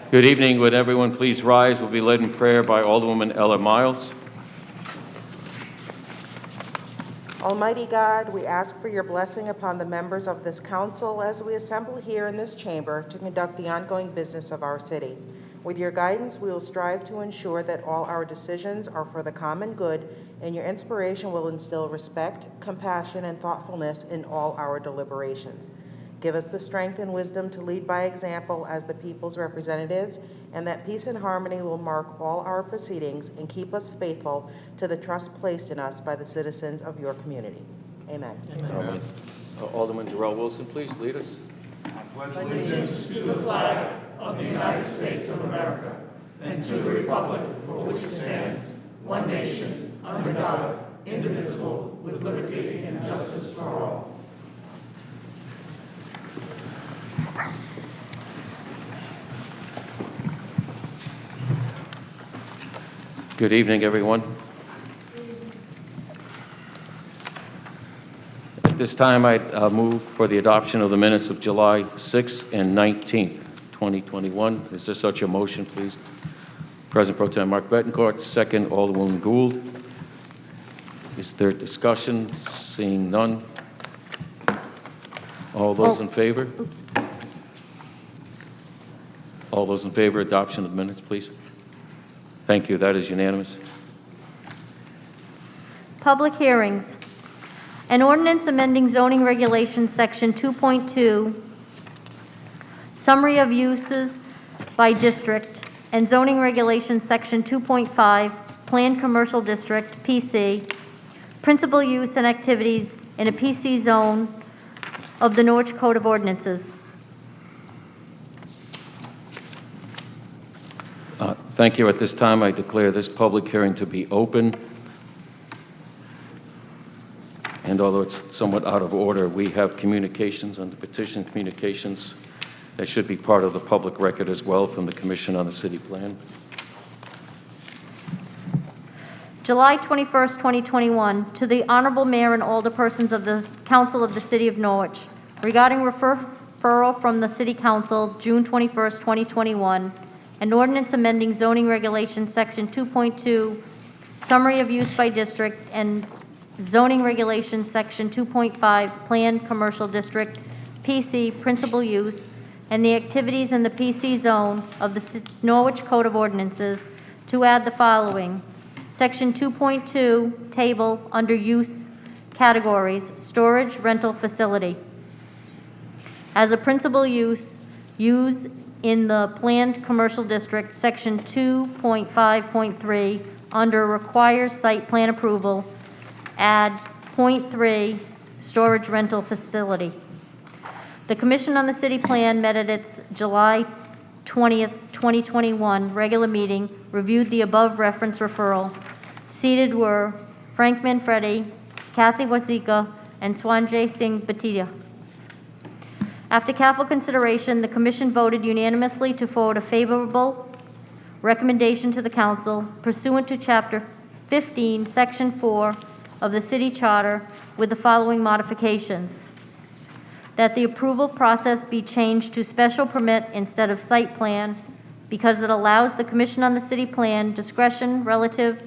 Good evening. Would everyone please rise? We'll be led in prayer by Alderwoman Ella Miles. Almighty God, we ask for your blessing upon the members of this council as we assemble here in this chamber to conduct the ongoing business of our city. With your guidance, we will strive to ensure that all our decisions are for the common good, and your inspiration will instill respect, compassion, and thoughtfulness in all our deliberations. Give us the strength and wisdom to lead by example as the people's representatives, and that peace and harmony will mark all our proceedings and keep us faithful to the trust placed in us by the citizens of your community. Amen. Amen. Alderman Darrell Wilson, please lead us. I pledge allegiance to the flag of the United States of America and to the republic for which it stands, one nation, under God, indivisible, with liberty and justice for all. Good evening, everyone. At this time, I move for the adoption of the minutes of July 6th and 19th, 2021. Is there such a motion, please? President Pro Tem Mark Betancourt, second Alderwoman Gould. Is there discussion? Seeing none. All those in favor? Oops. All those in favor of adoption of the minutes, please. Thank you. That is unanimous. Public hearings. An ordinance amending zoning regulations, Section 2.2, Summary of Uses by District, and zoning regulations, Section 2.5, Planned Commercial District, PC, Principal Use and Activities in a PC Zone of the Norwich Code of Ordinances. Thank you. At this time, I declare this public hearing to be open. And although it's somewhat out of order, we have communications under petition communications that should be part of the public record as well from the Commission on the City Plan. July 21st, 2021, to the Honorable Mayor and Alderpersons of the Council of the City of Norwich, regarding referral from the City Council, June 21st, 2021, an ordinance amending zoning regulations, Section 2.2, Summary of Use by District, and zoning regulations, Section 2.5, Planned Commercial District, PC, Principal Use, and the activities in the PC zone of the Norwich Code of Ordinances to add the following. Section 2.2, table under use categories, storage rental facility. As a principal use in the planned commercial district, Section 2.5.3, under requires site plan approval, add .3, storage rental facility. The Commission on the City Plan met at its July 20th, 2021 regular meeting, reviewed the above reference referral. Seated were Frank Manfredi, Kathy Wazika, and Swanjay Singh Bhatia. After careful consideration, the Commission voted unanimously to forward a favorable recommendation to the Council pursuant to Chapter 15, Section 4 of the City Charter with the following modifications. That the approval process be changed to special permit instead of site plan because it allows the Commission on the City Plan discretion relative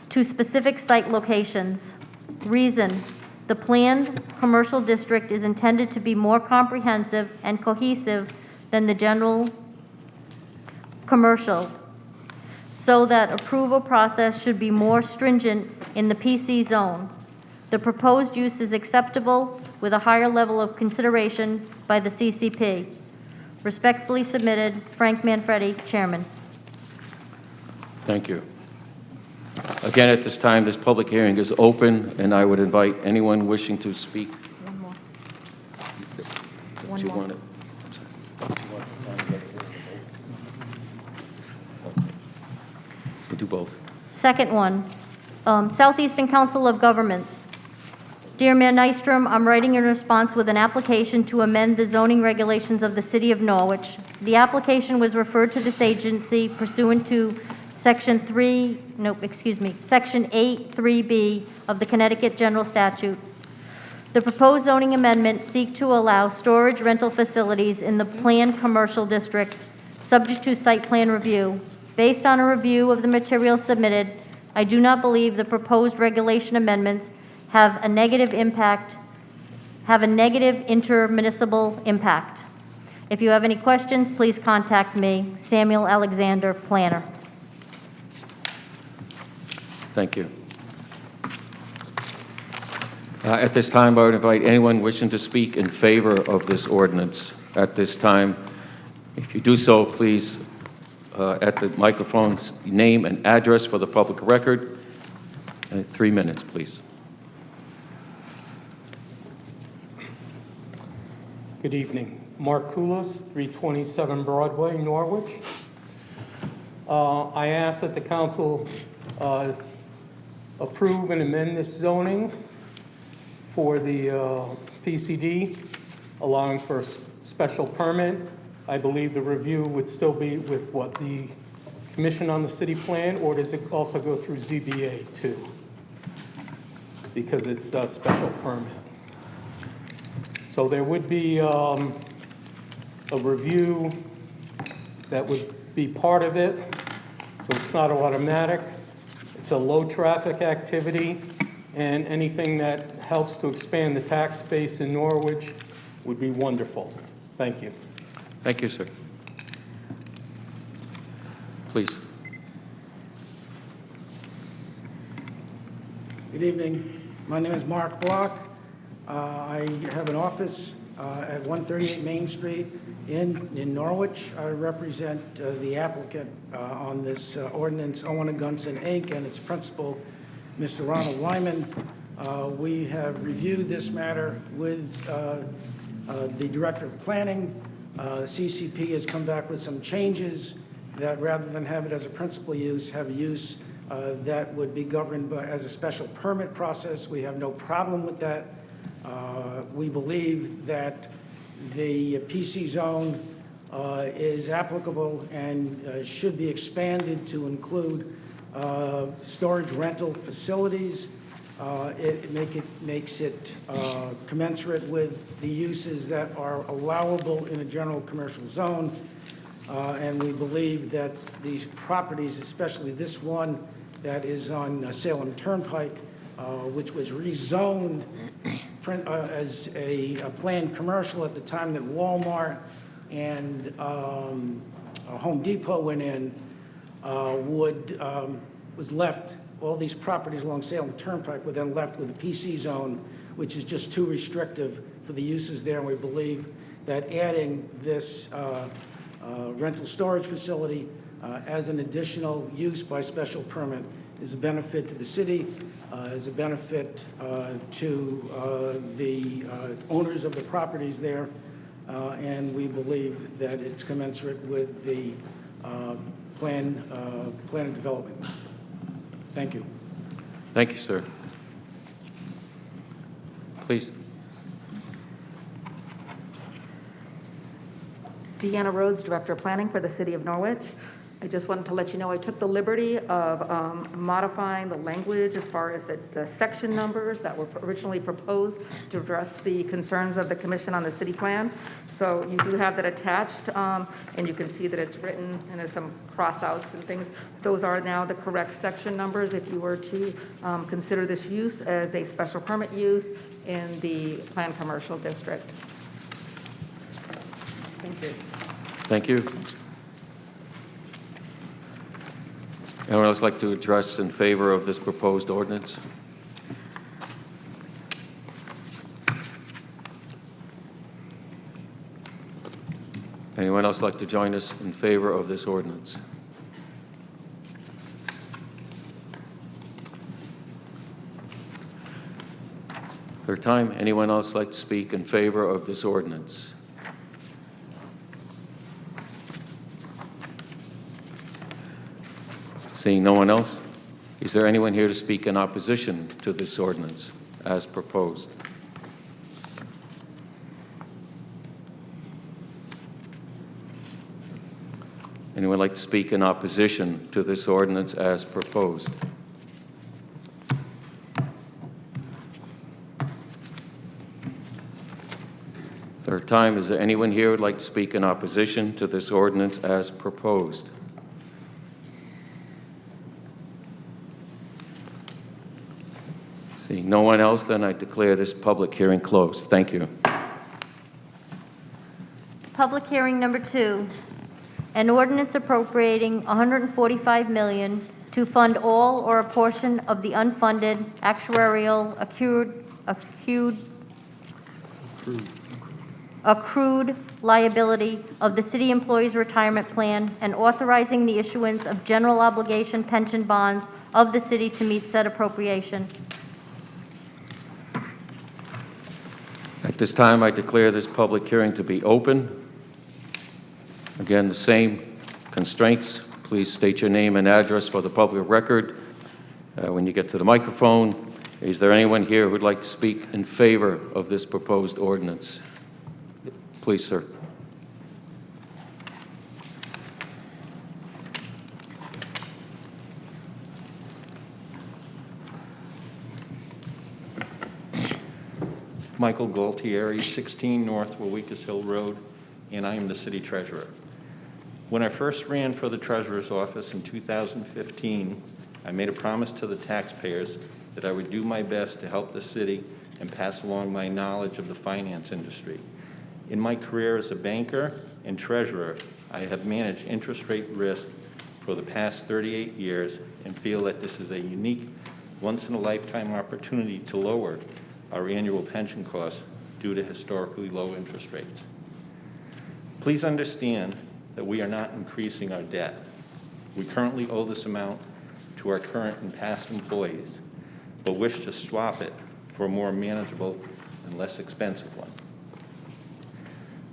to specific site locations. Reason: the planned commercial district is intended to be more comprehensive and cohesive than the general commercial, so that approval process should be more stringent in the PC zone. The proposed use is acceptable with a higher level of consideration by the CCP. Respectfully submitted, Frank Manfredi, Chairman. Thank you. Again, at this time, this public hearing is open, and I would invite anyone wishing to speak. One more. Do you want it? I'm sorry. Do you want it? We'll do both. Second one, Southeastern Council of Governments. Dear Mayor Nystrom, I'm writing in response with an application to amend the zoning regulations of the City of Norwich. The application was referred to this agency pursuant to Section 8(3)(b) of the Connecticut General Statute. The proposed zoning amendment seeks to allow storage rental facilities in the planned commercial district subject to site plan review. Based on a review of the materials submitted, I do not believe the proposed regulation amendments have a negative intermunicipal impact. If you have any questions, please contact me, Samuel Alexander, Planner. Thank you. At this time, I would invite anyone wishing to speak in favor of this ordinance. At this time, if you do so, please, at the microphones, name and address for the public record. 3 minutes, please. Good evening. Mark Koulas, 327 Broadway, Norwich. I ask that the council approve and amend this zoning for the PCD, allowing for a special permit. I believe the review would still be with what, the Commission on the City Plan, or does it also go through ZBA too? Because it's a special permit. So there would be a review that would be part of it, so it's not automatic. It's a low-traffic activity, and anything that helps to expand the tax base in Norwich would be wonderful. Thank you. Thank you, sir. Please. Good evening. My name is Mark Block. I have an office at 138 Main Street in Norwich. I represent the applicant on this ordinance, Owen & Gunson, Inc., and its principal, Mr. Ronald Lyman. We have reviewed this matter with the Director of Planning. CCP has come back with some changes that rather than have it as a principal use, have a use that would be governed as a special permit process. We have no problem with that. We believe that the PC zone is applicable and should be expanded to include storage rental facilities. It makes it commensurate with the uses that are allowable in a general commercial zone. And we believe that these properties, especially this one that is on Salem Turnpike, which was rezoned as a planned commercial at the time that Walmart and Home Depot went in, was left, all these properties along Salem Turnpike were then left with a PC zone, which is just too restrictive for the uses there. And we believe that adding this rental storage facility as an additional use by special permit is a benefit to the city, is a benefit to the owners of the properties there, and we believe that it's commensurate with the plan of development. Thank you. Thank you, sir. Please. Deanna Rhodes, Director of Planning for the City of Norwich. I just wanted to let you know I took the liberty of modifying the language as far as the section numbers that were originally proposed to address the concerns of the Commission on the City Plan. So you do have that attached, and you can see that it's written, and there's some cross-outs and things. Those are now the correct section numbers if you were to consider this use as a special permit use in the planned commercial district. Thank you. Thank you. Anyone else like to address in favor of this proposed ordinance? Anyone else like to join us in favor of this ordinance? Third time, anyone else like to speak in favor of this ordinance? Seeing no one else, is there anyone here to speak in opposition to this ordinance as proposed? Anyone like to speak in opposition to this ordinance as proposed? Third time, is there anyone here who would like to speak in opposition to this ordinance as proposed? Seeing no one else, then I declare this public hearing closed. Thank you. Public hearing number 2, an ordinance appropriating $145 million to fund all or a portion of the unfunded actuarial accrued liability of the city employees' retirement plan and authorizing the issuance of general obligation pension bonds of the city to meet said appropriation. At this time, I declare this public hearing to be open. Again, the same constraints. Please state your name and address for the public record. When you get to the microphone, is there anyone here who would like to speak in favor of this proposed ordinance? Please, sir. Michael Gualtieri, 16 North Wawecas Hill Road, and I am the city treasurer. When I first ran for the treasurer's office in 2015, I made a promise to the taxpayers that I would do my best to help the city and pass along my knowledge of the finance industry. In my career as a banker and treasurer, I have managed interest rate risk for the past 38 years and feel that this is a unique, once-in-a-lifetime opportunity to lower our annual pension costs due to historically low interest rates. Please understand that we are not increasing our debt. We currently owe this amount to our current and past employees, but wish to swap it for a more manageable and less expensive one.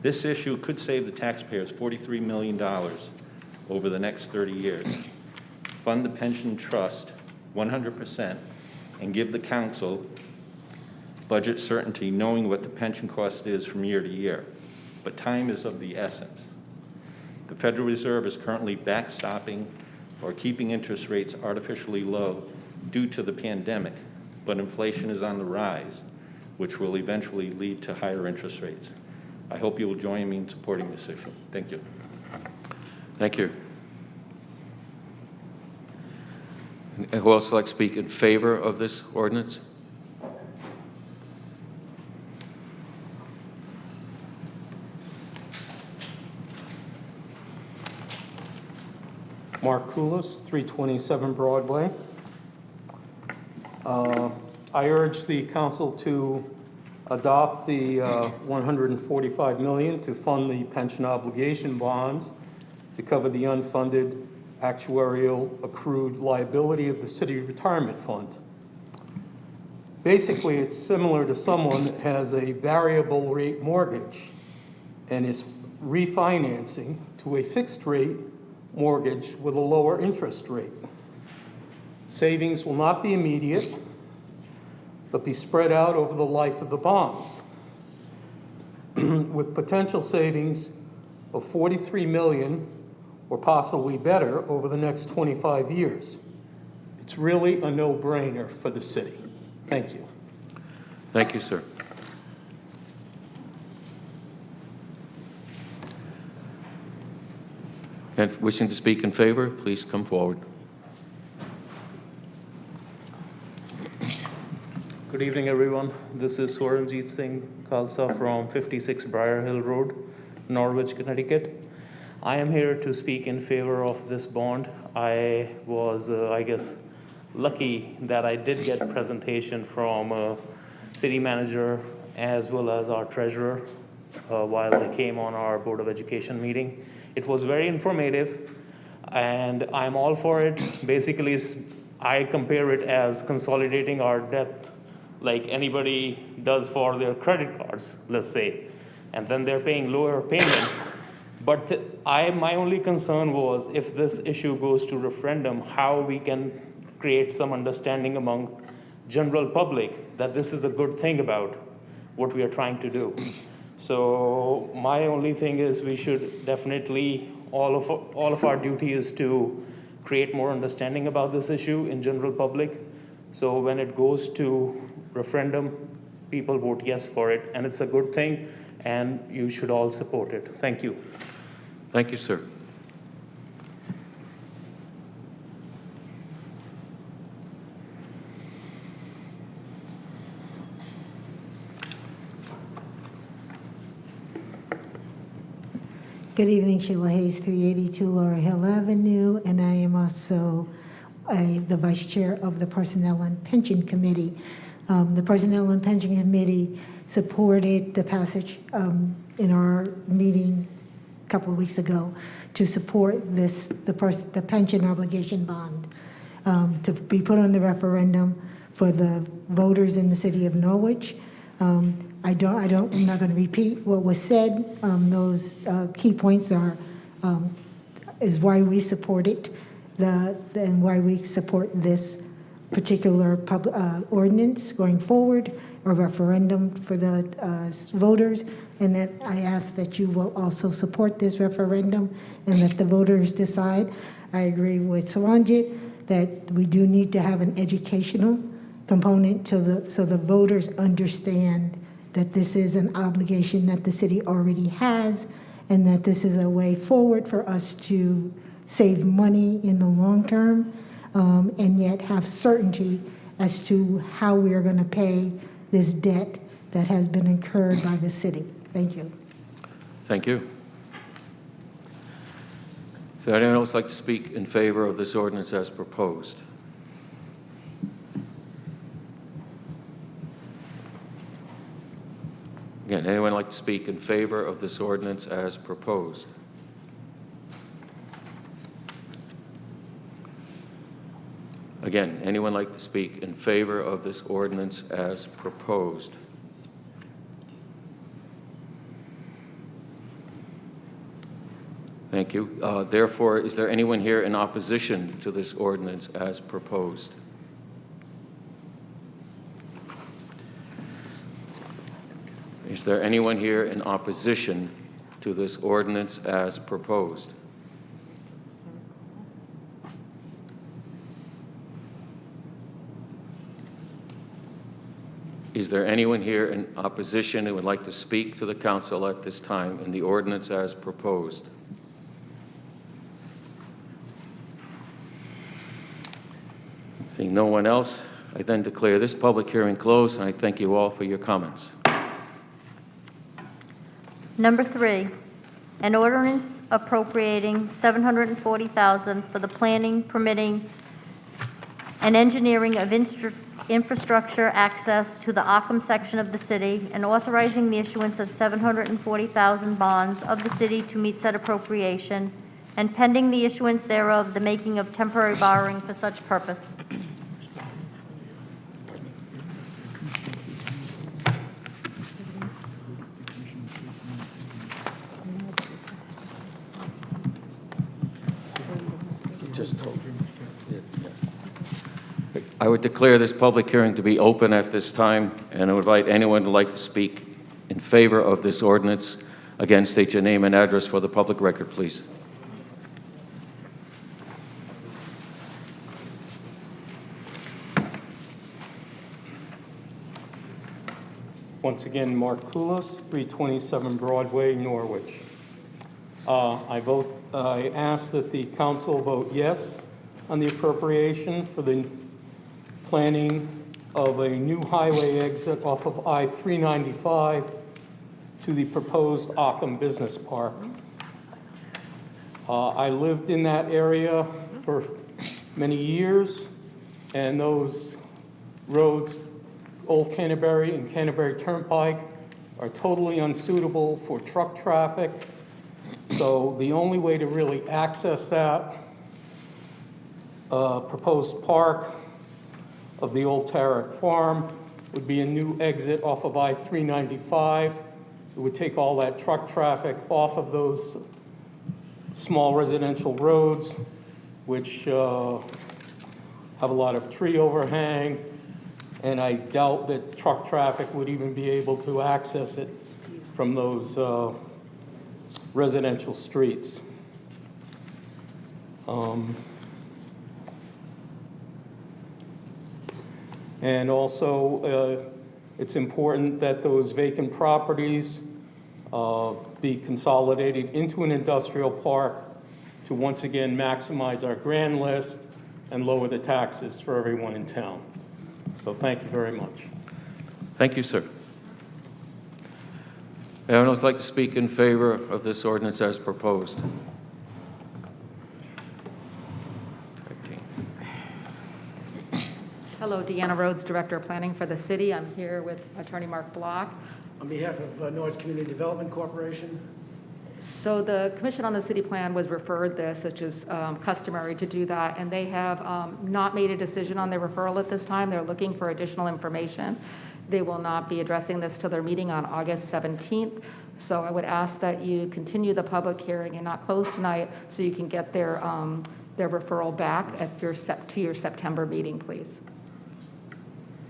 This issue could save the taxpayers $43 million over the next 30 years, fund the pension trust 100%, and give the council budget certainty knowing what the pension cost is from year to year. But time is of the essence. The Federal Reserve is currently backstopping or keeping interest rates artificially low due to the pandemic, but inflation is on the rise, which will eventually lead to higher interest rates. I hope you will join me in supporting this issue. Thank you. Thank you. Who else would like to speak in favor of this ordinance? Mark Koulis, 327 Broadway. I urge the council to adopt the $145 million to fund the pension obligation bonds to cover the unfunded actuarial accrued liability of the city retirement fund. Basically, it's similar to someone that has a variable rate mortgage and is refinancing to a fixed rate mortgage with a lower interest rate. Savings will not be immediate, but be spread out over the life of the bonds, with potential savings of $43 million or possibly better over the next 25 years. It's really a no-brainer for the city. Thank you. Thank you, sir. And wishing to speak in favor, please come forward. Good evening, everyone. This is Swaranjit Singh Khalsa from 56 Briar Hill Road, Norwich, Connecticut. I am here to speak in favor of this bond. I was, lucky that I did get a presentation from city manager as well as our treasurer while they came on our Board of Education meeting. It was very informative, and I'm all for it. Basically, I compare it as consolidating our debt like anybody does for their credit cards, let's say, and then they're paying lower payment. But my only concern was if this issue goes to referendum, how we can create some understanding among general public that this is a good thing about what we are trying to do. So my only thing is we should definitely, all of our duty is to create more understanding about this issue in general public. So when it goes to referendum, people vote yes for it, and it's a good thing. and you should all support it. Thank you. Thank you, sir. Good evening, Sheila Hayes, 382 Laurel Hill Avenue, and I am also the Vice Chair of the Personnel and Pension Committee. The Personnel and Pension Committee supported the passage in our meeting a couple of weeks ago to support the pension obligation bond to be put on the referendum for the voters in the city of Norwich. I'm not going to repeat what was said. Those key points is why we support it, and why we support this particular ordinance going forward, or referendum for the voters, and that I ask that you will also support this referendum and let the voters decide. I agree with Saranjit that we do need to have an educational component so the voters understand that this is an obligation that the city already has, and that this is a way forward for us to save money in the long term, and yet have certainty as to how we are going to pay this debt that has been incurred by the city. Thank you. Thank you. Does anyone else like to speak in favor of this ordinance as proposed? Again, anyone like to speak in favor of this ordinance as proposed? Again, anyone like to speak in favor of this ordinance as proposed? Thank you. Therefore, is there anyone here in opposition to this ordinance as proposed? Is there anyone here in opposition to this ordinance as proposed? Is there anyone here in opposition who would like to speak to the council at this time in the ordinance as proposed? Seeing no one else, I then declare this public hearing closed, and I thank you all for your comments. Number 3, an ordinance appropriating $740,000 for the planning, permitting, and engineering of infrastructure access to the Ockham section of the city, and authorizing the issuance of $740,000 bonds of the city to meet said appropriation, and pending the issuance thereof, the making of temporary borrowing for such purpose. I would declare this public hearing to be open at this time, and I would invite anyone who would like to speak in favor of this ordinance. Again, state your name and address for the public record, please. Once again, Mark Koulos, 327 Broadway, Norwich. I ask that the council vote yes on the appropriation for the planning of a new highway exit off of I-395 to the proposed Ockham Business Park. I lived in that area for many years, and those roads, Old Canterbury and Canterbury Turnpike, are totally unsuitable for truck traffic. So the only way to really access that proposed park of the old Tarrick Farm would be a new exit off of I-395. It would take all that truck traffic off of those small residential roads, which have a lot of tree overhang, and I doubt that truck traffic would even be able to access it from those residential streets. And also, it's important that those vacant properties be consolidated into an industrial park to once again maximize our grand list and lower the taxes for everyone in town. So thank you very much. Thank you, sir. Anyone else like to speak in favor of this ordinance as proposed? Hello, Deanna Rhodes, Director of Planning for the city. I'm here with Attorney Mark Block. On behalf of Norwich Community Development Corporation, So the Commission on the City Plan was referred this, which is customary to do that, and they have not made a decision on their referral at this time. They're looking for additional information. They will not be addressing this till their meeting on August 17th. So I would ask that you continue the public hearing and not close tonight so you can get their referral back at to your September meeting, please.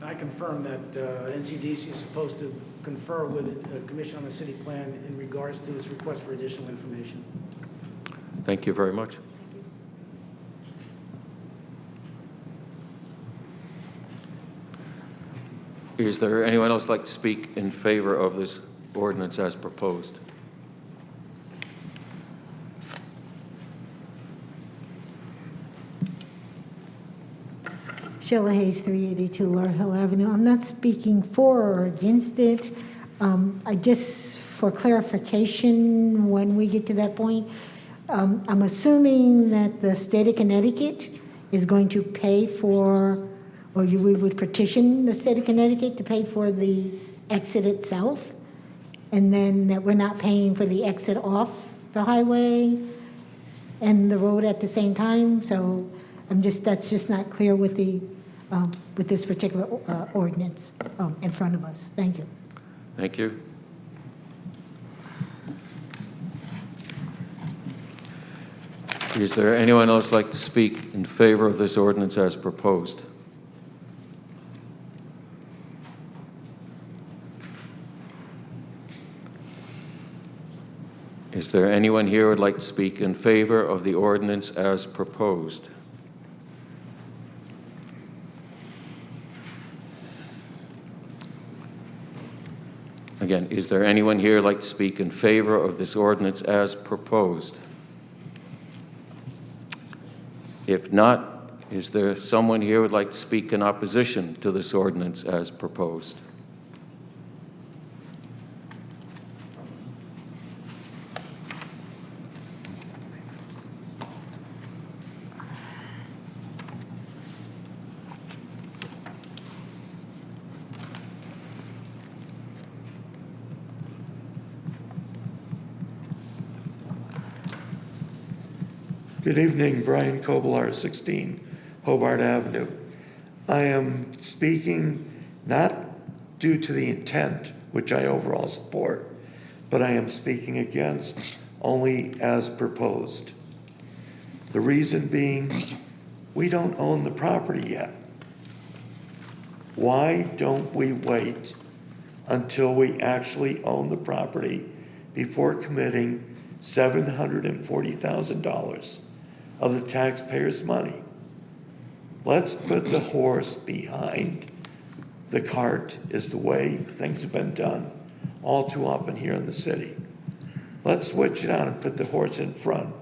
I confirm that NCDC is supposed to confer with the Commission on the City Plan in regards to its request for additional information. Thank you very much. Is there anyone else like to speak in favor of this ordinance as proposed? Sheila Hayes, 382 Laurel Hill Avenue. I'm not speaking for or against it. I just, for clarification, when we get to that point, I'm assuming that the state of Connecticut is going to pay for, or we would petition the state of Connecticut to pay for the exit itself, and then that we're not paying for the exit off the highway and the road at the same time. So that's just not clear with this particular ordinance in front of us. Thank you. Thank you. Is there anyone else like to speak in favor of this ordinance as proposed? Is there anyone here who would like to speak in favor of the ordinance as proposed? Again, is there anyone here who would like to speak in favor of this ordinance as proposed? If not, is there someone here who would like to speak in opposition to this ordinance as proposed? Good evening, Brian Kobelar, 16 Hobart Avenue. I am speaking not due to the intent, which I overall support, but I am speaking against only as proposed. The reason being, we don't own the property yet. Why don't we wait until we actually own the property before committing $740,000 of the taxpayers' money? Let's put the horse behind the cart, is the way things have been done all too often here in the city. Let's switch it out and put the horse in front.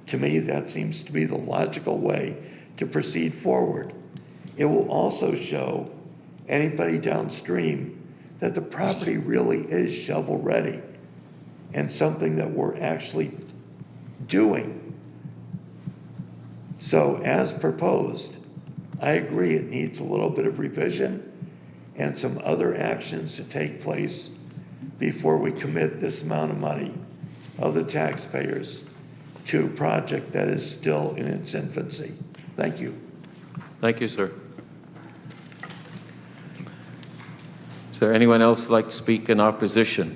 To me, that seems to be the logical way to proceed forward. It will also show anybody downstream that the property really is shovel-ready and something that we're actually doing. So as proposed, I agree it needs a little bit of revision and some other actions to take place before we commit this amount of money of the taxpayers to a project that is still in its infancy. Thank you. Thank you, sir. Is there anyone else who'd like to speak in opposition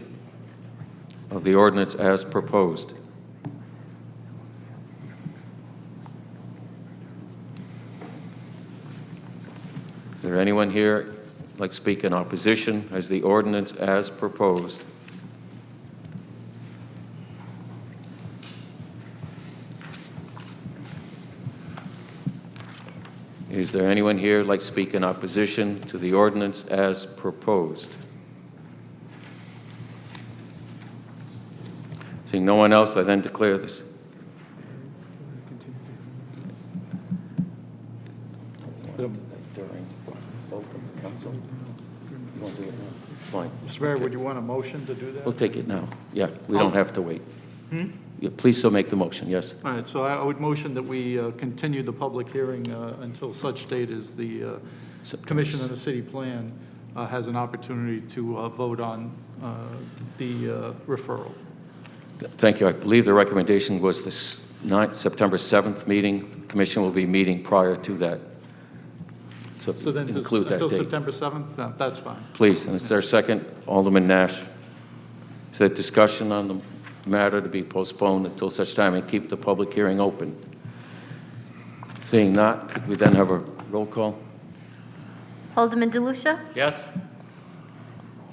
of the ordinance as proposed? Is there anyone here who'd like to speak in opposition as the ordinance as proposed? Is there anyone here who'd like to speak in opposition to the ordinance as proposed? Seeing no one else, I then declare this. During open council? You want to do it now? Fine. Mr. Mayor, would you want a motion to do that? We'll take it now. Yeah, we don't have to wait. Yeah, please so make the motion, yes. All right, so I would motion that we continue the public hearing until such date as the Commission on the City Plan has an opportunity to vote on the referral. Thank you. I believe the recommendation was this September 7th meeting. Commission will be meeting prior to that. So So then include that until date. September 7th? No, that's fine. Please, and is there a second? Alderman Nash. Is there discussion on the matter to be postponed until such time and keep the public hearing open? Seeing not, could we then have a roll call? Alderman DeLucia? Yes?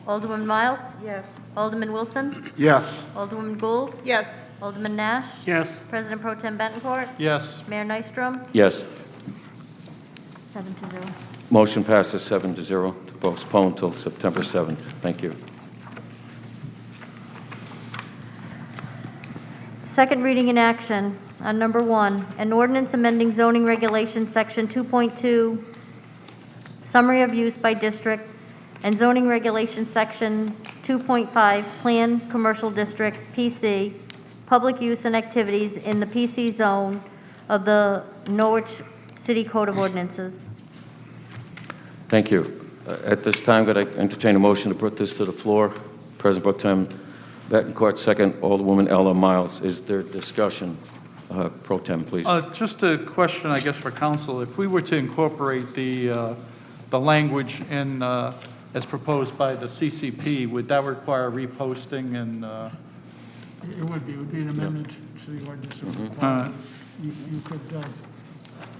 Alderman Miles? Yes. Alderman Wilson? Yes. Alderwoman Gould? Yes. Alderman Nash? Yes. President Pro Tem Bettencourt? Yes. Mayor Nystrom? Yes. 7-0. Motion passes 7-0 to postpone till September 7th. Thank you. Second reading in action on number 1, an ordinance amending zoning regulation section 2.2, summary of use by district, and zoning regulation section 2.5, plan commercial district, PC, public use and activities in the PC zone of the Norwich City Code of Ordinances. Thank you. At this time, could I entertain a motion to put this to the floor? President Pro Tem Bettencourt, second. Alderwoman Ella Miles. Is there discussion? Pro Tem, please. Just a question, I guess, for council. If we were to incorporate the language in, as proposed by the CCP, would that require reposting and? It would be an amendment to the ordinance. You could,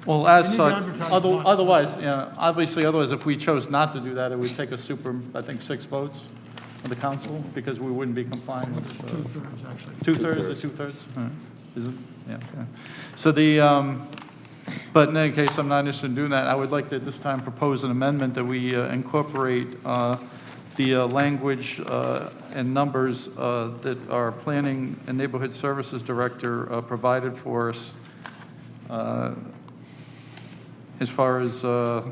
Well, as You need such, to advertise once. otherwise, yeah, obviously, otherwise, if we chose not to do that, it would take a I think, 6 votes of the council, because we wouldn't be complying with. two-thirds, actually. Two-thirds or two-thirds? Is it? Yeah. Okay. So but in any case, I'm not interested in doing that. I would like to, at this time, propose an amendment that we incorporate the language and numbers that our Planning and Neighborhood Services Director provided for us as far as the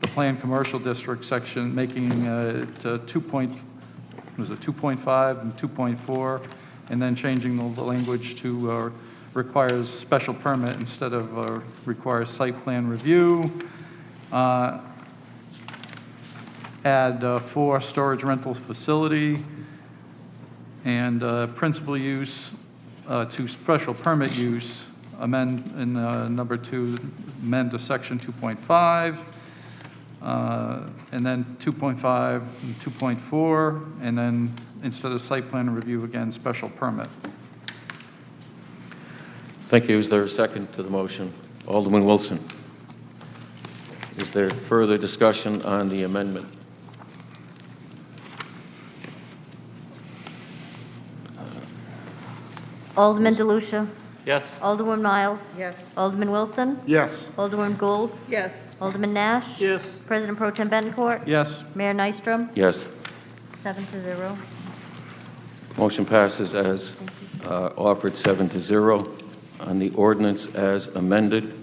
planned commercial district section, making it 2.5 and 2.4, and then changing the language to requires special permit instead of requires site plan review. Add 4 storage rental facility, and principal use to special permit use, amend in number 2, amend to section 2.5, and then 2.5 and 2.4, and then instead of site plan review, again, special permit. Thank you. Is there a second to the motion? Alderman Wilson. Is there further discussion on the amendment? Alderman DeLucia? Yes. Alderwoman Miles? Yes. Alderman Wilson? Yes. Alderwoman Gould? Yes. Alderman Nash? Yes. President Pro Tem Bettencourt? Yes. Mayor Nystrom? Yes. 7-0. Motion passes as offered 7-0 on the ordinance as amended.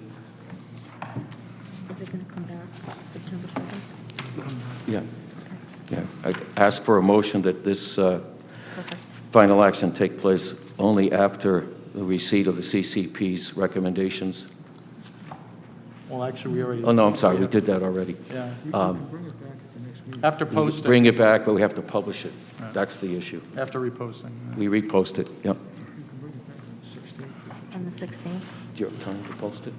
Is it going to come back September 2nd? Yeah. Yeah. I ask for a motion that this Perfect. final action take place only after the receipt of the CCP's recommendations. Well, actually, we already. Oh, no, I'm sorry, we did that already. Yeah. Bring it back at the next meeting. After We posting. Bring it back, but we have to publish it. That's the issue. After reposting. We repost it, yep. You can bring it back on the 16th. On the 16th? Do you have time to post it?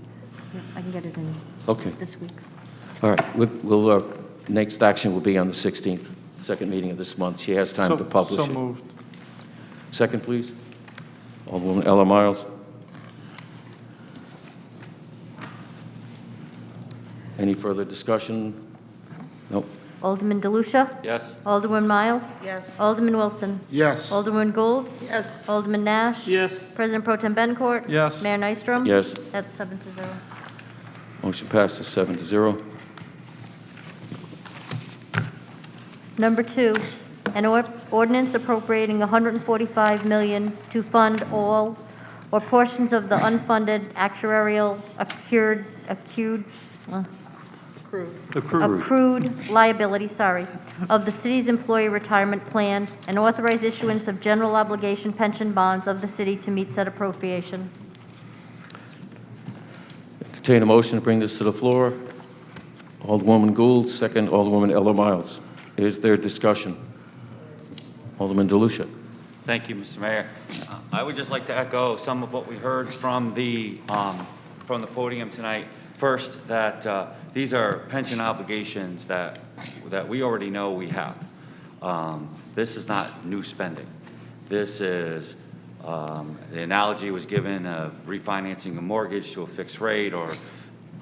Yeah, I can get it in Okay, this week. all right. Next action will be on the 16th, second meeting of this month. She has time to publish So it. moved. Second, please. Alderwoman Ella Miles. Any further discussion? Nope. Alderman DeLucia? Yes. Alderwoman Miles? Yes. Alderman Wilson? Yes. Alderwoman Gould? Yes. Alderman Nash? Yes. President Pro Tem Bettencourt? Yes. Mayor Nystrom? Yes. That's 7-0. Motion passes 7-0. Number 2, An ordinance appropriating $145 million to fund all or portions of the unfunded actuarial accrued liability, of the city's employee retirement plan, and authorize issuance of general obligation pension bonds of the city to meet said appropriation. Entertain a motion to bring this to the floor. Alderwoman Gould, second Alderwoman Ella Miles. Is there discussion? Alderman DeLucia. Thank you, Mr. Mayor. I would just like to echo some of what we heard from the podium tonight. First, that these are pension obligations that we already know we have. This is not new spending. This is, the analogy was given of refinancing a mortgage to a fixed rate or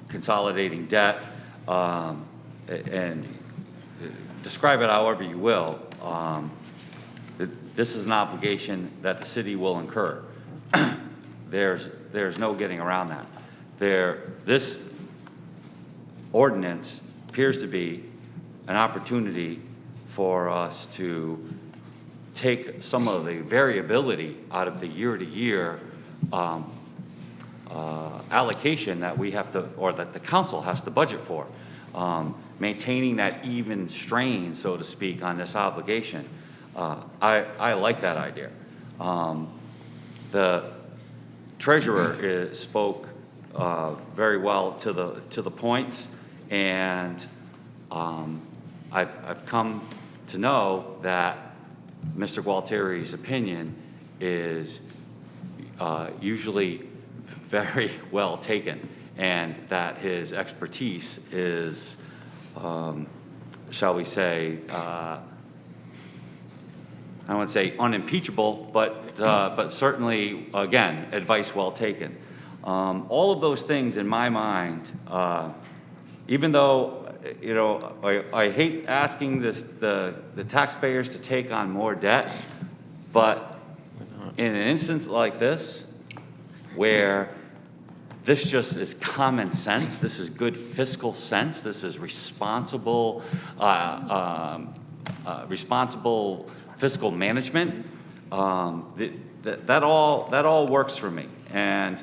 consolidating debt, and describe it however you will. This is an obligation that the city will incur. There's no getting around that. This ordinance appears to be an opportunity for us to take some of the variability out of the year-to-year allocation that we have to, or that the council has to budget for. Maintaining that even strain, so to speak, on this obligation. I like that idea. The treasurer spoke very well to the points, and I've come to know that Mr. Gualtieri's opinion is usually very well taken, and that his expertise is, shall we say, I don't want to say unimpeachable, but certainly, again, advice well taken. All of those things in my mind, even though, you know, I hate asking the taxpayers to take on more debt, but in an instance like this, where this just is common sense, this is good fiscal sense, this is responsible, responsible fiscal management, that all works for me. And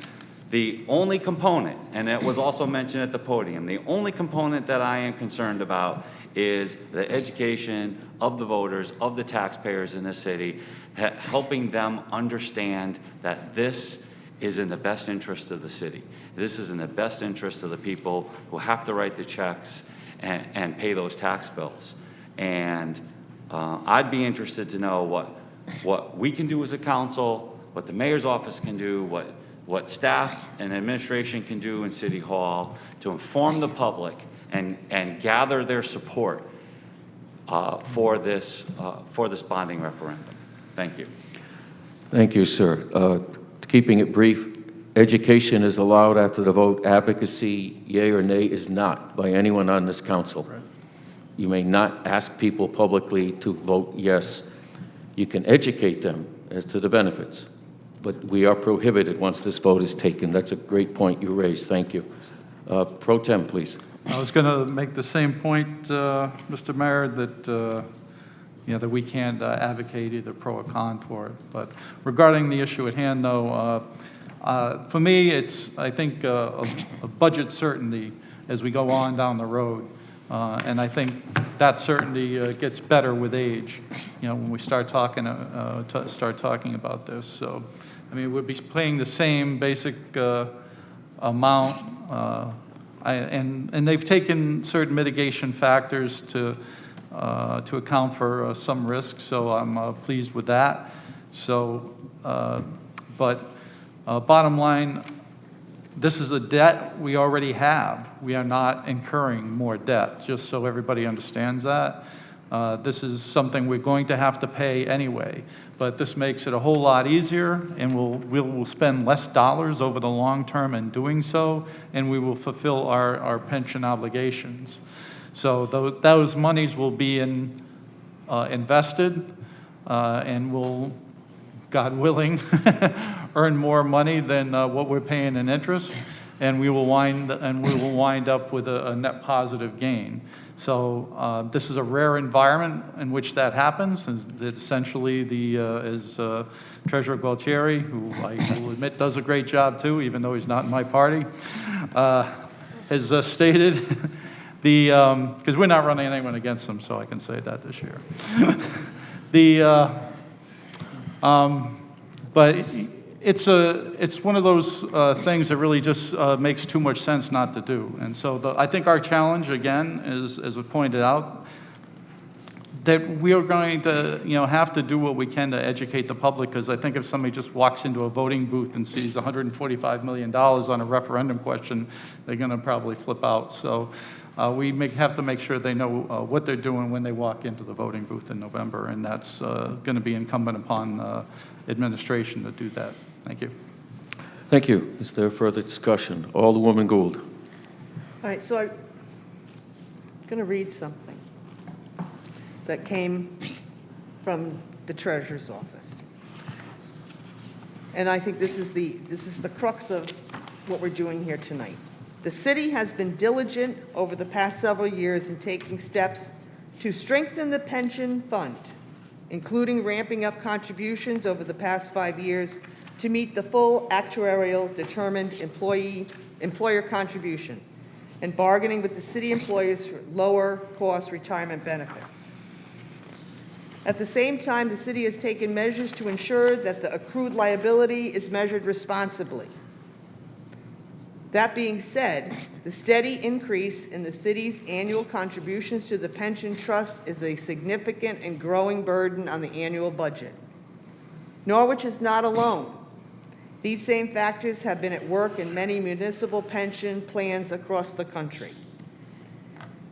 the only component, and it was also mentioned at the podium, the only component that I am concerned about is the education of the voters, of the taxpayers in this city, helping them understand that this is in the best interest of the city. This is in the best interest of the people who have to write the checks and pay those tax bills. And I'd be interested to know what we can do as a council, what the mayor's office can do, what staff and administration can do in City Hall to inform the public and gather their support for this bonding referendum. Thank you. Thank you, sir. Keeping it brief, education is allowed after the vote. Advocacy, yea or nay, is not by anyone on this council. Right. You may not ask people publicly to vote yes. You can educate them as to the benefits, but we are prohibited once this vote is taken. That's a great point you raised. Thank you. Pro Tem, please. I was going to make the same point, Mr. Mayor, that that we can't advocate either pro or con for it. But regarding the issue at hand, though, for me, it's, I think, a budget certainty as we go on down the road. And I think that certainty gets better with age, when we start talking about this. So, I mean, we'll be paying the same basic amount, and they've taken certain mitigation factors to account for some risk, so I'm pleased with that. So, but bottom line, this is a debt we already have. We are not incurring more debt, just so everybody understands that. This is something we're going to have to pay anyway, but this makes it a whole lot easier, and we'll spend less dollars over the long term in doing so, and we will fulfill our pension obligations. So those monies will be invested, and will, God willing, earn more money than what we're paying in interest. and we will wind up with a net positive gain. So this is a rare environment in which that happens. Is that essentially Treasurer Gualtieri, who I will admit does a great job too, even though he's not in my party, has stated because we're not running anyone against him, so I can say that this year. But it's one of those things that really just makes too much sense not to do. And so I think our challenge, again, is, as was pointed out, that we are going to have to do what we can to educate the public, because I think if somebody just walks into a voting booth and sees $145 million on a referendum question, they're going to probably flip out. So we have to make sure they know what they're doing when they walk into the voting booth in November, and that's going to be incumbent upon administration to do that. Thank you. Thank you. Is there further discussion? Alderwoman Gould. All right, so I'm going to read something that came from the Treasurer's office. And I think this is the crux of what we're doing here tonight. The city has been diligent over the past several years in taking steps to strengthen the pension fund, including ramping up contributions over the past 5 years to meet the full actuarial determined employer contribution and bargaining with the city employers for lower cost retirement benefits. At the same time, the city has taken measures to ensure that the accrued liability is measured responsibly. That being said, the steady increase in the city's annual contributions to the pension trust is a significant and growing burden on the annual budget. Norwich is not alone. These same factors have been at work in many municipal pension plans across the country.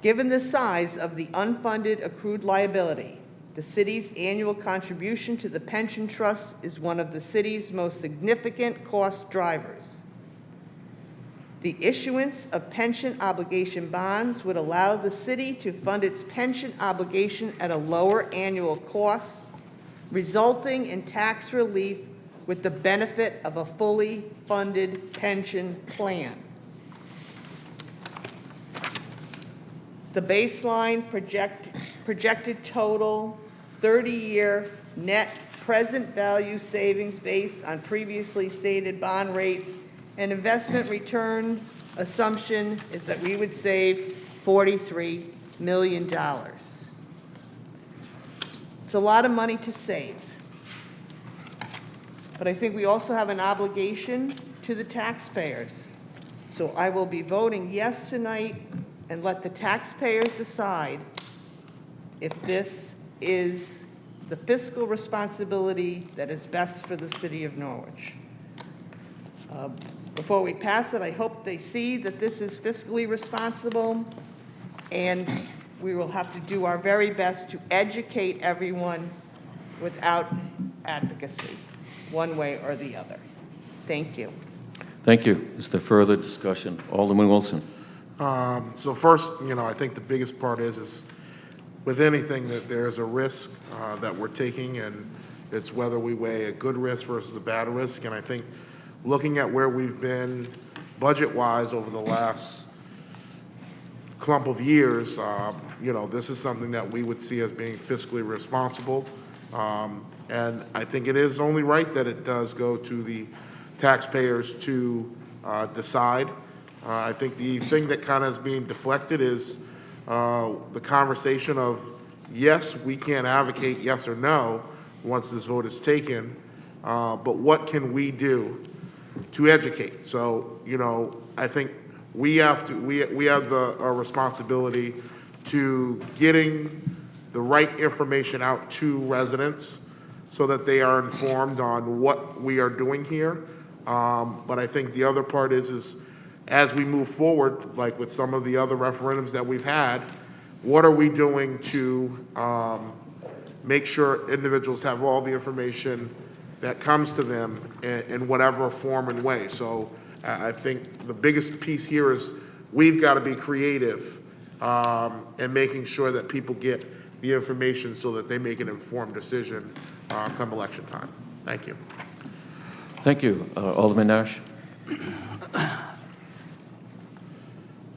Given the size of the unfunded accrued liability, the city's annual contribution to the pension trust is one of the city's most significant cost drivers. The issuance of pension obligation bonds would allow the city to fund its pension obligation at a lower annual cost, resulting in tax relief with the benefit of a fully funded pension plan. The baseline projected total 30-year net present value savings based on previously stated bond rates and investment return assumption is that we would save $43 million. It's a lot of money to save. But I think we also have an obligation to the taxpayers. So I will be voting yes tonight and let the taxpayers decide if this is the fiscal responsibility that is best for the city of Norwich. Before we pass it, I hope they see that this is fiscally responsible, and we will have to do our very best to educate everyone without advocacy, one way or the other. Thank you. Thank you. Is there further discussion? Alderman Wilson. So first, I think the biggest part is with anything that there's a risk that we're taking, and it's whether we weigh a good risk versus a bad risk. And I think looking at where we've been budget-wise over the last clump of years, this is something that we would see as being fiscally responsible. And I think it is only right that it does go to the taxpayers to decide. I think the thing that kind of is being deflected is the conversation of, yes, we can't advocate yes or no once this vote is taken, but what can we do to educate? So, I think we have a responsibility to getting the right information out to residents so that they are informed on what we are doing here. But I think the other part is as we move forward, like with some of the other referendums that we've had, what are we doing to make sure individuals have all the information that comes to them in whatever form and way? So I think the biggest piece here is we've got to be creative in making sure that people get the information so that they make an informed decision come election time. Thank you. Thank you. Alderman Nash.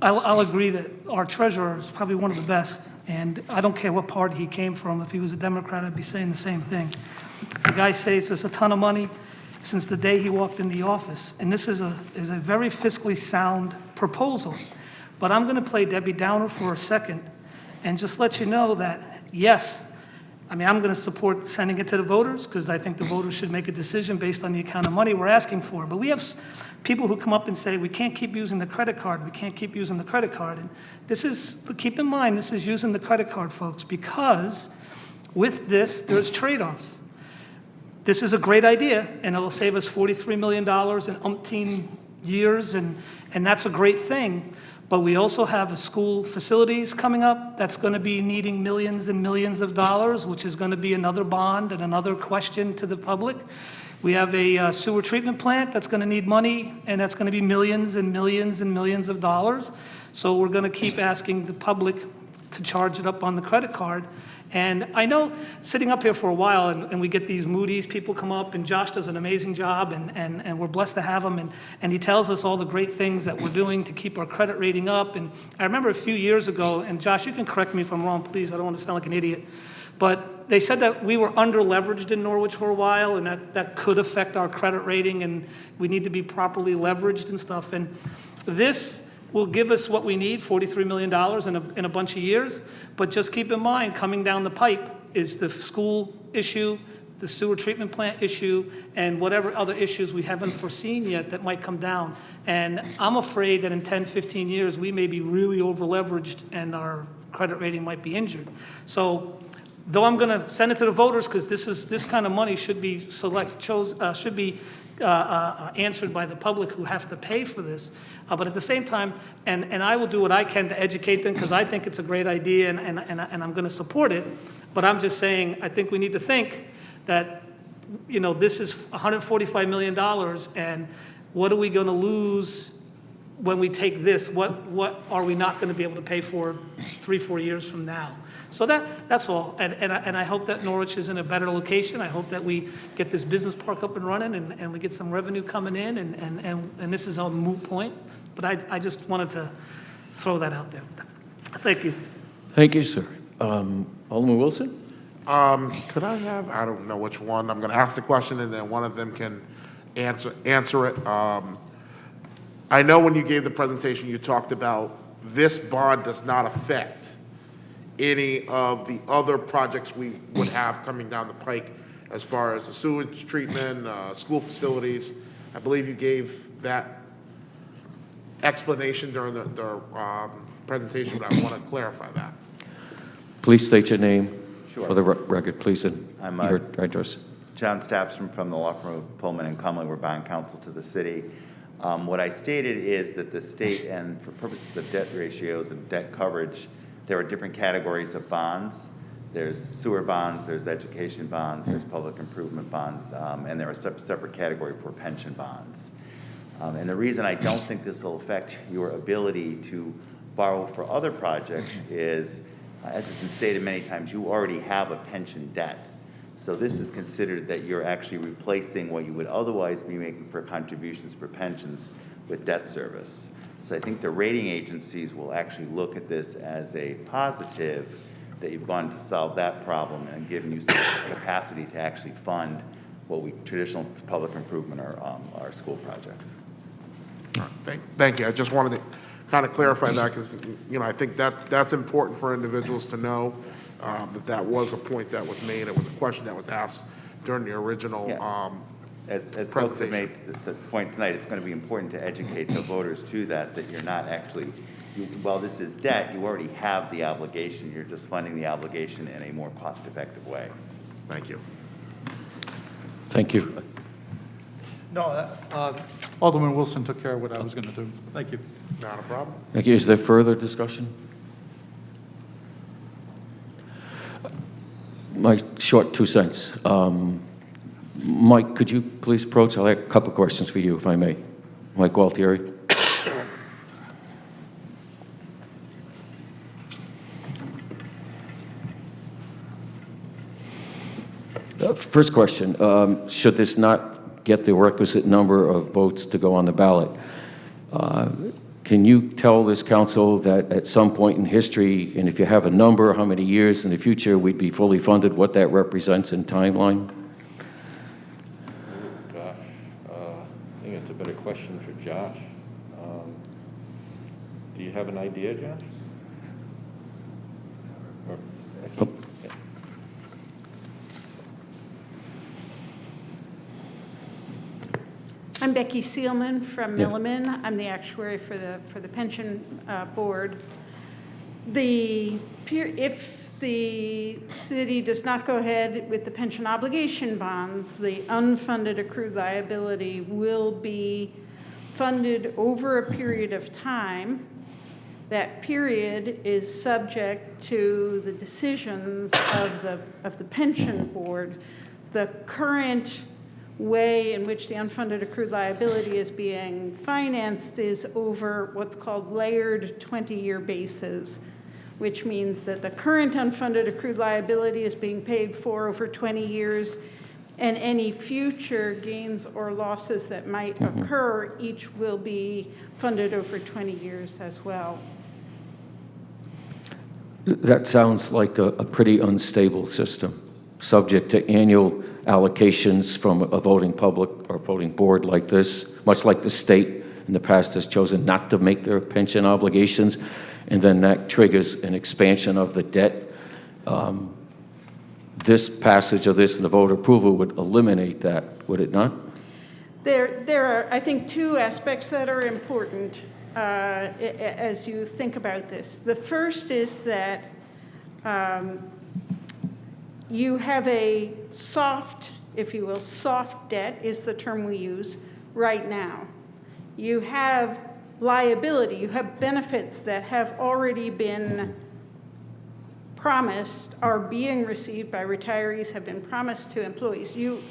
I'll agree that our treasurer is probably one of the best, and I don't care what party he came from. If he was a Democrat, I'd be saying the same thing. The guy saves us a ton of money since the day he walked in the office, and this is a very fiscally sound proposal. But I'm going to play Debbie Downer for a second and just let you know that, yes, I mean, I'm going to support sending it to the voters because I think the voters should make a decision based on the amount of money we're asking for. But we have people who come up and say, we can't keep using the credit card, we can't keep using the credit card. And this is, keep in mind, this is using the credit card, folks, because with this, there's trade-offs. This is a great idea, and it'll save us $43 million in umpteen years, and that's a great thing. But we also have a school facilities coming up that's going to be needing millions and millions of dollars, which is going to be another bond and another question to the public. We have a sewer treatment plant that's going to need money, and that's going to be millions and millions and millions of dollars. So we're going to keep asking the public to charge it up on the credit card. And I know sitting up here for a while, and we get these Moody's people come up, and Josh does an amazing job, and we're blessed to have him, and he tells us all the great things that we're doing to keep our credit rating up. And I remember a few years ago, and Josh, you can correct me if I'm wrong, please, I don't want to sound like an idiot, but they said that we were under-leveraged in Norwich for a while, and that could affect our credit rating, and we need to be properly leveraged and stuff. And this will give us what we need, $43 million in a bunch of years. But just keep in mind, coming down the pipe is the school issue, the sewer treatment plant issue, and whatever other issues we haven't foreseen yet that might come down. And I'm afraid that in 10, 15 years, we may be really over-leveraged and our credit rating might be injured. So though I'm going to send it to the voters because this kind of money should be answered by the public who have to pay for this. But at the same time, and I will do what I can to educate them because I think it's a great idea and I'm going to support it. But I'm just saying I think we need to think that, you know, this is $145 million, and what are we going to lose when we take this? What are we not going to be able to pay for 3-4 years from now? So that's all. And I hope that Norwich is in a better location. I hope that we get this business park up and running and we get some revenue coming in, and this is a moot point. But I just wanted to throw that out there. Thank you. Thank you, sir. Alderman Wilson? Could I have, I don't know which one, I'm going to ask the question and then one of them can answer it. I know when you gave the presentation, you talked about this bond does not affect any of the other projects we would have coming down the pike as far as the sewage treatment, school facilities. I believe you gave that explanation during the presentation, but I want to clarify that. Please state your name Sure. for the record, please, and I'm your address. John Staffson from the law firm of Pullman and Cumley. We're bond counsel to the city. What I stated is that the state, and for purposes of debt ratios and debt coverage, there are different categories of bonds. There's sewer bonds, there's education bonds, there's public improvement bonds, and there are a separate category for pension bonds. And the reason I don't think this will affect your ability to borrow for other projects is, as has been stated many times, you already have a pension debt. So this is considered that you're actually replacing what you would otherwise be making for contributions for pensions with debt service. So I think the rating agencies will actually look at this as a positive that you've gone to solve that problem and given you some capacity to actually fund what we traditional public improvement or our school projects. All right, thank you. I just wanted to kind of clarify that because, you know, I think that's important for individuals to know that was a point that was made. It was a question that was asked during the original As folks have made the point tonight, it's going to be important to educate the voters to that you're not actually, while this is debt, you already have the obligation. You're just funding the obligation in a more cost-effective way. Thank you. Thank you. No, Alderman Wilson took care of what I was going to do. Thank you. Not a problem. Thank you. Is there further discussion? My short 2 cents. Mike, could you please approach? I have a couple of questions for you, if I may. Mike Gualtieri. First question, should this not get the requisite number of votes to go on the ballot, Can you tell this council that at some point in history, and if you have a number, how many years in the future we'd be fully funded, what that represents in timeline? Gosh, I think it's a better question for Josh. Do you have an idea, Josh? Or Becky? I'm Becky Seelman from Yeah. Milliman. I'm the actuary for the pension board. If the city does not go ahead with the pension obligation bonds, the unfunded accrued liability will be funded over a period of time. That period is subject to the decisions of the pension board. The current way in which the unfunded accrued liability is being financed is over what's called layered 20-year bases, which means that the current unfunded accrued liability is being paid for over 20 years, and any future gains or losses that might occur, each will be funded over 20 years as well. That sounds like a pretty unstable system, subject to annual allocations from a voting public or voting board like this, much like the state in the past has chosen not to make their pension obligations, and then that triggers an expansion of the debt. This passage of this and the vote approval would eliminate that, would it not? There are, I think, two aspects that are important as you think about this. The first is that you have a soft, if you will, soft debt is the term we use right now. You have liability, you have benefits that have already been promised, are being received by retirees, have been promised to employees. You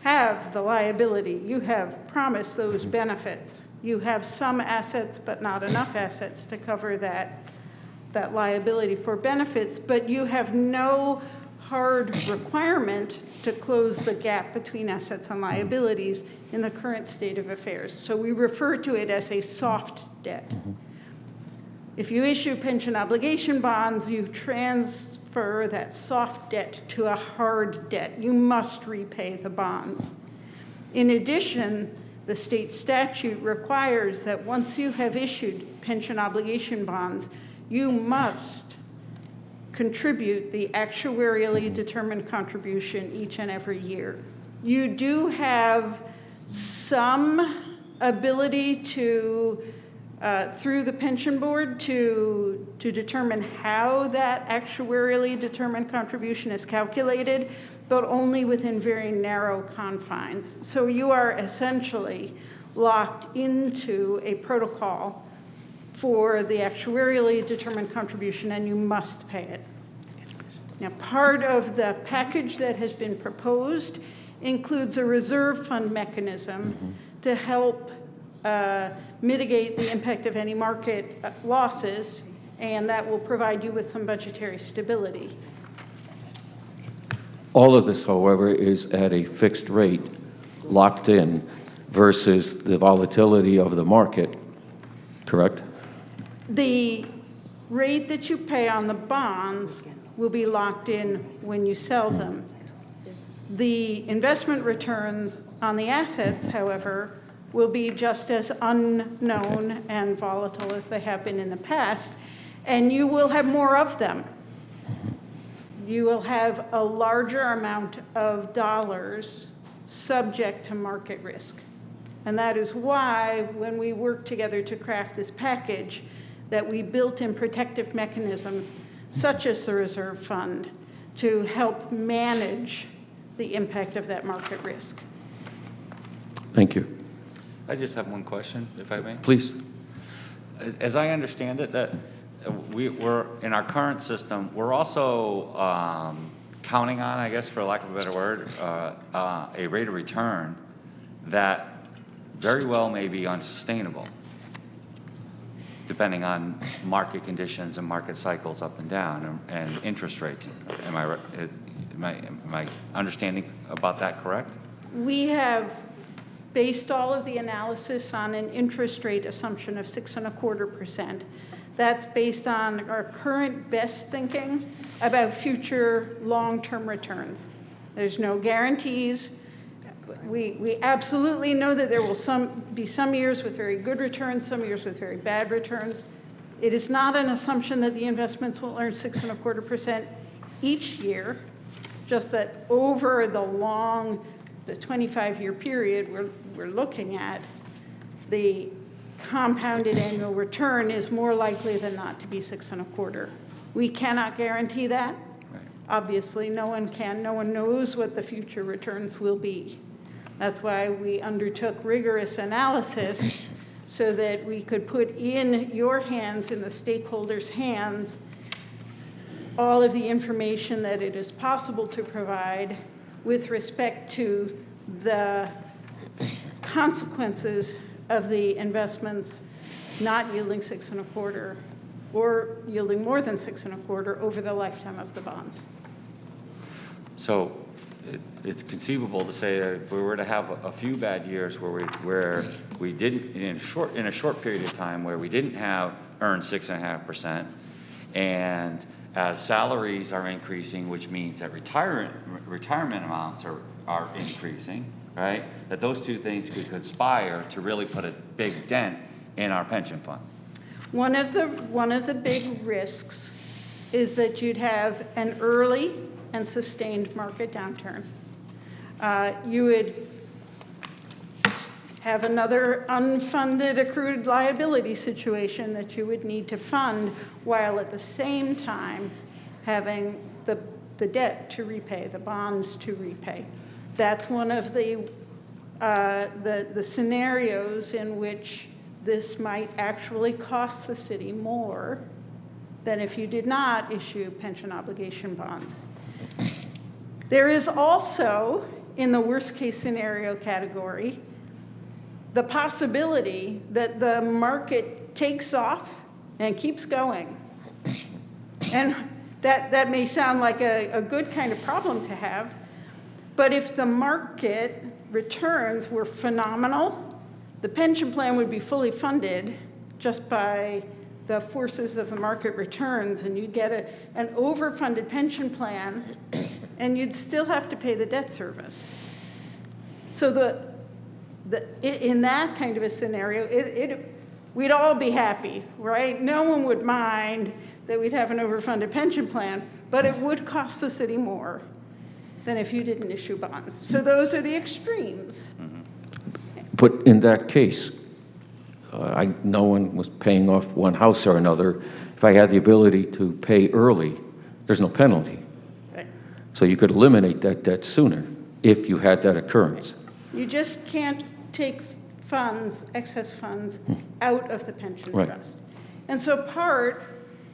have the liability, you have promised those benefits. You have some assets, but not enough assets to cover that liability for benefits, but you have no hard requirement to close the gap between assets and liabilities in the current state of affairs. So we refer to it as a soft debt. If you issue pension obligation bonds, you transfer that soft debt to a hard debt. You must repay the bonds. In addition, the state statute requires that once you have issued pension obligation bonds, you must contribute the actuarially determined contribution each and every year. You do have some ability to, through the pension board, to determine how that actuarially determined contribution is calculated, but only within very narrow confines. So you are essentially locked into a protocol for the actuarially determined contribution, and you must pay it. Now, part of the package that has been proposed includes a reserve fund mechanism to help mitigate the impact of any market losses, and that will provide you with some budgetary stability. All of this, however, is at a fixed rate, locked in, versus the volatility of the market, correct? The rate that you pay on the bonds will be locked in when you sell them. The investment returns on the assets, however, will be just as unknown and volatile as they have been in the past, and you will have more of them. You will have a larger amount of dollars subject to market risk. And that is why, when we worked together to craft this package, that we built in protective mechanisms such as the reserve fund to help manage the impact of that market risk. Thank you. I just have one question, if I may. Please. As I understand it, that we're in our current system, we're also counting on, I guess, for lack of a better word, a rate of return that very well may be unsustainable, depending on market conditions and market cycles up and down and interest rates. Am I understanding about that correct? We have based all of the analysis on an interest rate assumption of 6.25%. That's based on our current best thinking about future long-term returns. There's no guarantees. We absolutely know that there will be some years with very good returns, some years with very bad returns. It is not an assumption that the investments will earn 6.25% each year, just that over the 25-year period we're looking at, the compounded annual return is more likely than not to be 6.25. We cannot guarantee that. Obviously, no one can. No one knows what the future returns will be. That's why we undertook rigorous analysis so that we could put in your hands, in the stakeholders' hands, all of the information that it is possible to provide with respect to the consequences of the investments not yielding 6.25 or yielding more than 6.25 over the lifetime of the bonds. So it's conceivable to say that if we were to have a few bad years where we didn't, in a short period of time, where we didn't earn 6.5%, and as salaries are increasing, which means that retirement amounts are increasing, right? That those two things could conspire to really put a big dent in our pension fund. One of the big risks is that you'd have an early and sustained market downturn. You would have another unfunded accrued liability situation that you would need to fund, while at the same time having the debt to repay, the bonds to repay. That's one of the scenarios in which this might actually cost the city more than if you did not issue pension obligation bonds. There is also, in the worst case scenario category, the possibility that the market takes off and keeps going. And that may sound like a good kind of problem to have, but if the market returns were phenomenal, the pension plan would be fully funded just by the forces of the market returns, and you'd get an overfunded pension plan, and you'd still have to pay the debt service. So in that kind of a scenario, we'd all be happy, right? No one would mind that we'd have an overfunded pension plan, but it would cost the city more than if you didn't issue bonds. So those are the extremes. But in that case, no one was paying off one house or another. If I had the ability to pay early, there's no penalty. Right. So you could eliminate that debt sooner if you had that occurrence. You just can't take funds, excess funds, out of the pension Right. trust. And so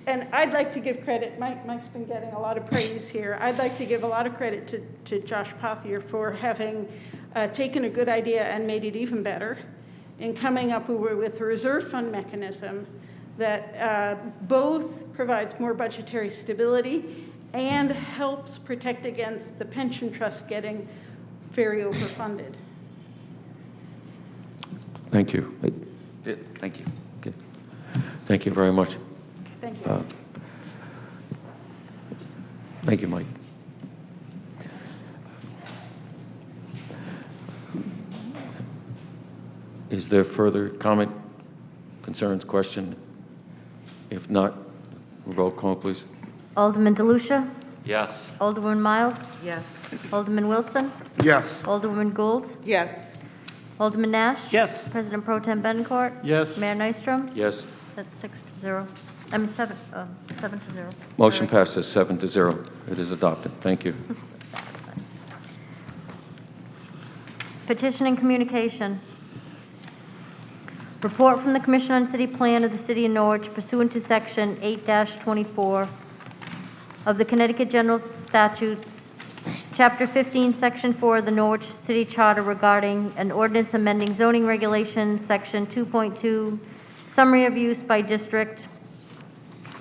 and I'd like to give credit, Mike's been getting a lot of praise here. I'd like to give a lot of credit to Josh Pothier for having taken a good idea and made it even better in coming up with a reserve fund mechanism that both provides more budgetary stability and helps protect against the pension trust getting very overfunded. Thank you. Yeah, thank you. Okay. Thank you very much. Thank you. Thank you, Mike. Is there further comment, concerns, question? If not, roll call, please. Alderman DeLucia? Yes. Alderwoman Miles? Yes. Alderman Wilson? Yes. Alderwoman Gould? Yes. Alderman Nash? Yes. President Pro Tem Bettencourt? Yes. Mayor Nystrom? Yes. That's 6-0. I mean, 7 to 0. Motion passes 7-0. It is adopted. Thank you. Petition and communication. Report from the Commission on City Plan of the City of Norwich pursuant to Section 8-24 of the Connecticut General Statutes, Chapter 15, Section 4 of the Norwich City Charter regarding an ordinance amending zoning regulations, Section 2.2, Summary of Use by District,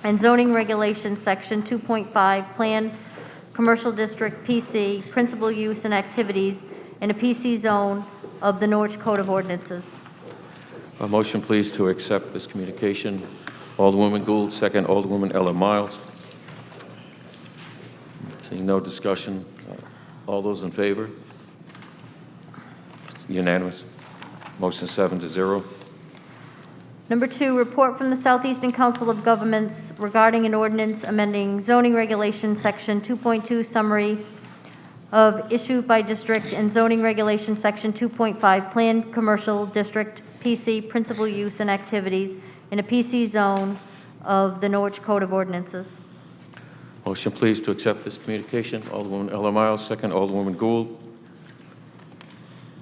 and zoning regulations, Section 2.5, Plan Commercial District, PC, Principal Use and Activities in a PC zone of the Norwich Code of Ordinances. A motion, please, to accept this communication. Alderwoman Gould, second Alderwoman Ella Miles. Seeing no discussion, all those in favor? Unanimous. Motion 7-0. Number 2, report from the Southeastern Council of Governments regarding an ordinance amending zoning regulation, Section 2.2, summary of issue by district, and zoning regulation, Section 2.5, planned commercial district, PC, principal use and activities in a PC zone of the Norwich Code of Ordinances. Motion, please, to accept this communication. Alderwoman Ella Miles, second Alderwoman Gould.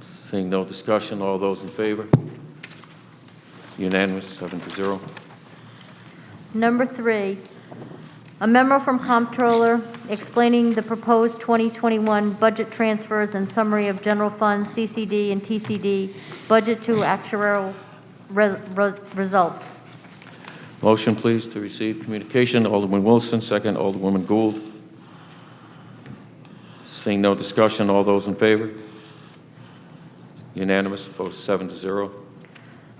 Seeing no discussion, all those in favor? It's unanimous, 7-0. Number 3, a memo from Comptroller explaining the proposed 2021 budget transfers and summary of general fund, CCD and TCD, budget to actuarial results. Motion, please, to receive communication. Alderman Wilson, second Alderwoman Gould. Seeing no discussion, all those in favor? Unanimous, vote 7-0.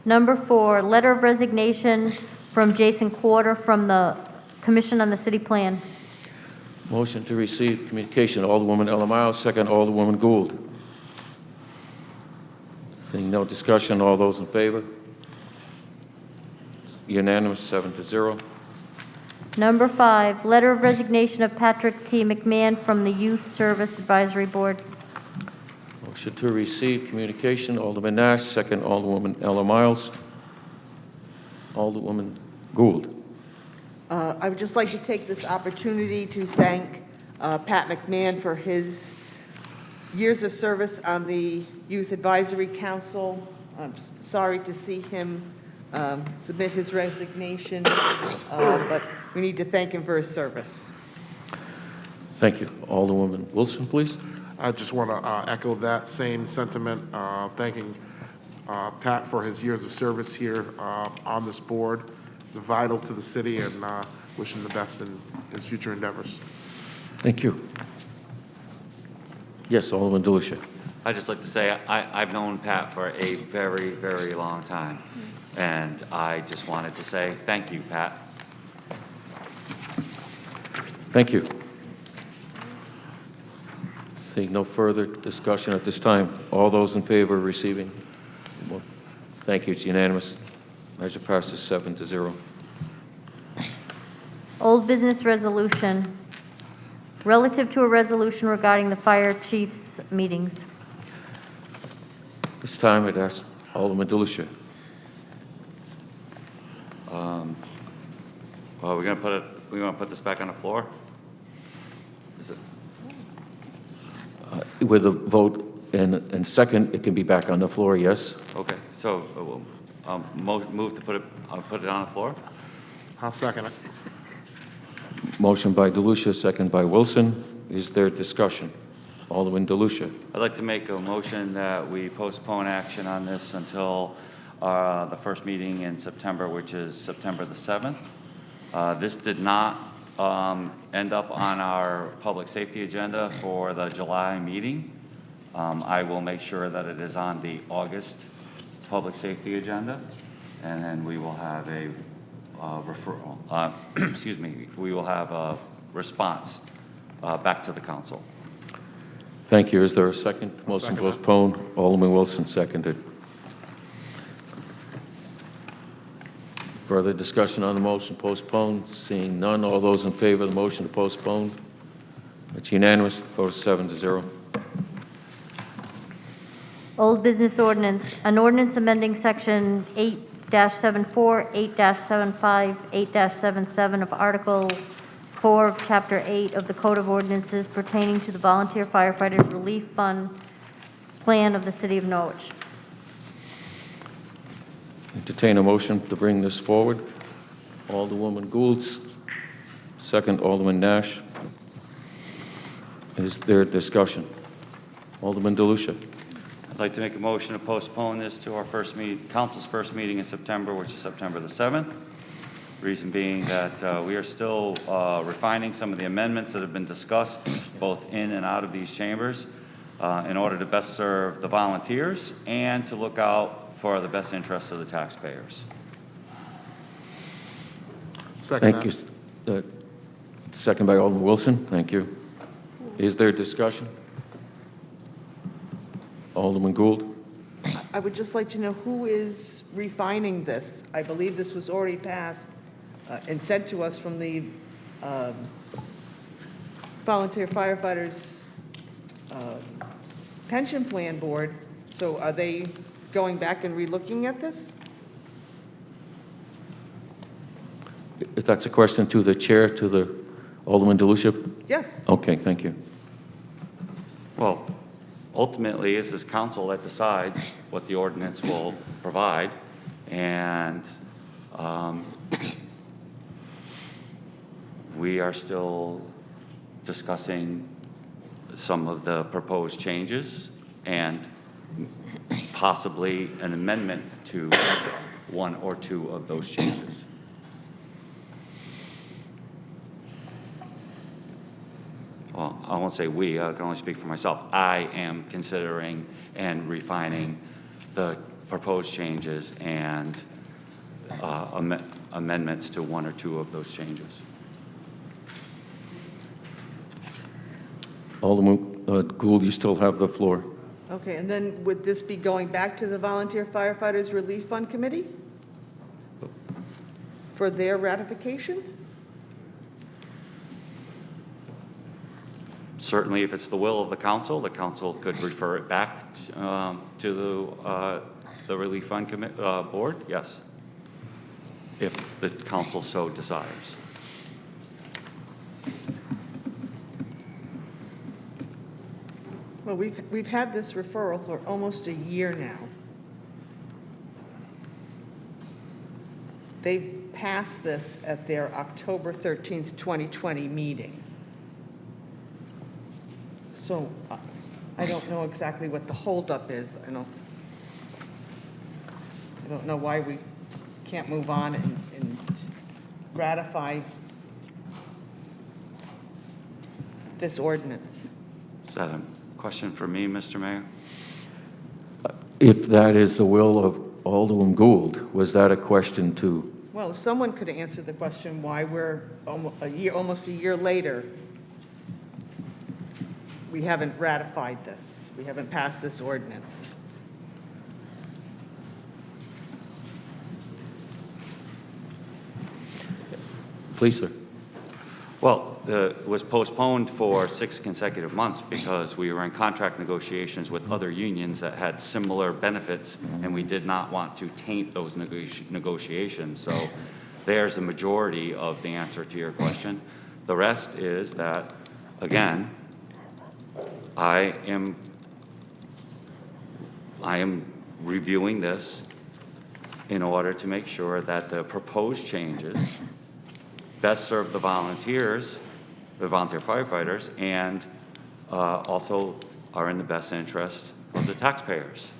Number 4, letter of resignation from Jason Quarter from the Commission on the City Plan. Motion to receive communication. Alderwoman Ella Miles, second Alderwoman Gould. Seeing no discussion, all those in favor? Unanimous, 7-0. Number 5, letter of resignation of Patrick T. McMahon from the Youth Service Advisory Board. Motion to receive communication. Alderman Nash, second Alderwoman Ella Miles. Alderwoman Gould. I would just like to take this opportunity to thank Pat McMahon for his years of service on the Youth Advisory Council. I'm sorry to see him submit his resignation, but we need to thank him for his service. Thank you. Alderwoman Wilson, please. I just want to echo that same sentiment, thanking Pat for his years of service here on this board. It's vital to the city, and wish him the best in his future endeavors. Thank you. Yes, Alderman DeLucia. I'd just like to say I've known Pat for a very, very long time, and I just wanted to say thank you, Pat. Thank you. Seeing no further discussion at this time, all those in favor of receiving? Thank you. It's unanimous. Measure passes 7-0. Old business resolution, relative to a resolution regarding the fire chief's meetings. This time, I'd ask Alderman DeLucia. Well, we want to put this back on the floor? Is it? With a vote and second, it can be back on the floor, yes? Okay, so move to put it on the floor? I'll second it. Motion by DeLucia, second by Wilson. Is there discussion? Alderman DeLucia. I'd like to make a motion that we postpone action on this until the first meeting in September, which is September the 7th. This did not end up on our public safety agenda for the July meeting. I will make sure that it is on the August public safety agenda, and then we will have a referral, excuse me, we will have a response back to the council. Thank you. Is there a second? Motion postponed. Alderman Wilson seconded. Further discussion on the motion postponed? Seeing none, all those in favor of the motion to postpone? It's unanimous. Vote is 7-0. Old business ordinance, an ordinance amending section 8-74, 8-75, 8-77 of Article 4 of Chapter 8 of the Code of Ordinances pertaining to the Volunteer Firefighters Relief Fund Plan of the City of Norwich. Entertain a motion to bring this forward. Alderwoman Gould, second Alderman Nash. Is there discussion? Alderman DeLucia. I'd like to make a motion to postpone this to our council's first meeting in September, which is September the 7th. Reason being that we are still refining some of the amendments that have been discussed both in and out of these chambers. in order to best serve the volunteers and to look out for the best interests of the taxpayers. Second Thank you. Second by Alderman Wilson. Thank you. Is there discussion? Alderman Gould? I would just like to know who is refining this. I believe this was already passed and sent to us from the Volunteer Firefighters Pension Plan Board. So are they going back and relooking at this? If that's a question to the chair, to the Alderman DeLucia? Yes. Okay, thank you. Well, ultimately, it's this council that decides what the ordinance will provide, and we are still discussing some of the proposed changes and possibly an amendment to one or two of those changes. Well, I won't say we, I can only speak for myself. I am considering and refining the proposed changes and amendments to one or two of those changes. Alderman Gould, you still have the floor. Okay, and then would this be going back to the Volunteer Firefighters Relief Fund Committee for their ratification? Certainly, if it's the will of the council could refer it back to the Relief Fund Board, yes, if the council so desires. Well, we've had this referral for almost a year now. They passed this at their October 13th, 2020 meeting. So I don't know exactly what the holdup is. I don't know why we can't move on and ratify this ordinance. Is that a question for me, Mr. Mayor? If that is the will of Alderman Gould, was that a question to? Well, if someone could answer the question why we're almost a year later, we haven't ratified this. We haven't passed this ordinance. Please, sir. Well, it was postponed for 6 consecutive months because we were in contract negotiations with other unions that had similar benefits, and we did not want to taint those negotiations. So there's the majority of the answer to your question. The rest is that, again, I am reviewing this in order to make sure that the proposed changes best serve the volunteers, the volunteer firefighters, and also are in the best interest of the taxpayers.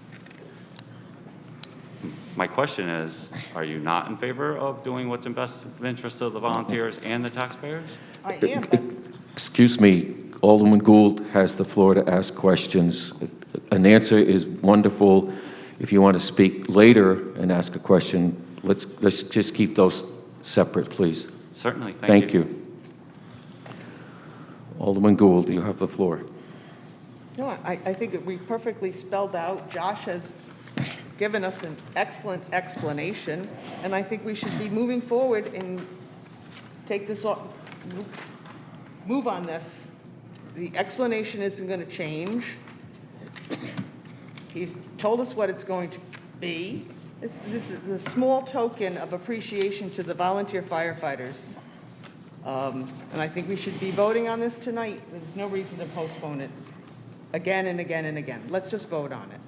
My question is, are you not in favor of doing what's in best interest of the volunteers and the taxpayers? I am, but Excuse me, Alderman Gould has the floor to ask questions. An answer is wonderful. If you want to speak later and ask a question, let's just keep those separate, please. Certainly, Thank you. Alderman Gould, you have the floor. no, I think that we perfectly spelled out. Josh has given us an excellent explanation, and I think we should be moving forward and take this off, move on this. The explanation isn't going to change. He's told us what it's going to be. This is a small token of appreciation to the volunteer firefighters. And I think we should be voting on this tonight. There's no reason to postpone it again and again and again. Let's just vote on it.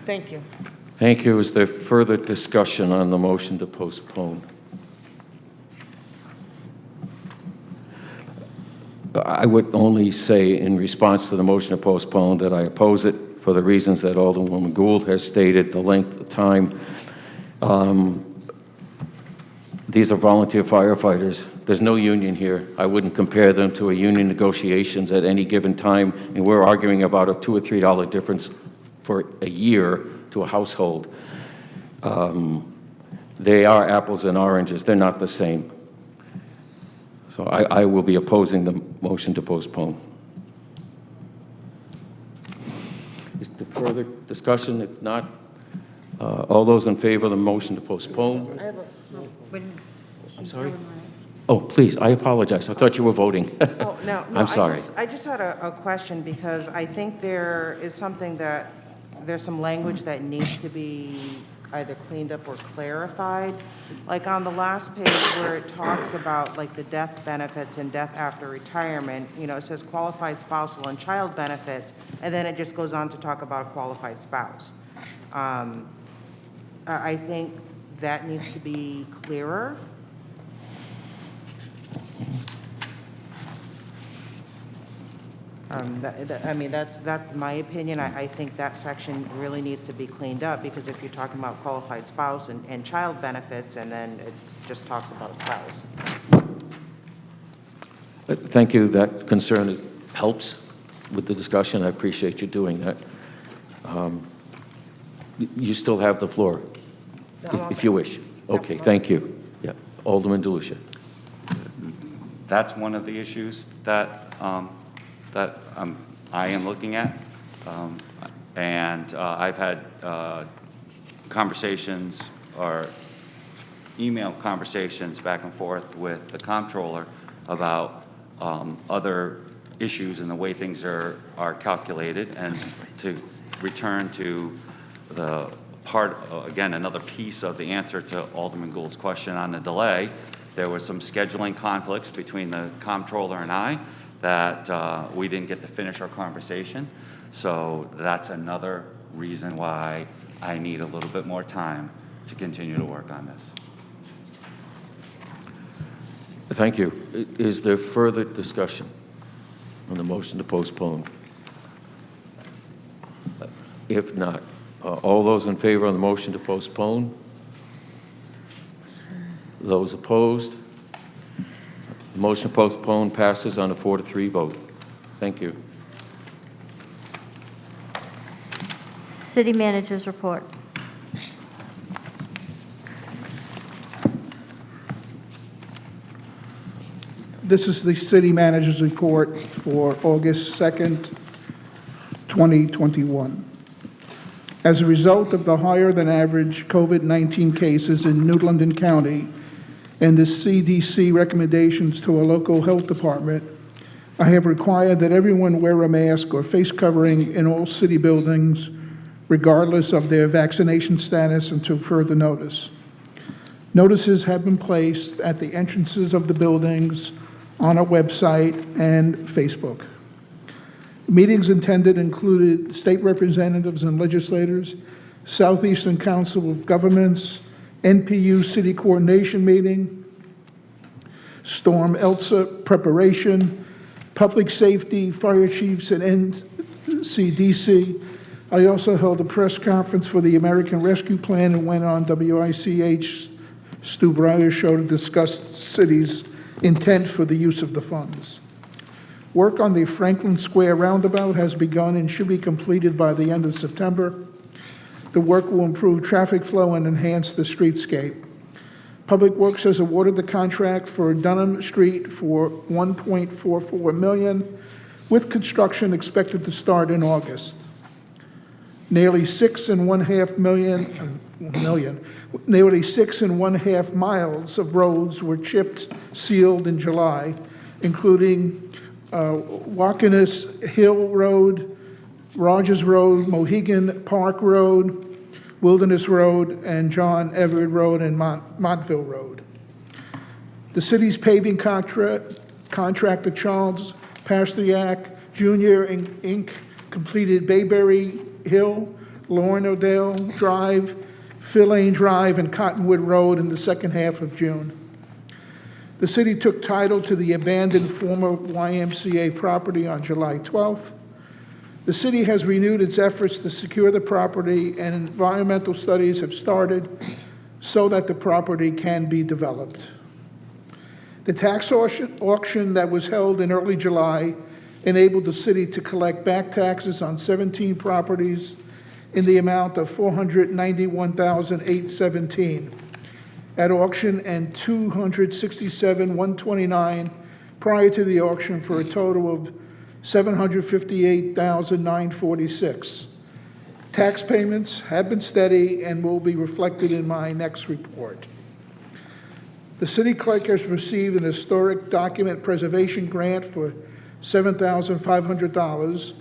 Thank you. Thank you. Is there further discussion on the motion to postpone? I would only say in response to the motion to postpone that I oppose it for the reasons that Alderwoman Gould has stated, the length of time. These are volunteer firefighters. There's no union here. I wouldn't compare them to a union negotiations at any given time, and we're arguing about a $2 or $3 difference for a year to a household. They are apples and oranges. They're not the same. So I will be opposing the motion to postpone. Is there further discussion? If not, all those in favor of the motion to postpone? I'm sorry? Oh, please, I apologize. I thought you were voting. Oh, no, I'm sorry. I just had a question because I think there is something that, there's some language that needs to be either cleaned up or clarified. Like on the last page where it talks about like the death benefits and death after retirement, you know, it says qualified spousal and child benefits, and then it just goes on to talk about a qualified spouse. I think that needs to be clearer. I mean, that's my opinion. I think that section really needs to be cleaned up, because if you're talking about qualified spouse and child benefits, and then it just talks about a spouse. Thank you. That concern helps with the discussion. I appreciate you doing that. You still have the floor, if you wish. Okay, thank you. Yeah, Alderman DeLucia. That's one of the issues that I am looking at. And I've had conversations or email conversations back and forth with the comptroller about other issues and the way things are calculated. And to return to the part, again, another piece of the answer to Alderman Gould's question on the delay, there was some scheduling conflicts between the comptroller and I that we didn't get to finish our conversation. So that's another reason why I need a little bit more time to continue to work on this. Thank you. Is there further discussion on the motion to postpone? If not, all those in favor of the motion to postpone? Those opposed? The motion to postpone passes on a 4-3 vote. Thank you. City Manager's report. This is the City Manager's report for August 2nd, 2021. As a result of the higher than average COVID-19 cases in New London County and the CDC recommendations to a local health department, I have required that everyone wear a mask or face covering in all city buildings, regardless of their vaccination status, until further notice. Notices have been placed at the entrances of the buildings, on our website, and Facebook. Meetings intended included state representatives and legislators, Southeastern Council of Governments, NPU City Coordination Meeting, Storm Elsa preparation, public safety, fire chiefs, and NCDC. I also held a press conference for the American Rescue Plan and went on WICH Stu Breyer show to discuss the city's intent for the use of the funds. Work on the Franklin Square roundabout has begun and should be completed by the end of September. The work will improve traffic flow and enhance the streetscape. Public Works has awarded the contract for Dunham Street for $1.44 million, with construction expected to start in August. Nearly 6.5 miles of roads were chipped, sealed in July, including Wakanis Hill Road, Rogers Road, Mohegan Park Road, Wilderness Road, and John Everett Road and Montville Road. The city's paving contractor Charles Pasteryak Jr. Inc. completed Bayberry Hill, Lauren O'Dell Drive, Phil Lane Drive, and Cottonwood Road in the second half of June. The city took title to the abandoned former YMCA property on July 12th. The city has renewed its efforts to secure the property, and environmental studies have started. so that the property can be developed. The tax auction that was held in early July enabled the city to collect back taxes on 17 properties in the amount of $491,817 at auction and $267,129 prior to the auction, for a total of $758,946. Tax payments have been steady and will be reflected in my next report. The city clerk has received an historic document preservation grant for $7,500,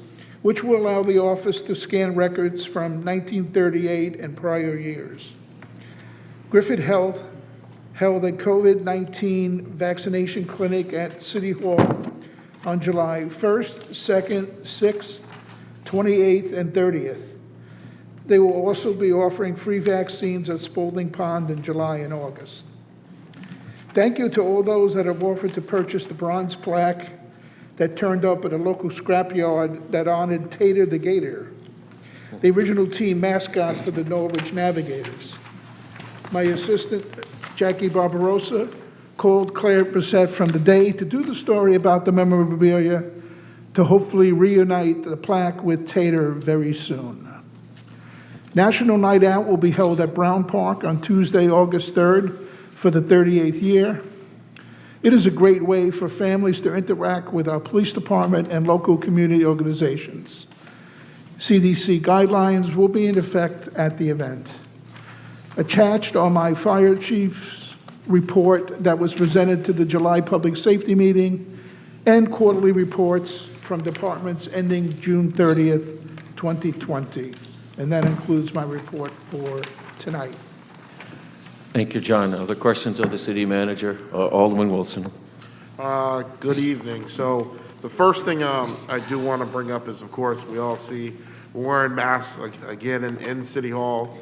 which will allow the office to scan records from 1938 and prior years. Griffith Health held a COVID-19 vaccination clinic at City Hall on July 1st, 2nd, 6th, 28th, and 30th. They will also be offering free vaccines at Spalding Pond in July and August. Thank you to all those that have offered to purchase the bronze plaque that turned up at a local scrapyard that honored Tater the Gator, the original team mascot for the Norwich Navigators. My assistant, Jackie Barbarossa, called Claire Brissett from the Day to do the story about the memorabilia to hopefully reunite the plaque with Tater very soon. National Night Out will be held at Brown Park on Tuesday, August 3rd for the 38th year. It is a great way for families to interact with our police department and local community organizations. CDC guidelines will be in effect at the event. Attached are my fire chief's report that was presented to the July Public Safety meeting and quarterly reports from departments ending June 30th, 2020. And that includes my report for tonight. Thank you, John. Other questions of the city manager? Alderman Wilson. Good evening. So the first thing I do want to bring up is, of course, we all see we're wearing masks again in City Hall.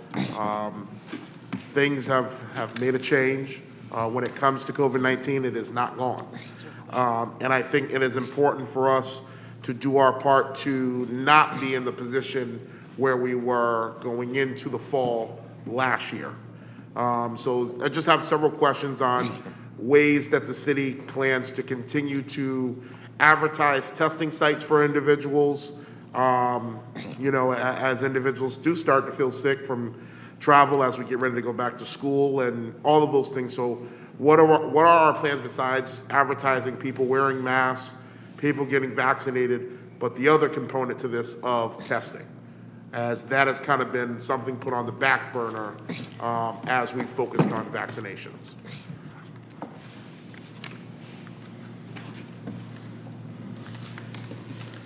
Things have made a change. When it comes to COVID-19, it is not gone. And I think it is important for us to do our part to not be in the position where we were going into the fall last year. So I just have several questions on ways that the city plans to continue to advertise testing sites for individuals, as individuals do start to feel sick from travel as we get ready to go back to school and all of those things. So what are our plans besides advertising people wearing masks, people getting vaccinated, but the other component to this of testing, as that has kind of been something put on the back burner as we focused on vaccinations?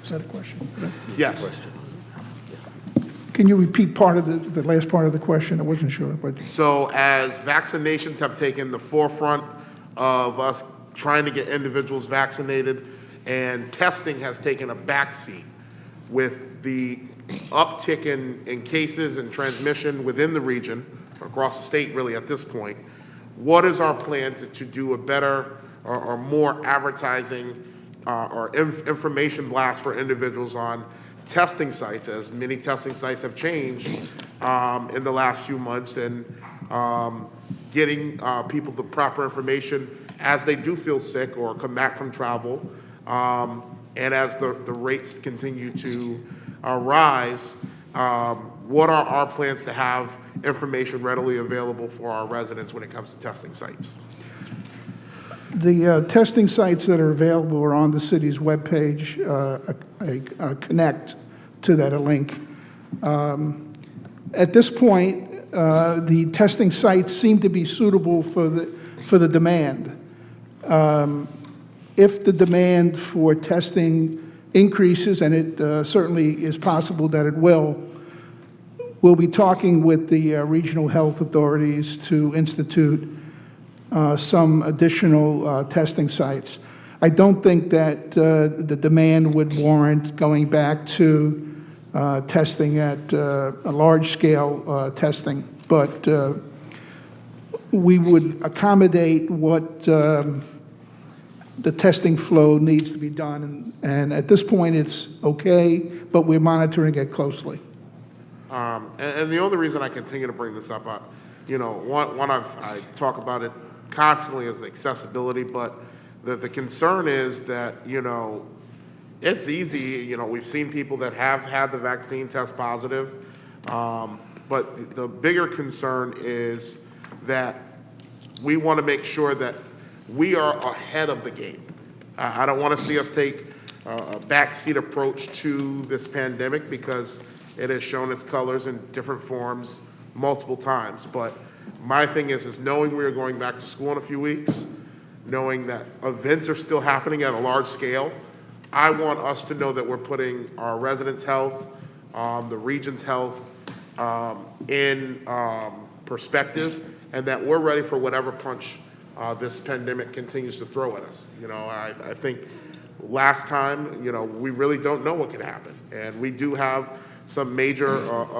Is that a question? Yes. Can you repeat part of the last part of the question? I wasn't sure. But So as vaccinations have taken the forefront of us trying to get individuals vaccinated, and testing has taken a backseat with the uptick in cases and transmission within the region, across the state really at this point, what is our plan to do a better or more advertising or information blast for individuals on testing sites, as many testing sites have changed in the last few months, and getting people the proper information as they do feel sick or come back from travel, and as the rates continue to rise, what are our plans to have information readily available for our residents when it comes to testing sites? the testing sites that are available are on the city's webpage. Connect to that, a link. At this point, the testing sites seem to be suitable for the demand. If the demand for testing increases, and it certainly is possible that it will, we'll be talking with the regional health authorities to institute some additional testing sites. I don't think that the demand would warrant going back to testing at a large-scale testing, but we would accommodate what the testing flow needs to be done, and at this point it's okay, but we're monitoring it closely. And the only reason I continue to bring this up, I talk about it constantly is accessibility, but the concern is that, it's easy, we've seen people that have had the vaccine test positive, but the bigger concern is that we want to make sure that we are ahead of the game. I don't want to see us take a backseat approach to this pandemic because it has shown its colors in different forms multiple times. But my thing is knowing we are going back to school in a few weeks, knowing that events are still happening at a large scale, I want us to know that we're putting our residents' health, the region's health in perspective, and that we're ready for whatever punch this pandemic continues to throw at us. I think last time, we really don't know what can happen. And we do have some major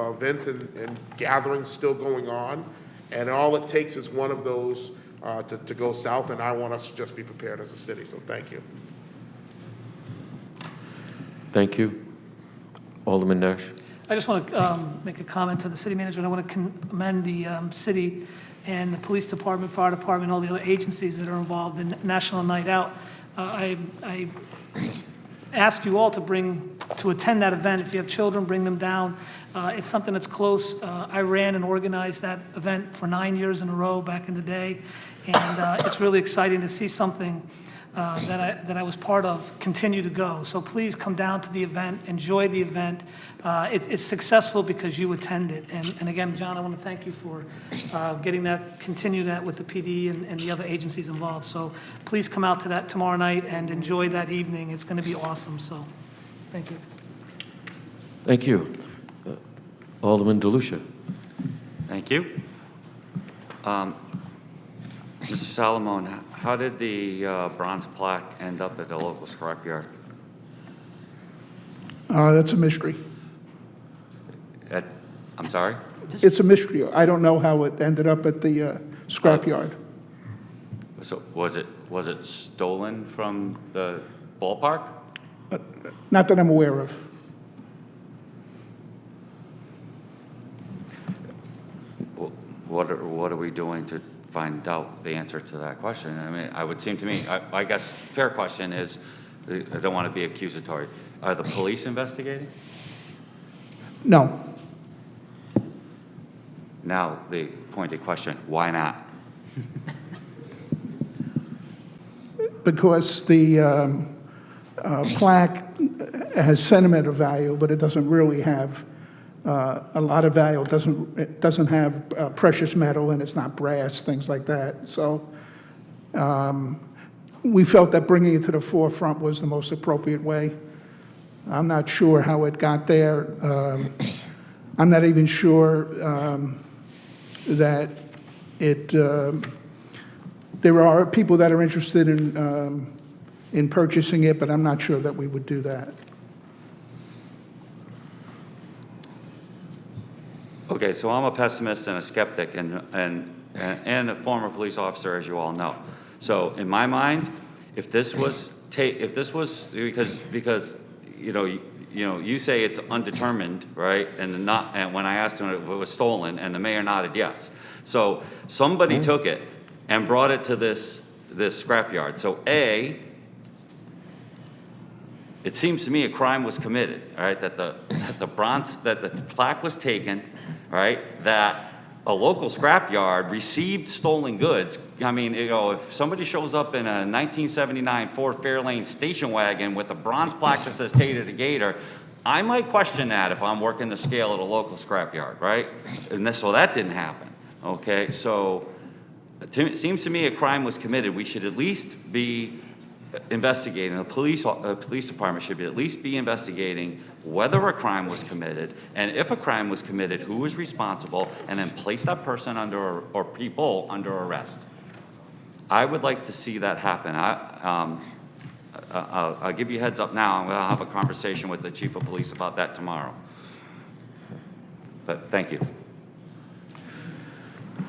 events and gatherings still going on. And all it takes is one of those to go south, and I want us to just be prepared as a city. So thank you. Thank you. Alderman Nash. I just want to make a comment to the city manager, and I want to commend the city and the police department, fire department, all the other agencies that are involved in National Night Out. I ask you all to attend that event. If you have children, bring them down. It's something that's close. I ran and organized that event for 9 years in a row back in the day, and it's really exciting to see something that I was part of continue to go. So please come down to the event, enjoy the event. It's successful because you attend it. And again, John, I want to thank you for continue that with the PD and the other agencies involved. So please come out to that tomorrow night and enjoy that evening. It's going to be awesome. So thank you. Thank you. Alderman DeLucia. Thank you. Mr. Salamone, how did the bronze plaque end up at the local scrapyard? That's a mystery. I'm sorry? It's a mystery. I don't know how it ended up at the scrapyard. So was it stolen from the ballpark? Not that I'm aware of. What are we doing to find out the answer to that question? I mean, it would seem to me, I guess, fair question is, I don't want to be accusatory. Are the police investigating? No. Now, the pointed question, why not? Because the plaque has sentimental value, but it doesn't really have a lot of value. It doesn't have precious metal, and it's not brass, things like that. So we felt that bringing it to the forefront was the most appropriate way. I'm not sure how it got there. I'm not even sure that it. There are people that are interested in purchasing it, but I'm not sure that we would do that. Okay, so I'm a pessimist and a skeptic and a former police officer, as you all know. So in my mind, if this was because you say it's undetermined, right? And when I asked him if it was stolen, and the mayor nodded yes. So somebody took it and brought it to this scrapyard. So it seems to me a crime was committed, all right? That the plaque was taken, right? That a local scrapyard received stolen goods. I mean, if somebody shows up in a 1979 Ford Fairlane station wagon with a bronze plaque that says Tater the Gator, I might question that if I'm working the scale at a local scrapyard, right? So that didn't happen, okay? So it seems to me a crime was committed. We should at least be investigating, the police department should at least be investigating whether a crime was committed, and if a crime was committed, who was responsible, and then place that person or people under arrest. I would like to see that happen. I'll give you a heads up now. I'm going to have a conversation with the chief of police about that tomorrow. But thank you.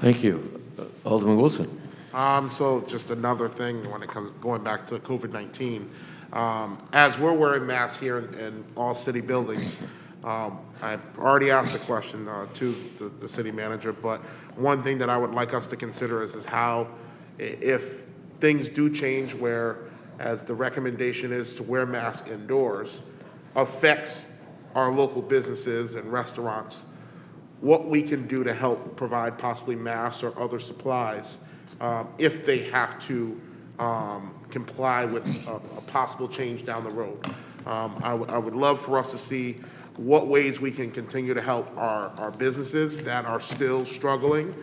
Thank you. Alderman Wilson. So just another thing when it comes going back to COVID-19, as we're wearing masks here in all city buildings, I've already asked a question to the city manager, but one thing that I would like us to consider is how, if things do change where, as the recommendation is to wear masks indoors, affects our local businesses and restaurants, what we can do to help provide possibly masks or other supplies if they have to comply with a possible change down the road. I would love for us to see what ways we can continue to help our businesses that are still struggling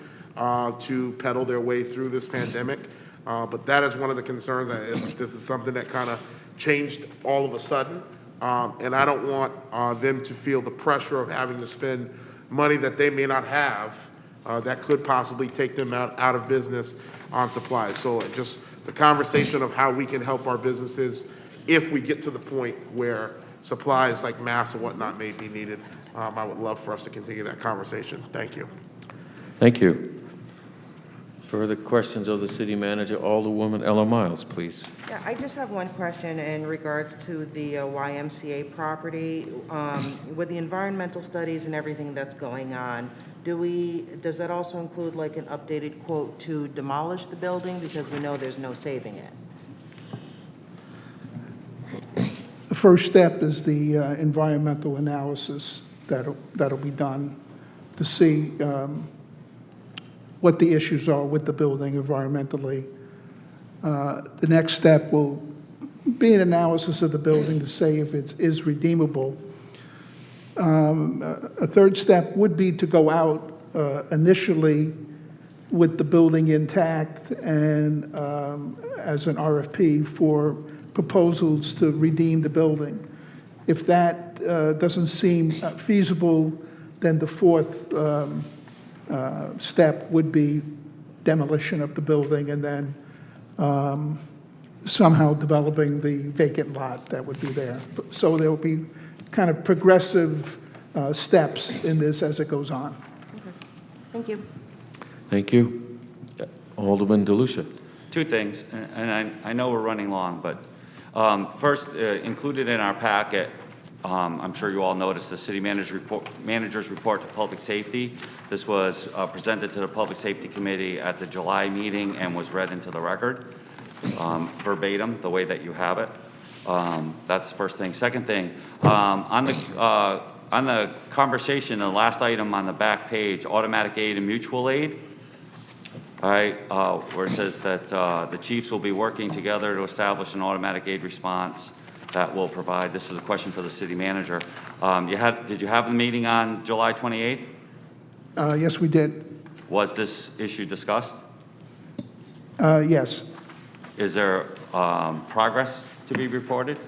to pedal their way through this pandemic. But that is one of the concerns. This is something that kind of changed all of a sudden. And I don't want them to feel the pressure of having to spend money that they may not have that could possibly take them out of business on supplies. So just the conversation of how we can help our businesses if we get to the point where supplies like masks and whatnot may be needed. I would love for us to continue that conversation. Thank you. Thank you. Further questions of the city manager? Alderwoman Ella Miles, please. Yeah, I just have one question in regards to the YMCA property. With the environmental studies and everything that's going on, does that also include like an updated quote to demolish the building? Because we know there's no saving it. The first step is the environmental analysis that'll be done to see what the issues are with the building environmentally. The next step will be an analysis of the building to say if it is redeemable. A third step would be to go out initially with the building intact and as an RFP for proposals to redeem the building. If that doesn't seem feasible, then the fourth step would be demolition of the building and then somehow developing the vacant lot that would be there. So there will be kind of progressive steps in this as it goes on. Okay. Thank you. Thank you. Alderman DeLucia. Two things, and I know we're running long, but first, included in our packet, I'm sure you all noticed the city manager's report to public safety. This was presented to the Public Safety Committee at the July meeting and was read into the record verbatim, the way that you have it. That's the first thing. Second thing, on the conversation, the last item on the back page, automatic aid and mutual aid, all right, where it says that the chiefs will be working together to establish an automatic aid response that will provide. This is a question for the city manager. Did you have the meeting on July 28th? Yes, we did. Was this issue discussed? Yes. Is there progress to be reported?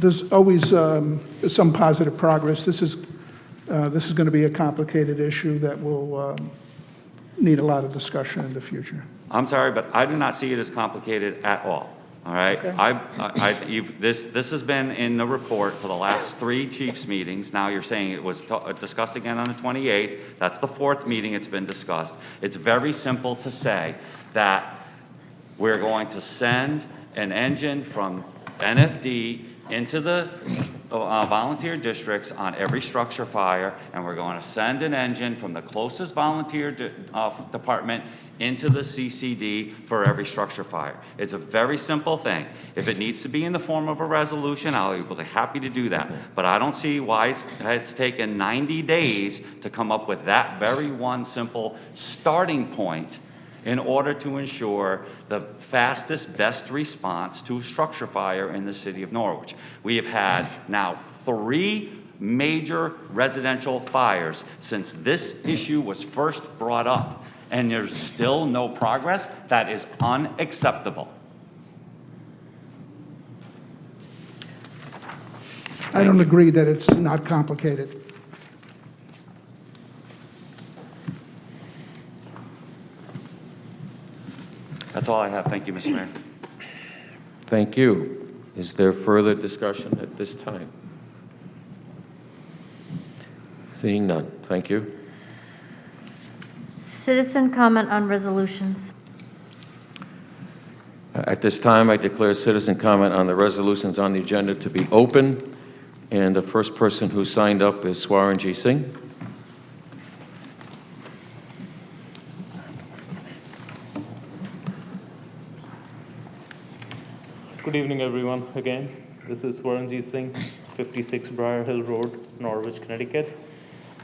There's always some positive progress. This is going to be a complicated issue that will need a lot of discussion in the future. I'm sorry, but I do not see it as complicated at all. All right, Okay. This has been in the report for the last 3 chiefs meetings. Now you're saying it was discussed again on the 28th. That's the 4th meeting it's been discussed. It's very simple to say that we're going to send an engine from NFD into the volunteer districts on every structure fire, and we're going to send an engine from the closest volunteer department into the CCD for every structure fire. It's a very simple thing. If it needs to be in the form of a resolution, I'll be happy to do that. But I don't see why it's taken 90 days to come up with that very one simple starting point in order to ensure the fastest, best response to a structure fire in the city of Norwich. We have had now 3 major residential fires since this issue was first brought up, and there's still no progress. That is unacceptable. I don't agree that it's not complicated. That's all I have. Thank you, Mr. Mayor. Thank you. Is there further discussion at this time? Seeing none. Thank you. Citizen comment on resolutions. At this time, I declare citizen comment on the resolutions on the agenda to be open And the first person who signed up is Swaranjit Singh. Good evening, everyone. Again, this is Swaranjit Singh, 56 Briar Hill Road, Norwich, Connecticut.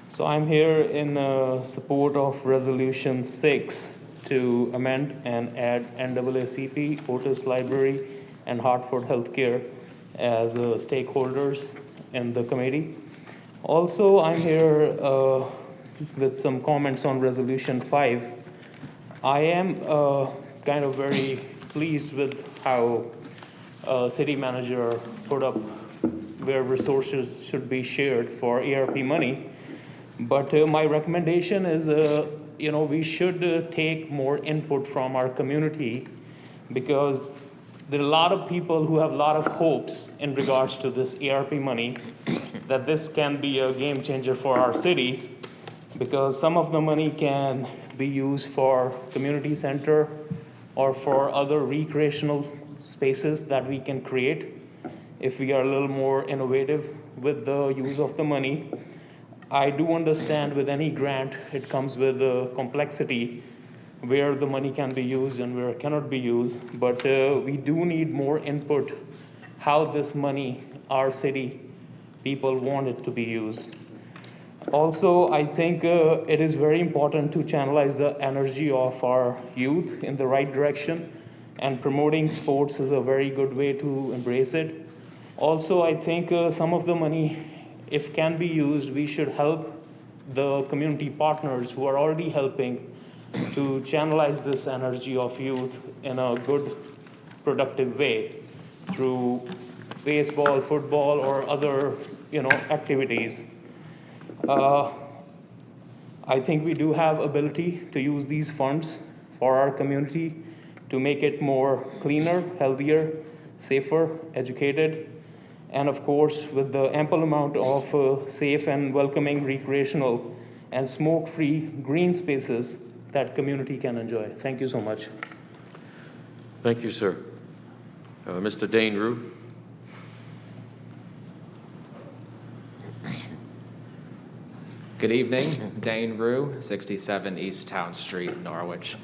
So I'm here in support of Resolution 6 to amend and add NAACP, Otis Library, and Hartford Healthcare as stakeholders in the committee. Also, I'm here with some comments on Resolution 5. I am kind of very pleased with how city manager put up where resources should be shared for ARP money. But my recommendation is, we should take more input from our community, because there are a lot of people who have a lot of hopes in regards to this ARP money, that this can be a game changer for our city, because some of the money can be used for community center or for other recreational spaces that we can create if we are a little more innovative with the use of the money. I do understand with any grant, it comes with complexity, where the money can be used and where it cannot be used. But we do need more input, how this money, our city people want it to be used. Also, I think it is very important to channelize the energy of our youth in the right direction, and promoting sports is a very good way to embrace it. Also, I think some of the money, if can be used, we should help the community partners who are already helping to channelize this energy of youth in a good, productive way through baseball, football, or other, activities. I think we do have ability to use these funds for our community to make it more cleaner, healthier, safer, educated, and of course, with the ample amount of safe and welcoming recreational and smoke-free green spaces that community can enjoy. Thank you so much. Thank you, sir. Mr. Dane Rue. Good evening, Dane Rue, 67 East Town Street, Norwich.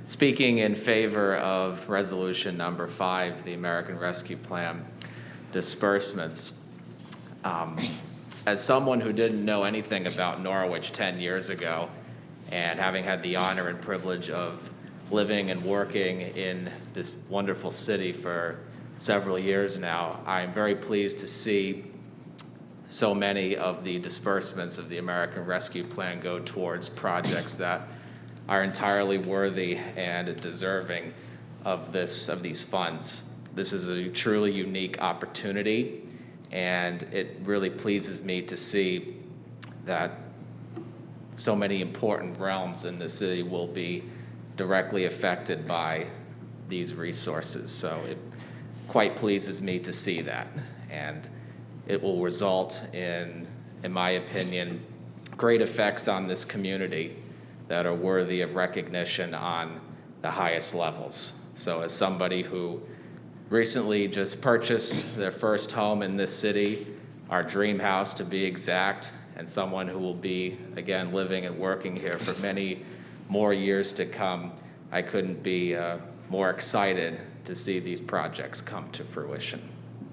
Speaking in favor of resolution number 5, the American Rescue Plan disbursements. As someone who didn't know anything about Norwich 10 years ago, and having had the honor and privilege of living and working in this wonderful city for several years now, I'm very pleased to see so many of the disbursements of the American Rescue Plan go towards projects that are entirely worthy and deserving of these funds. This is a truly unique opportunity, and it really pleases me to see that so many important realms in the city will be directly affected by these resources. So it quite pleases me to see that, and it will result in my opinion, great effects on this community that are worthy of recognition on the highest levels. So as somebody who recently just purchased their first home in this city, our dream house to be exact, and someone who will be, again, living and working here for many more years to come, I couldn't be more excited to see these projects come to fruition.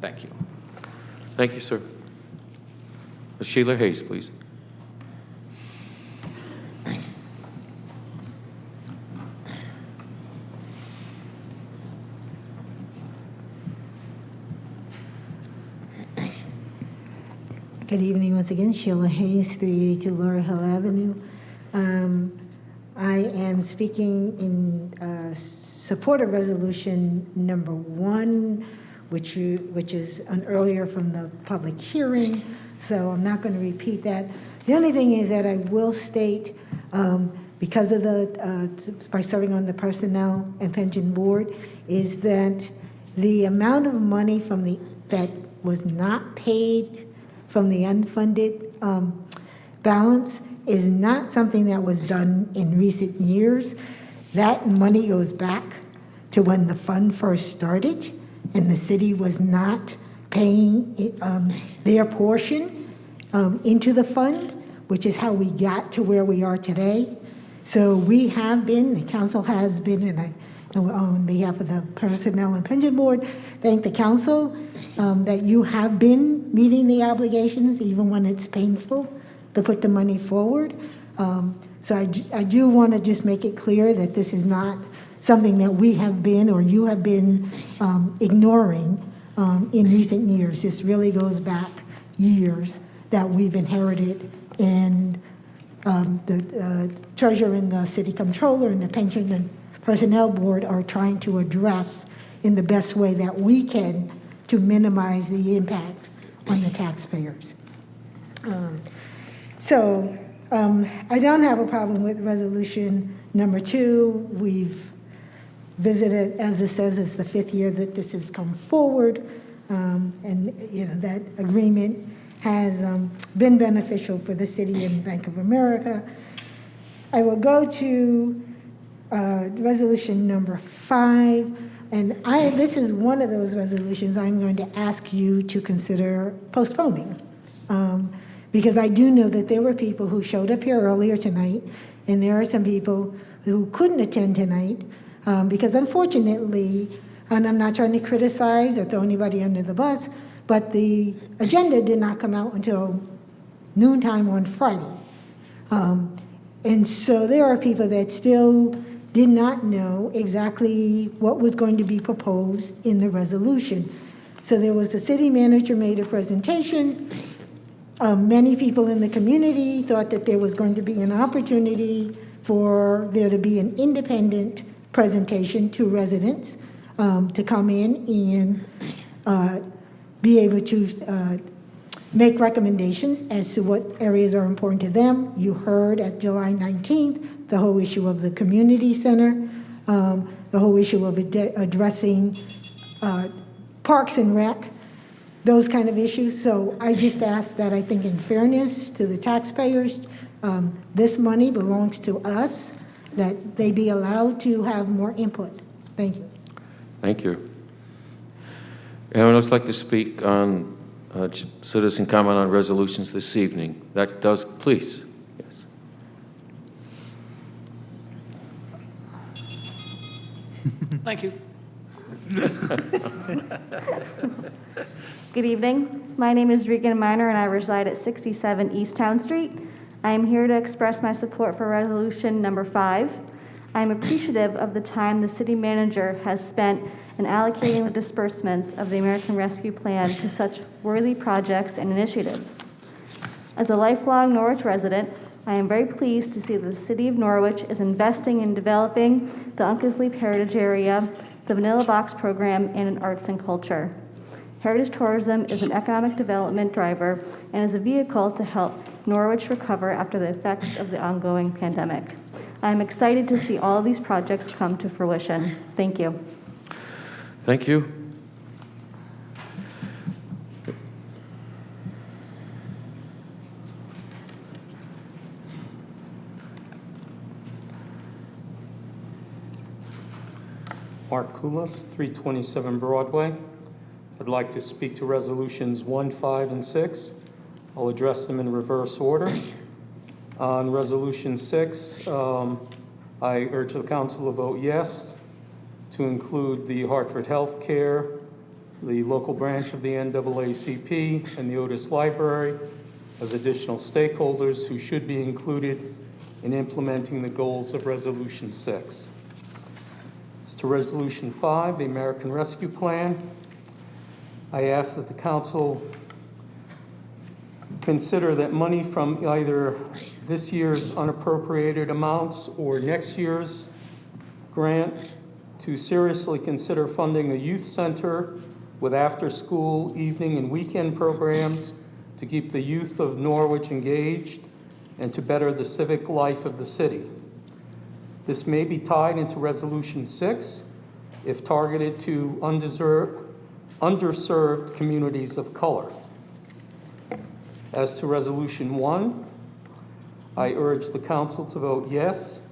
Thank you. Thank you, sir. Ms. Sheila Hayes, please. Good evening once again, Sheila Hayes, 382 Laurel Hill Avenue. I am speaking in support of resolution number 1, which is an earlier from the public hearing, so I'm not going to repeat that. The only thing is that I will state, because of by serving on the Personnel and Pension Board, is that the amount of money that was not paid from the unfunded balance is not something that was done in recent years. That money goes back to when the fund first started, and the city was not paying their portion into the fund, which is how we got to where we are today. So we have been, the council has been, and I, on behalf of the Personnel and Pension Board, thank the council that you have been meeting the obligations, even when it's painful, to put the money forward. So I do want to just make it clear that this is not something that we have been or you have been ignoring in recent years. This really goes back years that we've inherited, and the treasurer and the city controller and the pension and personnel board are trying to address in the best way that we can to minimize the impact on the taxpayers. I don't have a problem with resolution number 2. We've visited, as it says, it's the 5th year that this has come forward, and you know that agreement has been beneficial for the city and Bank of America. I will go to resolution number 5, and this is one of those resolutions I'm going to ask you to consider postponing. Because I do know that there were people who showed up here earlier tonight, and there are some people who couldn't attend tonight because unfortunately, and I'm not trying to criticize or throw anybody under the bus, but the agenda did not come out until noontime on Friday. And so there are people that still did not know exactly what was going to be proposed in the resolution. So there was the city manager made a presentation. Many people in the community thought that there was going to be an opportunity for there to be an independent presentation to residents to come in and be able to make recommendations as to what areas are important to them. You heard at July 19th the whole issue of the community center, the whole issue of addressing parks and rec, those kind of issues. So I just ask that, I think in fairness to the taxpayers, this money belongs to us, that they be allowed to have more input. Thank you. Thank you. Anyone else like to speak on citizen comment on resolutions this evening? That does, please. Yes. Thank you. Good evening. My name is Regan Miner, and I reside at 67 East Town Street. I am here to express my support for resolution number 5. I am appreciative of the time the city manager has spent in allocating the disbursements of the American Rescue Plan to such worthy projects and initiatives. As a lifelong Norwich resident, I am very pleased to see that the city of Norwich is investing in developing the Uncas Leap Heritage Area, the Vanilla Box program, and in arts and culture. Heritage tourism is an economic development driver and is a vehicle to help Norwich recover after the effects of the ongoing pandemic. I am excited to see all of these projects come to fruition. Thank you. Thank you. Mark Kulas, 327 Broadway. I'd like to speak to resolutions 1, 5, and 6. I'll address them in reverse order. On resolution 6, I urge the council to vote yes to include the Hartford Healthcare, the local branch of the NAACP, and the Otis Library as additional stakeholders who should be included in implementing the goals of resolution 6. As to resolution 5, the American Rescue Plan, I ask that the council consider that money from either this year's unappropriated amounts or next year's grant to seriously consider funding a youth center with after-school, evening, and weekend programs to keep the youth of Norwich engaged and to better the civic life of the city. This may be tied into resolution 6 if targeted to underserved communities of color. As to resolution 1, I urge the council to vote yes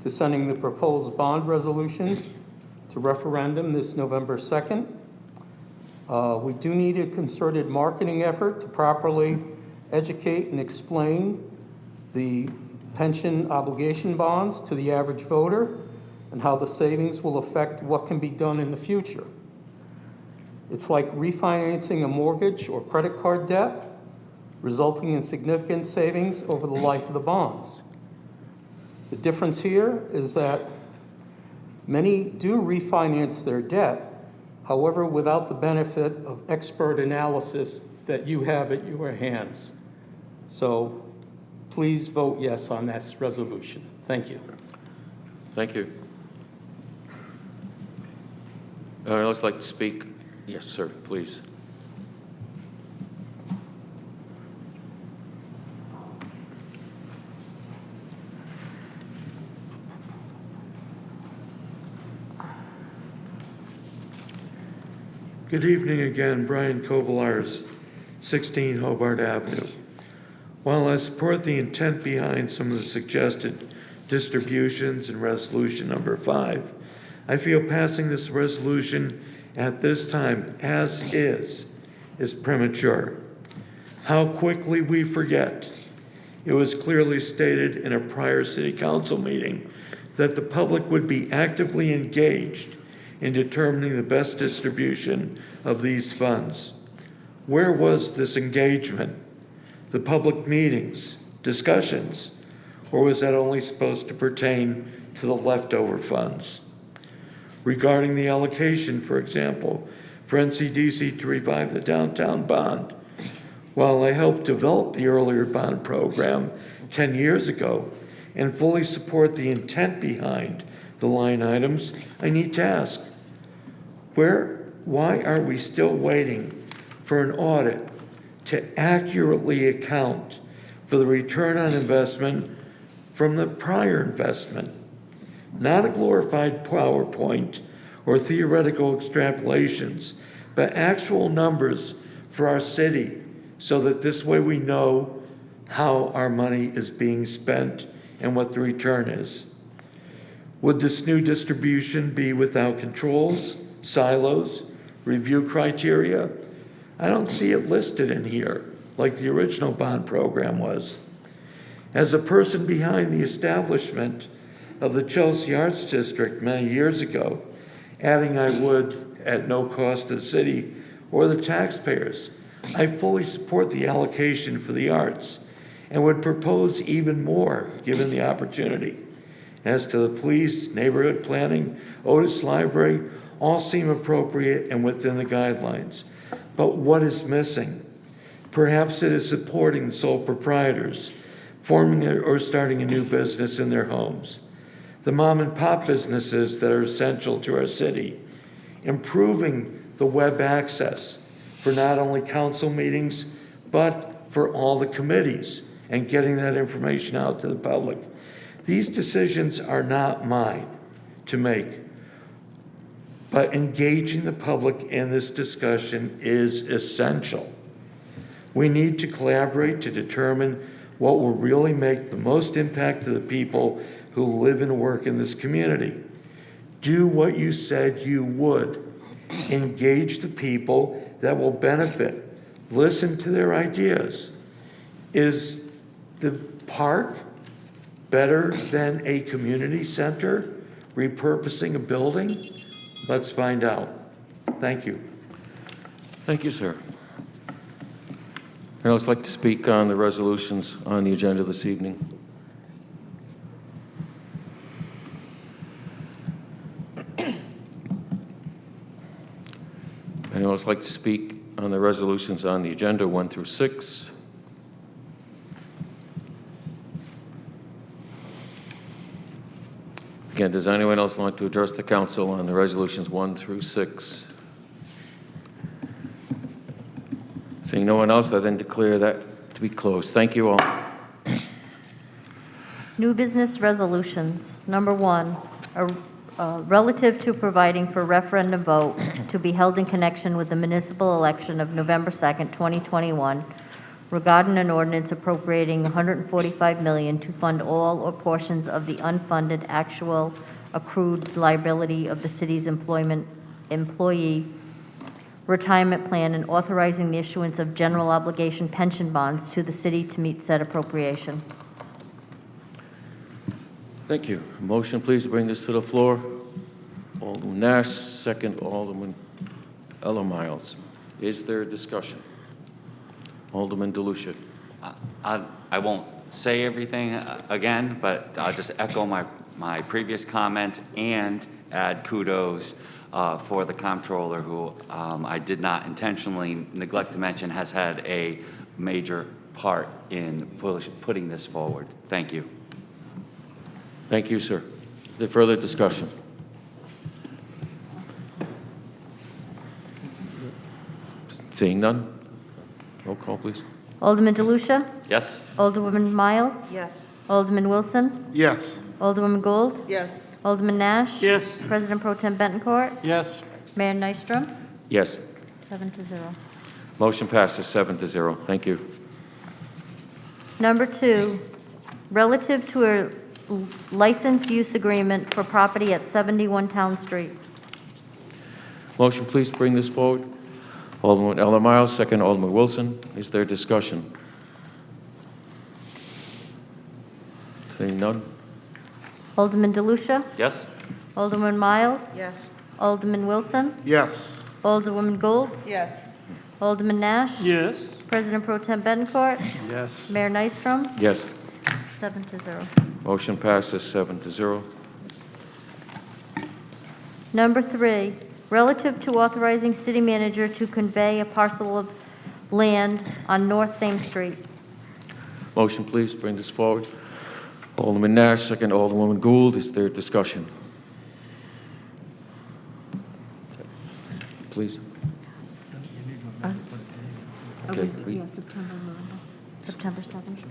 to sending the proposed bond resolution to referendum this November 2nd. We do need a concerted marketing effort to properly educate and explain the pension obligation bonds to the average voter and how the savings will affect what can be done in the future. It's like refinancing a mortgage or credit card debt, resulting in significant savings over the life of the bonds. The difference here is that many do refinance their debt, however, without the benefit of expert analysis that you have at your hands. So please vote yes on this resolution. Thank you. Thank you. Anyone else like to speak? Yes, sir, please. Good evening again, Brian Kovalars, 16 Hobart Avenue. While I support the intent behind some of the suggested distributions in resolution number 5, I feel passing this resolution at this time as is premature. How quickly we forget. It was clearly stated in a prior city council meeting that the public would be actively engaged in determining the best distribution of these funds. Where was this engagement? The public meetings, discussions, or was that only supposed to pertain to the leftover funds? Regarding the allocation, for example, for NCDC to revive the downtown bond, while I helped develop the earlier bond program 10 years ago and fully support the intent behind the line items, I need to ask, why are we still waiting for an audit to accurately account for the return on investment from the prior investment? Not a glorified PowerPoint or theoretical extrapolations, but actual numbers for our city so that this way we know how our money is being spent and what the return is. Would this new distribution be without controls, silos, review criteria? I don't see it listed in here like the original bond program was. As a person behind the establishment of the Chelsea Arts District many years ago, adding I would at no cost to the city or the taxpayers, I fully support the allocation for the arts and would propose even more given the opportunity. As to the police, neighborhood planning, Otis Library, all seem appropriate and within the guidelines. But what is missing? Perhaps it is supporting sole proprietors, forming or starting a new business in their homes. The mom and pop businesses that are essential to our city, improving the web access for not only council meetings, but for all the committees and getting that information out to the public. These decisions are not mine to make, but engaging the public in this discussion is essential. We need to collaborate to determine what will really make the most impact to the people who live and work in this community. Do what you said you would. Engage the people that will benefit. Listen to their ideas. Is the park better than a community center repurposing a building? Let's find out. Thank you. Thank you, sir. Anyone else like to speak on the resolutions on the agenda this evening? Anyone else like to speak on the resolutions on the agenda 1 through 6? Again, does anyone else want to address the council on the resolutions 1 through 6? Seeing no one else, I then declare that to be closed. Thank you all. New business resolutions. Number 1, relative to providing for referendum vote to be held in connection with the municipal election of November 2nd, 2021, regarding an ordinance appropriating $145 million to fund all or portions of the unfunded actual accrued liability of the city's employee retirement plan and authorizing the issuance of general obligation pension bonds to the city to meet said appropriation. Thank you. Motion, please, to bring this to the floor. Alderman Nash, second Alderman Ella Miles. Is there discussion? Alderman DeLucia. I won't say everything again, but I'll just echo my previous comments and add kudos for the comptroller, who I did not intentionally neglect to mention has had a major part in putting this forward. Thank you. Thank you, sir. Is there further discussion? Seeing none? Roll call, please. Alderman DeLucia? Yes? Alderwoman Miles? Yes. Alderman Wilson? Yes. Alderwoman Gould? Yes. Alderman Nash? Yes. President Pro Tem Bettencourt? Yes. Mayor Nystrom? Yes. 7-0. Motion passes 7-0. Thank you. Number 2, relative to a license use agreement for property at 71 Town Street. Motion, please, to bring this forward. Alderman Ella Miles, second Alderman Wilson. Is there discussion? Seeing none? Alderman DeLucia? Yes? Alderman Miles? Yes. Alderman Wilson? Yes. Alderwoman Gould? Yes. Alderman Nash? Yes. President Pro Tem Bettencourt? Yes. Mayor Nystrom? Yes. 7-0. Motion passes 7-0. Number 3, relative to authorizing city manager to convey a parcel of land on North Thames Street. Motion, please, bring this forward. Alderman Nash, second Alderwoman Gould. Is there discussion? Please. Okay. September 7th.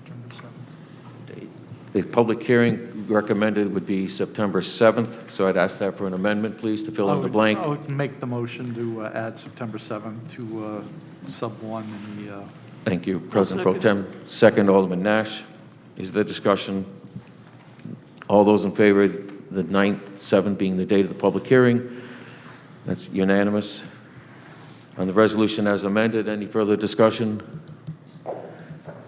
The public hearing recommended would be September 7th, so I'd ask that for an amendment, please, to fill in the blank. I would make the motion to add September 7th to sub 1 in the... Thank you, President Pro Tem. Second, Alderman Nash. Is there discussion? All those in favor of the 9th, 7 being the date of the public hearing? That's unanimous. On the resolution as amended, any further discussion?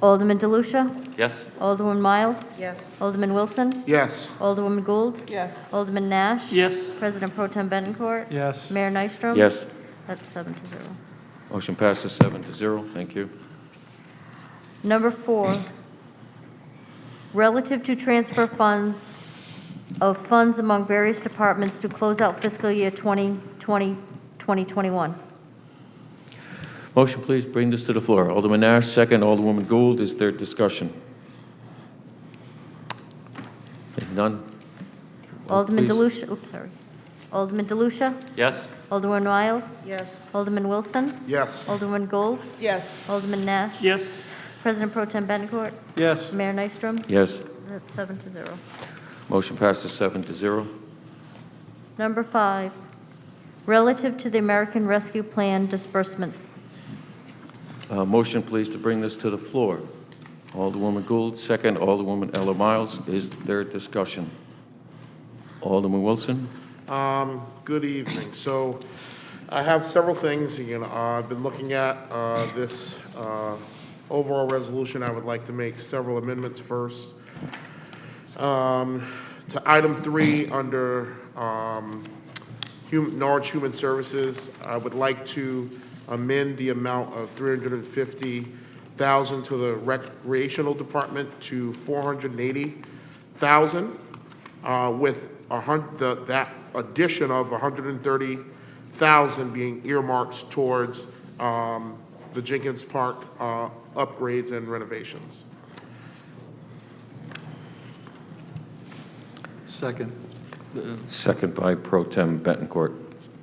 Alderman DeLucia? Yes? Alderman Miles? Yes. Alderman Wilson? Yes. Alderwoman Gould? Yes. Alderman Nash? Yes. President Pro Tem Bettencourt? Yes. Mayor Nystrom? Yes. That's 7-0. Motion passes 7-0. Thank you. Number 4, relative to transfer funds among various departments to close out fiscal year 2020-2021. Motion, please, bring this to the floor. Alderman Nash, second Alderwoman Gould. Is there discussion? None? Alderman Please. DeLucia, oops, sorry. Alderman DeLucia? Yes? Alderman Miles? Yes. Alderman Wilson? Yes. Alderman Gould? Yes. Alderman Nash? Yes. President Pro Tem Bettencourt? Yes. Mayor Nystrom? Yes. That's 7-0. Motion passes 7-0. Number 5, relative to the American Rescue Plan disbursements. Motion, please, to bring this to the floor. Alderwoman Gould, second Alderwoman Ella Miles. Is there discussion? Alderman Wilson? Good evening. So I have several things. I've been looking at this overall resolution. I would like to make several amendments first. To item 3 under Norwich Human Services, I would like to amend the amount of $350,000 to the recreational department to $480,000, with that addition of $130,000 being earmarked towards the Jenkins Park upgrades and renovations. Second. Second by Pro Tem Bettencourt.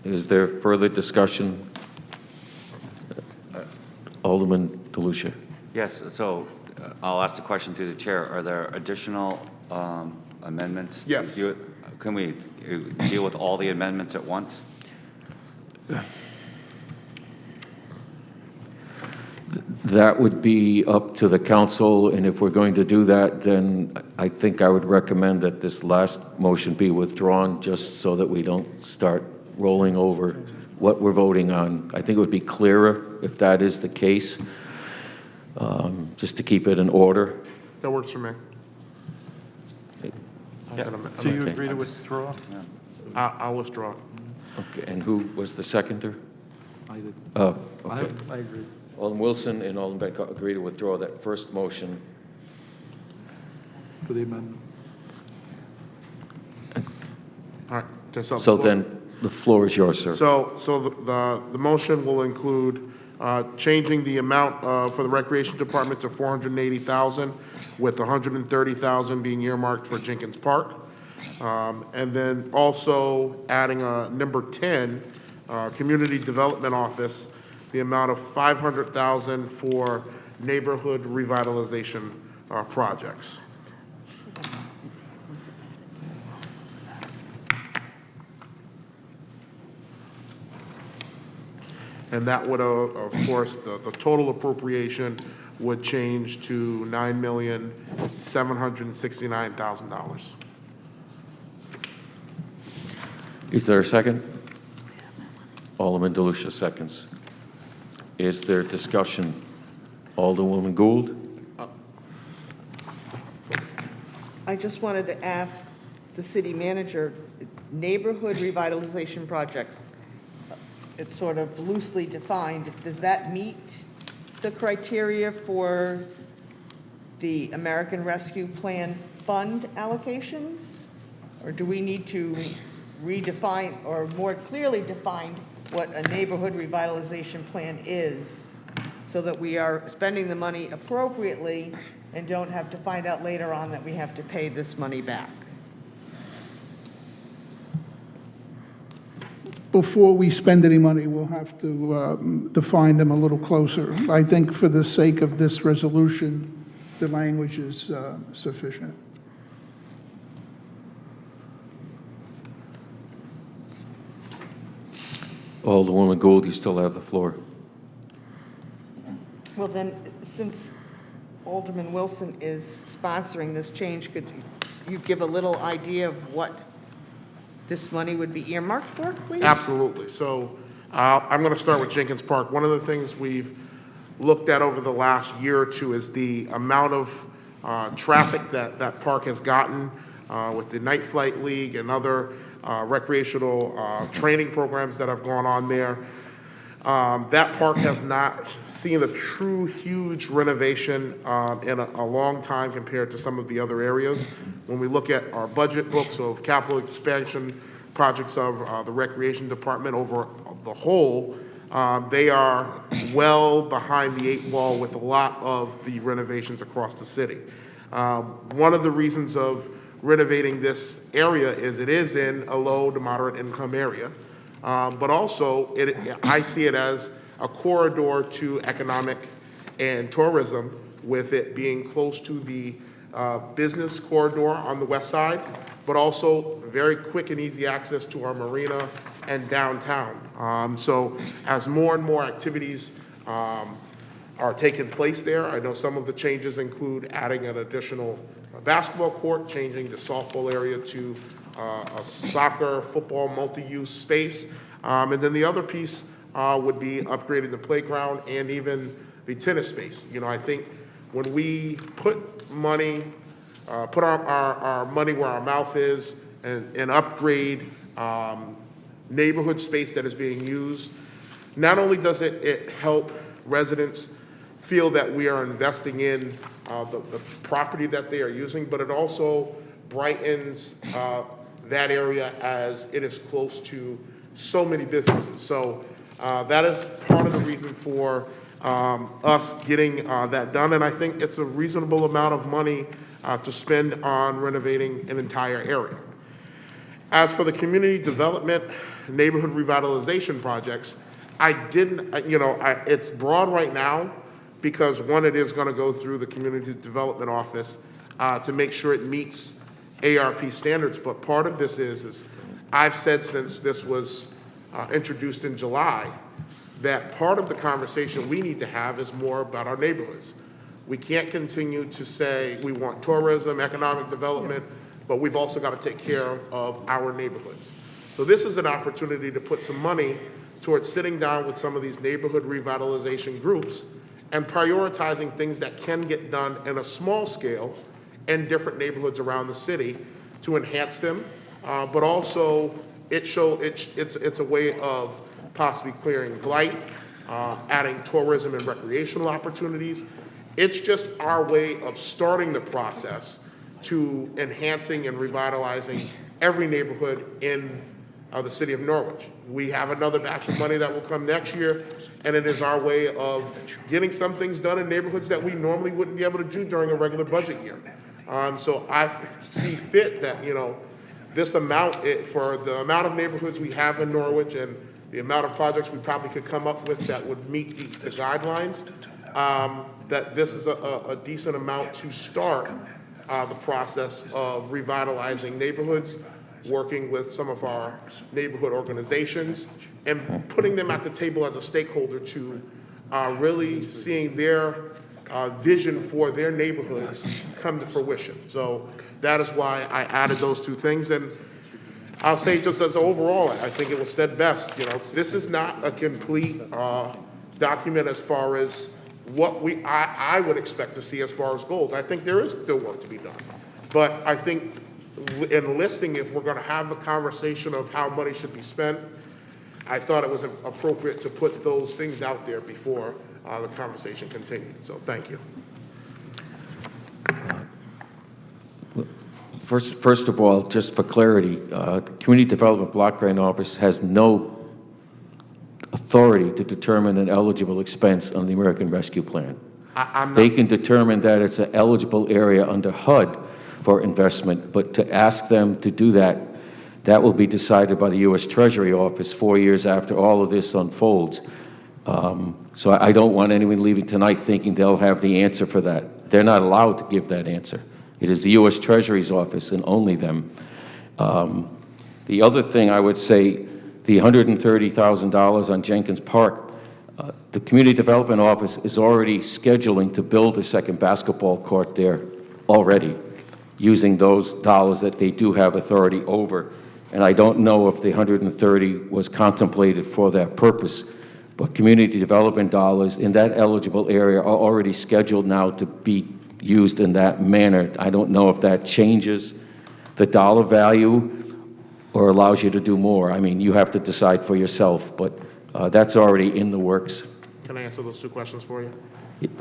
Is there further discussion? Alderman DeLucia. Yes, so I'll ask the question through the chair. Are there additional amendments? Yes. Can we deal with all the amendments at once? That would be up to the council, and if we're going to do that, then I think I would recommend that this last motion be withdrawn, just so that we don't start rolling over what we're voting on. I think it would be clearer if that is the case, just to keep it in order. That works for me. So you agree to withdraw? I'll withdraw. Okay, and who was the seconder? I did. Oh, okay. I agree. Alderman Wilson and Alderman Bettencourt agree to withdraw that first motion. For the amendment. All right. that's up So the floor. then, the floor is yours, sir. So the motion will include changing the amount for the Recreation Department to $480,000, with $130,000 being earmarked for Jenkins Park. And then also adding number 10, Community Development Office, the amount of $500,000 for neighborhood revitalization projects. And that would, of course, the total appropriation would change to $9,769,000. Is there a second? Alderman DeLucia seconds. Is there discussion? Alderwoman Gould? I just wanted to ask the city manager, neighborhood revitalization projects, it's sort of loosely defined. Does that meet the criteria for the American Rescue Plan fund allocations? Or do we need to redefine or more clearly define what a neighborhood revitalization plan is so that we are spending the money appropriately and don't have to find out later on that we have to pay this money back? Before we spend any money, we'll have to define them a little closer. I think for the sake of this resolution, the language is sufficient. Alderwoman Gould, you still have the floor. Well, then, since Alderman Wilson is sponsoring this change, could you give a little idea of what this money would be earmarked for, please? Absolutely. So I'm going to start with Jenkins Park. One of the things we've looked at over the last year or two is the amount of traffic that park has gotten with the Night Flight League and other recreational training programs that have gone on there. That park has not seen a true huge renovation in a long time compared to some of the other areas. When we look at our budget books of capital expansion projects of the Recreation Department over the whole, they are well behind the 8 ball with a lot of the renovations across the city. One of the reasons of renovating this area is it is in a low to moderate income area, but also I see it as a corridor to economic and tourism, with it being close to the business corridor on the west side, but also very quick and easy access to our marina and downtown. So as more and more activities are taking place there, I know some of the changes include adding an additional basketball court, changing the softball area to a soccer, football, multi-use space. And then the other piece would be upgrading the playground and even the tennis space. You know, I think when we put money, put our money where our mouth is and upgrade neighborhood space that is being used, not only does it help residents feel that we are investing in the property that they are using, but it also brightens that area as it is close to so many businesses. So that is part of the reason for us getting that done, and I think it's a reasonable amount of money to spend on renovating an entire area. As for the community development, neighborhood revitalization projects, it's broad right now because, one, it is going to go through the Community Development Office to make sure it meets ARP standards, but part of this is I've said since this was introduced in July, that part of the conversation we need to have is more about our neighborhoods. We can't continue to say we want tourism, economic development, but we've also got to take care of our neighborhoods. So this is an opportunity to put some money towards sitting down with some of these neighborhood revitalization groups and prioritizing things that can get done in a small scale in different neighborhoods around the city to enhance them, but also it's a way of possibly clearing blight, adding tourism and recreational opportunities. It's just our way of starting the process to enhancing and revitalizing every neighborhood in the city of Norwich. We have another batch of money that will come next year, and it is our way of getting some things done in neighborhoods that we normally wouldn't be able to do during a regular budget year. So I see fit that, this amount, for the amount of neighborhoods we have in Norwich and the amount of projects we probably could come up with that would meet the guidelines, that this is a decent amount to start the process of revitalizing neighborhoods, working with some of our neighborhood organizations, and putting them at the table as a stakeholder to really seeing their vision for their neighborhoods come to fruition. So that is why I added those two things. And I'll say just as overall, I think it was said best, this is not a complete document as far as what I would expect to see as far as goals. I think there is still work to be done. But I think in listing, if we're going to have a conversation of how money should be spent, I thought it was appropriate to put those things out there before the conversation continued. So thank you. First of all, just for clarity, the Community Development Block Grant Office has no authority to determine an eligible expense on the American Rescue Plan. They can determine that it's an eligible area under HUD for investment, but to ask them to do that, that will be decided by the U.S. Treasury Office 4 years after all of this unfolds. So I don't want anyone leaving tonight thinking they'll have the answer for that. They're not allowed to give that answer. It is the U.S. Treasury's office and only them. The other thing I would say, the $130,000 on Jenkins Park, the Community Development Office is already scheduling to build a second basketball court there already, using those dollars that they do have authority over. And I don't know if the 130 was contemplated for that purpose, but community development dollars in that eligible area are already scheduled now to be used in that manner. I don't know if that changes the dollar value or allows you to do more. I mean, you have to decide for yourself, but that's already in the works. Can I answer those two questions for you? It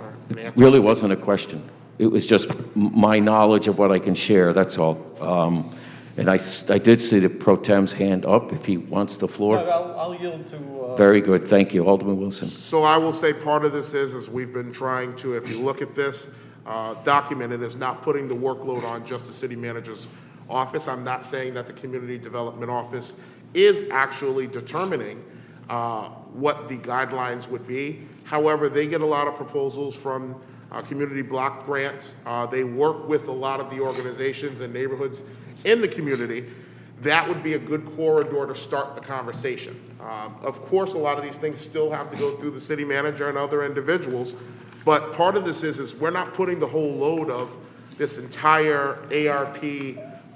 really wasn't a question. It was just my knowledge of what I can share, that's all. And I did see the Pro Tem's hand up, if he wants the floor. I'll yield to... Very good, thank you. Alderman Wilson. So I will say part of this is we've been trying to, if you look at this document, it is not putting the workload on just the city manager's office. I'm not saying that the Community Development Office is actually determining what the guidelines would be. However, they get a lot of proposals from community block grants. They work with a lot of the organizations and neighborhoods in the community. That would be a good corridor to start the conversation. Of course, a lot of these things still have to go through the city manager and other individuals, but part of this is we're not putting the whole load of this entire ARP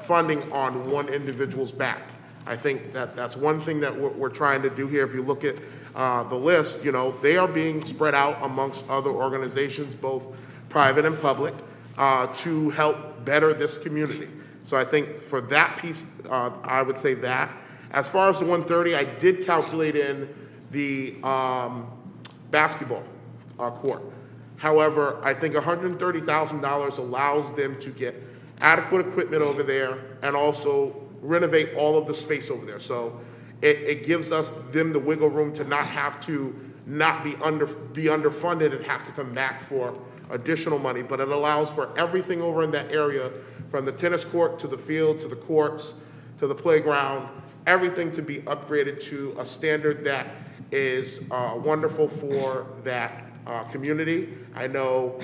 funding on one individual's back. I think that's one thing that we're trying to do here. If you look at the list, they are being spread out amongst other organizations, both private and public, to help better this community. So I think for that piece, I would say that. As far as the 130, I did calculate in the basketball court. However, I think $130,000 allows them to get adequate equipment over there and also renovate all of the space over there. So it gives them the wiggle room to not have to be underfunded and have to come back for additional money, but it allows for everything over in that area, from the tennis court to the field to the courts to the playground, everything to be upgraded to a standard that is wonderful for that community. I know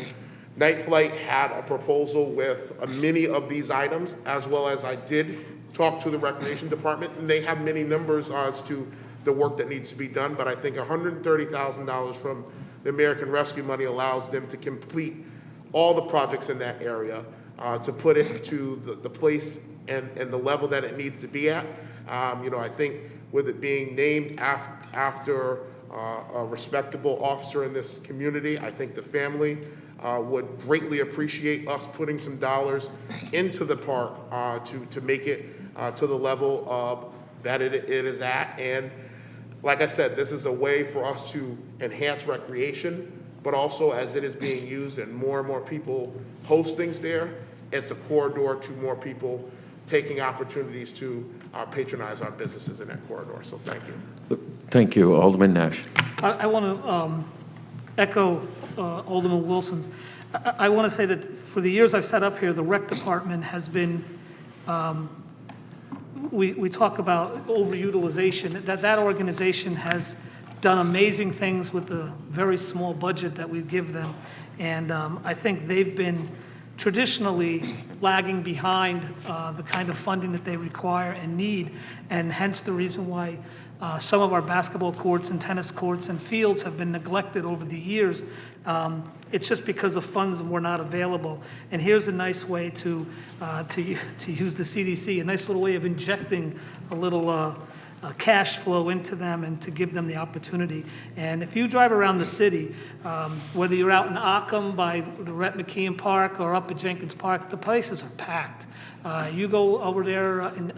Night Flight had a proposal with many of these items, as well as I did talk to the Recreation Department, and they have many numbers as to the work that needs to be done, but I think $130,000 from the American Rescue money allows them to complete all the projects in that area, to put it to the place and the level that it needs to be at. I think with it being named after a respectable officer in this community, I think the family would greatly appreciate us putting some dollars into the park to make it to the level of that it is at. And like I said, this is a way for us to enhance recreation, but also as it is being used and more people host things there, it's a corridor to more people taking opportunities to patronize our businesses in that corridor. So thank you. Thank you. Alderman Nash. I want to echo Alderman Wilson's. I want to say that for the years I've sat up here, the rec department has been, we talk about overutilization, that organization has done amazing things with the very small budget that we give them. And I think they've been traditionally lagging behind the kind of funding that they require and need, and hence the reason why some of our basketball courts and tennis courts and fields have been neglected over the years. It's just because the funds were not available. And here's a nice way to use the CDC, a nice little way of injecting a little cash flow into them and to give them the opportunity. And if you drive around the city, whether you're out in Ockham by the Rhett McKeon Park or up at Jenkins Park, the places are packed. You go over there in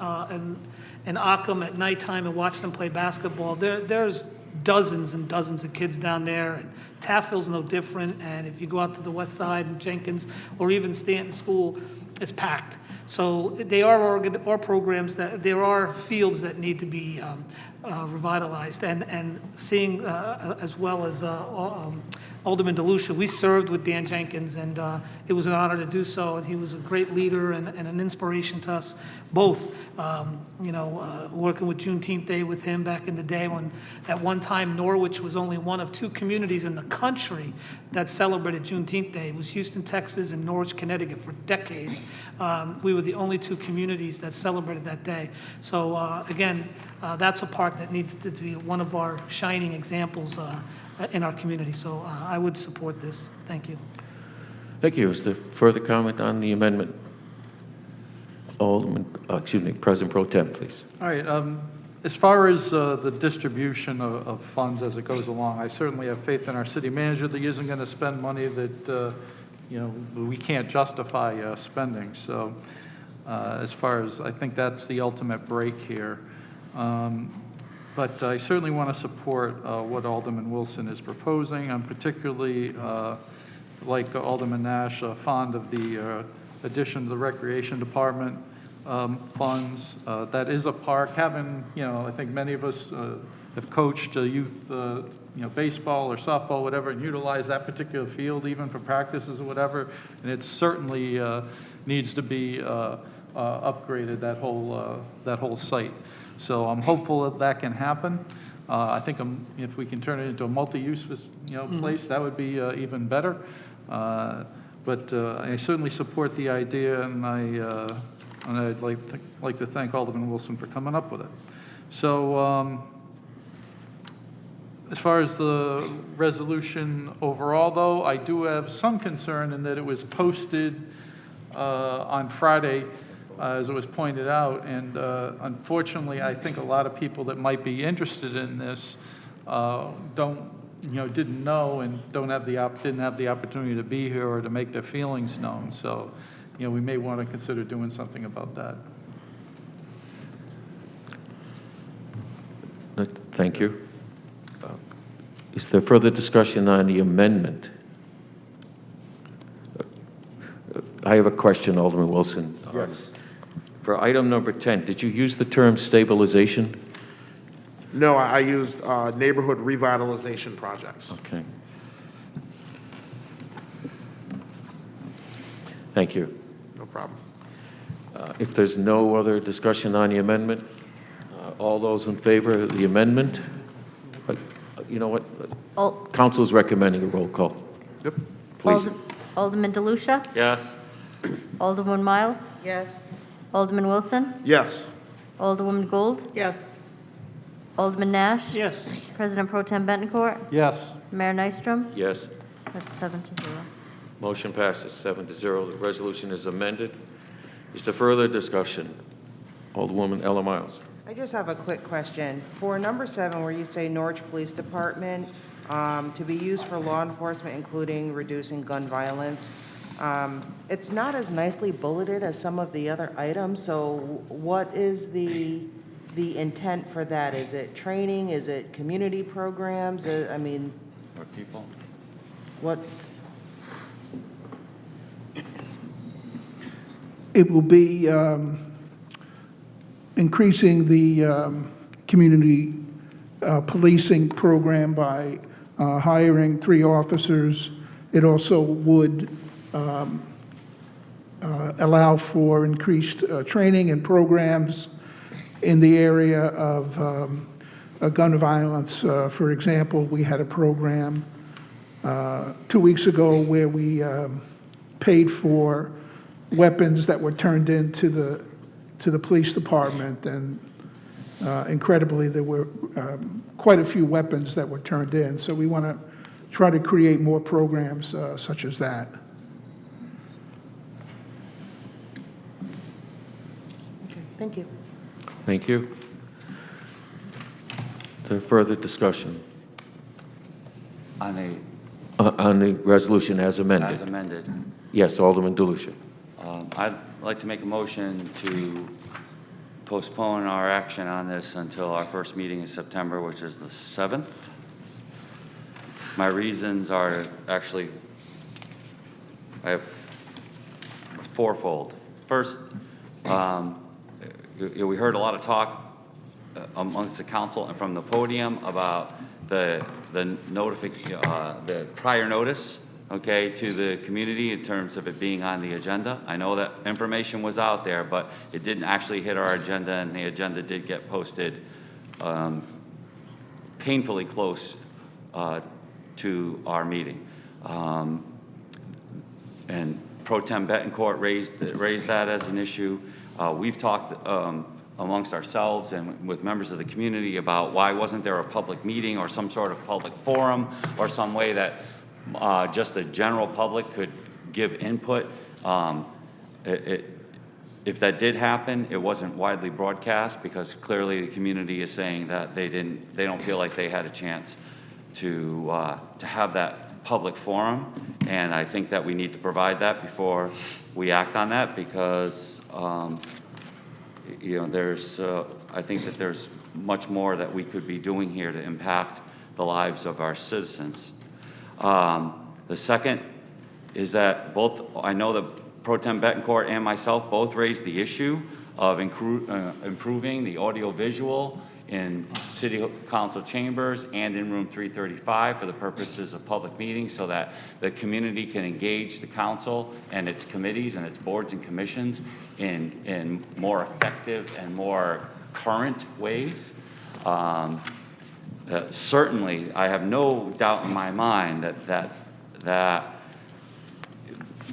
Ockham at nighttime and watch them play basketball. There's dozens and dozens of kids down there, and Taffill's no different. And if you go out to the west side and Jenkins or even Stanton School, it's packed. So they are programs that there are fields that need to be revitalized, and seeing as well as Alderman DeLucia, we served with Dan Jenkins, and it was an honor to do so, and he was a great leader and an inspiration to us both. Working with Juneteenth Day with him back in the day when at one time Norwich was only one of 2 communities in the country that celebrated Juneteenth Day. It was Houston, Texas, and Norwich, Connecticut for decades. We were the only 2 communities that celebrated that day. So again, that's a park that needs to be one of our shining examples in our community. So I would support this. Thank you. Thank you. Is there further comment on the amendment? President Pro Tem, please. All right. As far as the distribution of funds as it goes along, I certainly have faith in our city manager that he isn't going to spend money that we can't justify spending. So as far as, I think that's the ultimate break here. But I certainly want to support what Alderman Wilson is proposing. I'm particularly, like Alderman Nash, fond of the addition to the Recreation Department funds. That is a park. I think many of us have coached youth, baseball or softball, whatever, and utilized that particular field even for practices or whatever. And it certainly needs to be upgraded, that whole site. So I'm hopeful that can happen. I think if we can turn it into a multi-use place, that would be even better. But I certainly support the idea, and I'd like to thank Alderman Wilson for coming up with it. So as far as the resolution overall, though, I do have some concern in that it was posted on Friday, as it was pointed out, and unfortunately, I think a lot of people that might be interested in this didn't know and didn't have the opportunity to be here or to make their feelings known. So, we may want to consider doing something about that. Thank you. Is there further discussion on the amendment? I have a question, Alderman Wilson. Yes. For item number 10, did you use the term stabilization? No, I used neighborhood revitalization projects. Okay. Thank you. No problem. If there's no other discussion on the amendment, all those in favor of the amendment? You know what? Council is recommending a roll call. Yep. Please. Alderman DeLucia? Yes. Alderwoman Miles? Yes. Alderman Wilson? Yes. Alderwoman Gould? Yes. Alderman Nash? Yes. President Pro Tem Bettencourt? Yes. Mayor Nystrom? Yes. That's 7-0. Motion passes 7-0. The resolution is amended. Is there further discussion? Alderwoman Ella Miles. I just have a quick question. For number 7, where you say Norwich Police Department, to be used for law enforcement, including reducing gun violence, it's not as nicely bulleted as some of the other items, so what is the intent for that? Is it training? Is it community programs? I mean, Or people? what's, It will be increasing the community policing program by hiring 3 officers. It also would allow for increased training and programs in the area of gun violence. For example, we had a program 2 weeks ago where we paid for weapons that were turned into the police department, and incredibly, there were quite a few weapons that were turned in. So we want to try to create more programs such as that. okay, thank you. Thank you. The further discussion On the, on the resolution as amended? as amended, Yes, Alderman DeLucia. I'd like to make a motion to postpone our action on this until our first meeting in September, which is the 7th. My reasons are actually, I have fourfold. First, we heard a lot of talk amongst the council and from the podium about the prior notice, okay, to the community in terms of it being on the agenda. I know that information was out there, but it didn't actually hit our agenda, and the agenda did get posted painfully close to our meeting. And Pro Tem Bettencourt raised that as an issue. We've talked amongst ourselves and with members of the community about why wasn't there a public meeting or some sort of public forum or some way that just the general public could give input. If that did happen, it wasn't widely broadcast because clearly the community is saying that they don't feel like they had a chance to have that public forum, and I think that we need to provide that before we act on that because I think that there's much more that we could be doing here to impact the lives of our citizens. The second is that I know that Pro Tem Bettencourt and myself both raised the issue of improving the audiovisual in City Council chambers and in room 335 for the purposes of public meetings so that the community can engage the council and its committees and its boards and commissions in more effective and more current ways. Certainly, I have no doubt in my mind that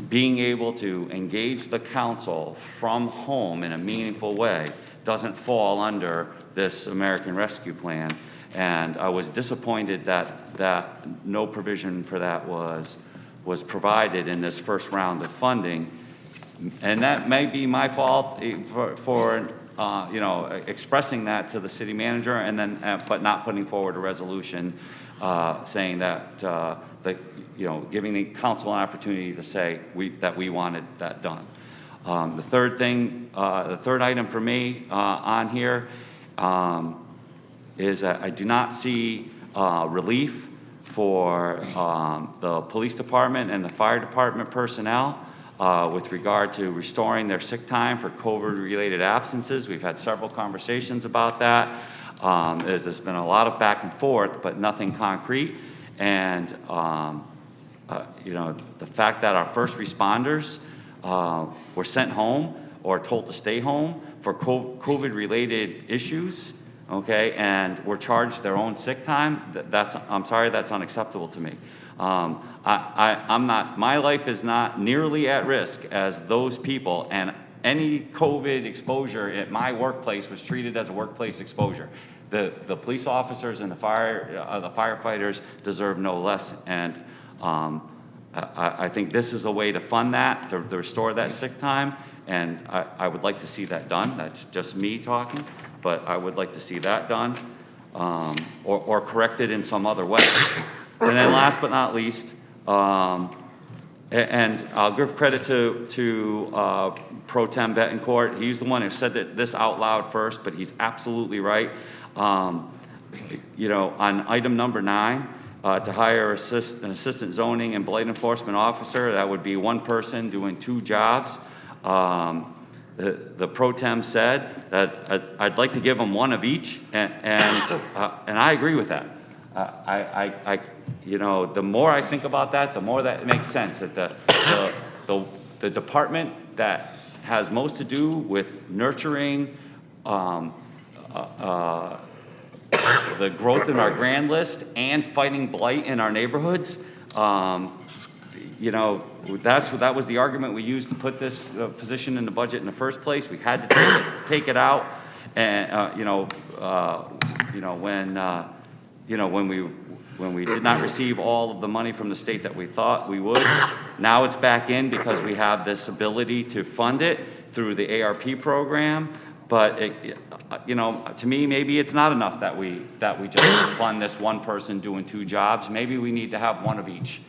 being able to engage the council from home in a meaningful way doesn't fall under this American Rescue Plan. And I was disappointed that no provision for that was provided in this first round of funding. And that may be my fault for expressing that to the city manager and then, but not putting forward a resolution saying that, giving the council an opportunity to say that we wanted that done. The third item for me on here is that I do not see relief for the police department and the fire department personnel with regard to restoring their sick time for COVID-related absences. We've had several conversations about that. There's been a lot of back and forth, but nothing concrete. And the fact that our first responders were sent home or told to stay home for COVID-related issues, okay, and were charged their own sick time, I'm sorry, that's unacceptable to me. My life is not nearly at risk as those people, and any COVID exposure at my workplace was treated as a workplace exposure. The police officers and the firefighters deserve no less, and I think this is a way to fund that, to restore that sick time, and I would like to see that done. That's just me talking. but I would like to see that done, or corrected in some other way. And then last but not least, and I'll give credit to Pro Tem Betancourt. He's the one who said this out loud first, but he's absolutely right. You know, on item number 9, to hire an assistant zoning and blight enforcement officer, that would be one person doing 2 jobs. The Pro Tem said that I'd like to give them one of each, and I agree with that. You know, the more I think about that, the more that it makes sense that the department that has most to do with nurturing the growth in our grand list and fighting blight in our neighborhoods, you know, that was the argument we used to put this position in the budget in the first place. We had to take it out, and when we did not receive all of the money from the state that we thought we would, now it's back in because we have this ability to fund it through the ARP program. But you know, to me, maybe it's not enough that we just fund this one person doing 2 jobs. Maybe we need to have one of each.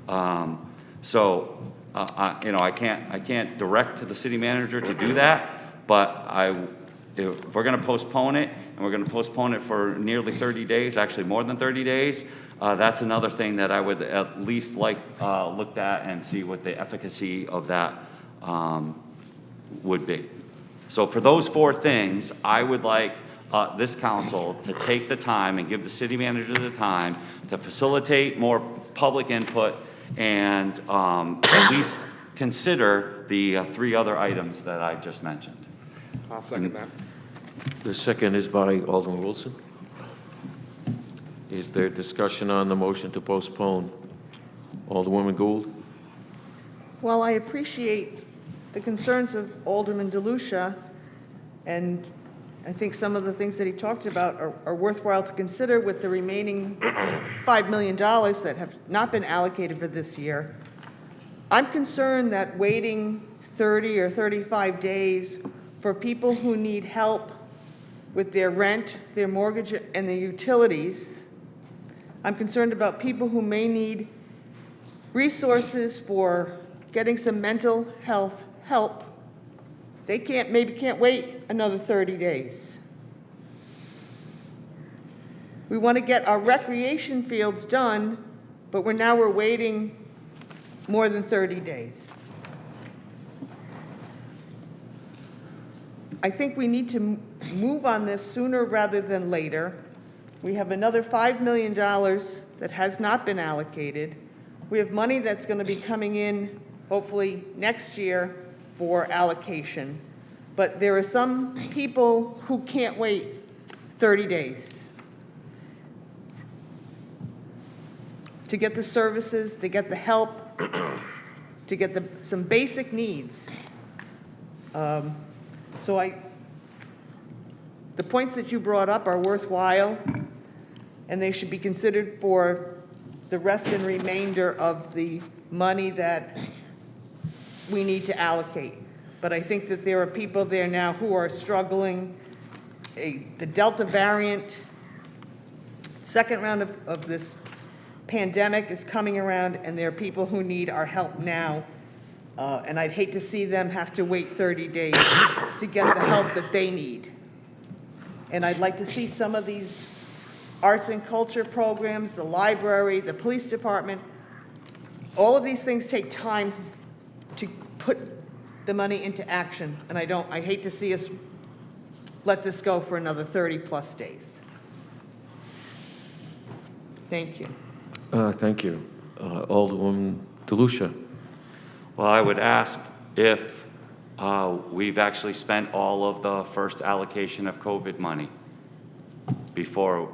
You know, I can't direct to the city manager to do that, but if we're going to postpone it, and we're going to postpone it for nearly 30 days, actually more than 30 days, that's another thing that I would at least like looked at and see what the efficacy of that would be. So for those 4 things, I would like this council to take the time and give the city manager the time to facilitate more public input and at least consider the 3 other items that I just mentioned. I'll second that. The second is by Alderman Wilson. Is there discussion on the motion to postpone? Alderwoman Gould? Well, I appreciate the concerns of Alderman DeLucia, and I think some of the things that he talked about are worthwhile to consider with the remaining $5 million that have not been allocated for this year. I'm concerned that waiting 30 or 35 days for people who need help with their rent, their mortgage, and their utilities. I'm concerned about people who may need resources for getting some mental health help. They maybe can't wait another 30 days. We want to get our recreation fields done, but we're waiting more than 30 days. I think we need to move on this sooner rather than later. We have another $5 million that has not been allocated. We have money that's going to be coming in hopefully next year for allocation. But there are some people who can't wait 30 days to get the services, to get the help, to get some basic needs. The points that you brought up are worthwhile, and they should be considered for the rest and remainder of the money that we need to allocate. But I think that there are people there now who are struggling. The Delta variant, second round of this pandemic is coming around, and there are people who need our help now. And I'd hate to see them have to wait 30 days to get the help that they need. And I'd like to see some of these arts and culture programs, the library, the police department, all of these things take time to put the money into action. And I hate to see us let this go for another 30+ days. Thank you. Thank you. Alderwoman DeLucia. Well, I would ask if we've actually spent all of the first allocation of COVID money before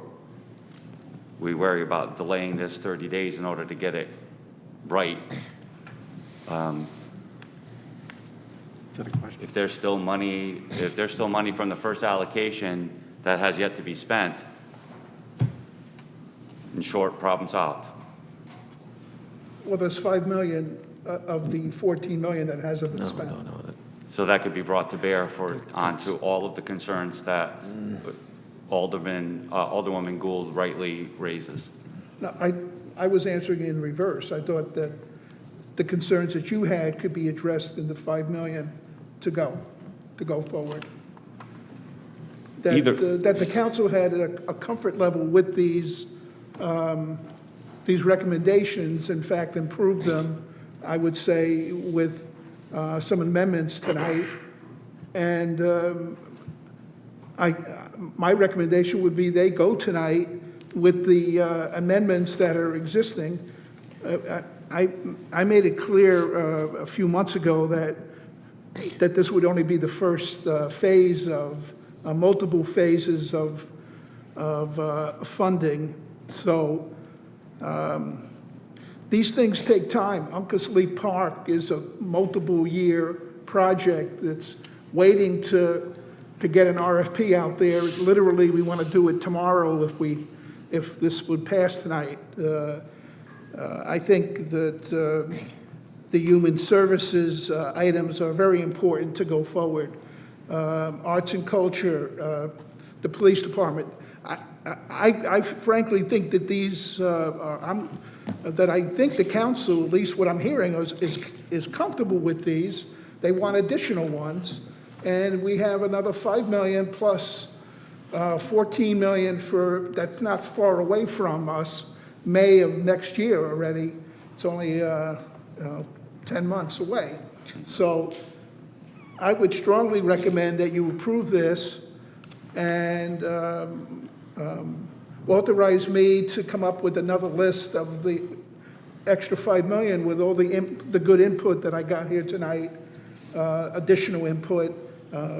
we worry about delaying this 30 days in order to get it right. If there's still money from the first allocation that has yet to be spent, in short, problem solved. Well, there's $5 million of the $14 million that hasn't been spent. so that could be brought to bear onto all of the concerns that Alderwoman Gould rightly raises. No, I was answering in reverse. I thought that the concerns that you had could be addressed in the 5 million to go forward. That the council had a comfort level with these recommendations, in fact, improved them, I would say, with some amendments tonight. And my recommendation would be they go tonight with the amendments that are existing. I made it clear a few months ago that this would only be the first phase of multiple phases of funding. So these things take time. Uncas Lee Park is a multiple-year project that's waiting to get an RFP out there. Literally, we want to do it tomorrow if this would pass tonight. I think that the human services items are very important to go forward. Arts and culture, the police department. I frankly think that these that I think the council, at least what I'm hearing, is comfortable with these. They want additional ones, and we have another 5 million plus 14 million for that's not far away from us. May of next year already. It's only 10 months away. So I would strongly recommend that you approve this and authorize me to come up with another list of the extra 5 million with all the good input that I got here tonight, additional input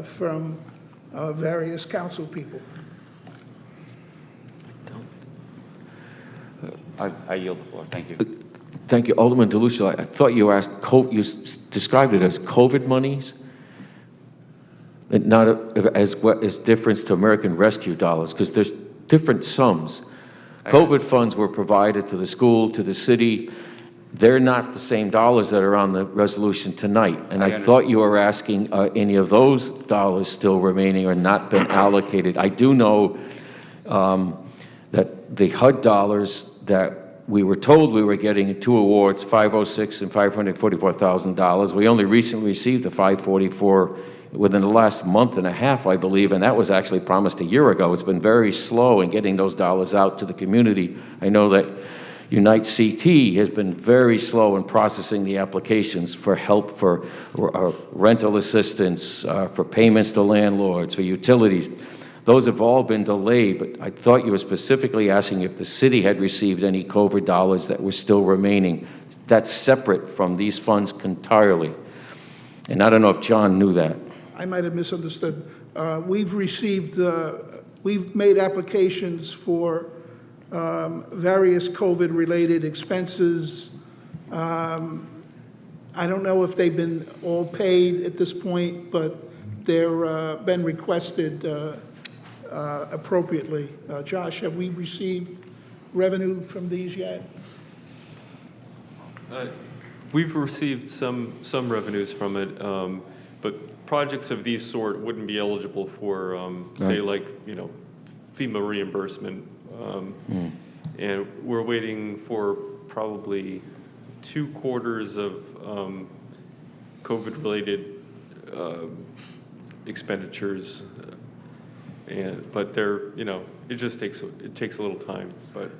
from various council people. I yield the floor. Thank you. Thank you. Alderman DeLucia, I thought you asked, you described it as COVID monies, and not as difference to American Rescue dollars, because there's different sums. COVID funds were provided to the school, to the city. They're not the same dollars that are on the resolution tonight. And I thought you were asking, any of those dollars still remaining or not been allocated? I do know that the HUD dollars that we were told we were getting 2 awards, $506,000 and $544,000. We only recently received the $544 within the last month and a half, I believe, and that was actually promised a year ago. It's been very slow in getting those dollars out to the community. I know that Unite CT has been very slow in processing the applications for help for rental assistance, for payments to landlords, for utilities. Those have all been delayed, but I thought you were specifically asking if the city had received any COVID dollars that were still remaining. That's separate from these funds entirely. And I don't know if John knew that. I might have misunderstood. We've made applications for various COVID-related expenses. I don't know if they've been all paid at this point, but they're been requested appropriately. Josh, have we received revenue from these yet? We've received some revenues from it, but projects of these sort wouldn't be eligible for, say, like, FEMA reimbursement. And we're waiting for probably 2 quarters of COVID-related expenditures. But they're, it just takes a little time, but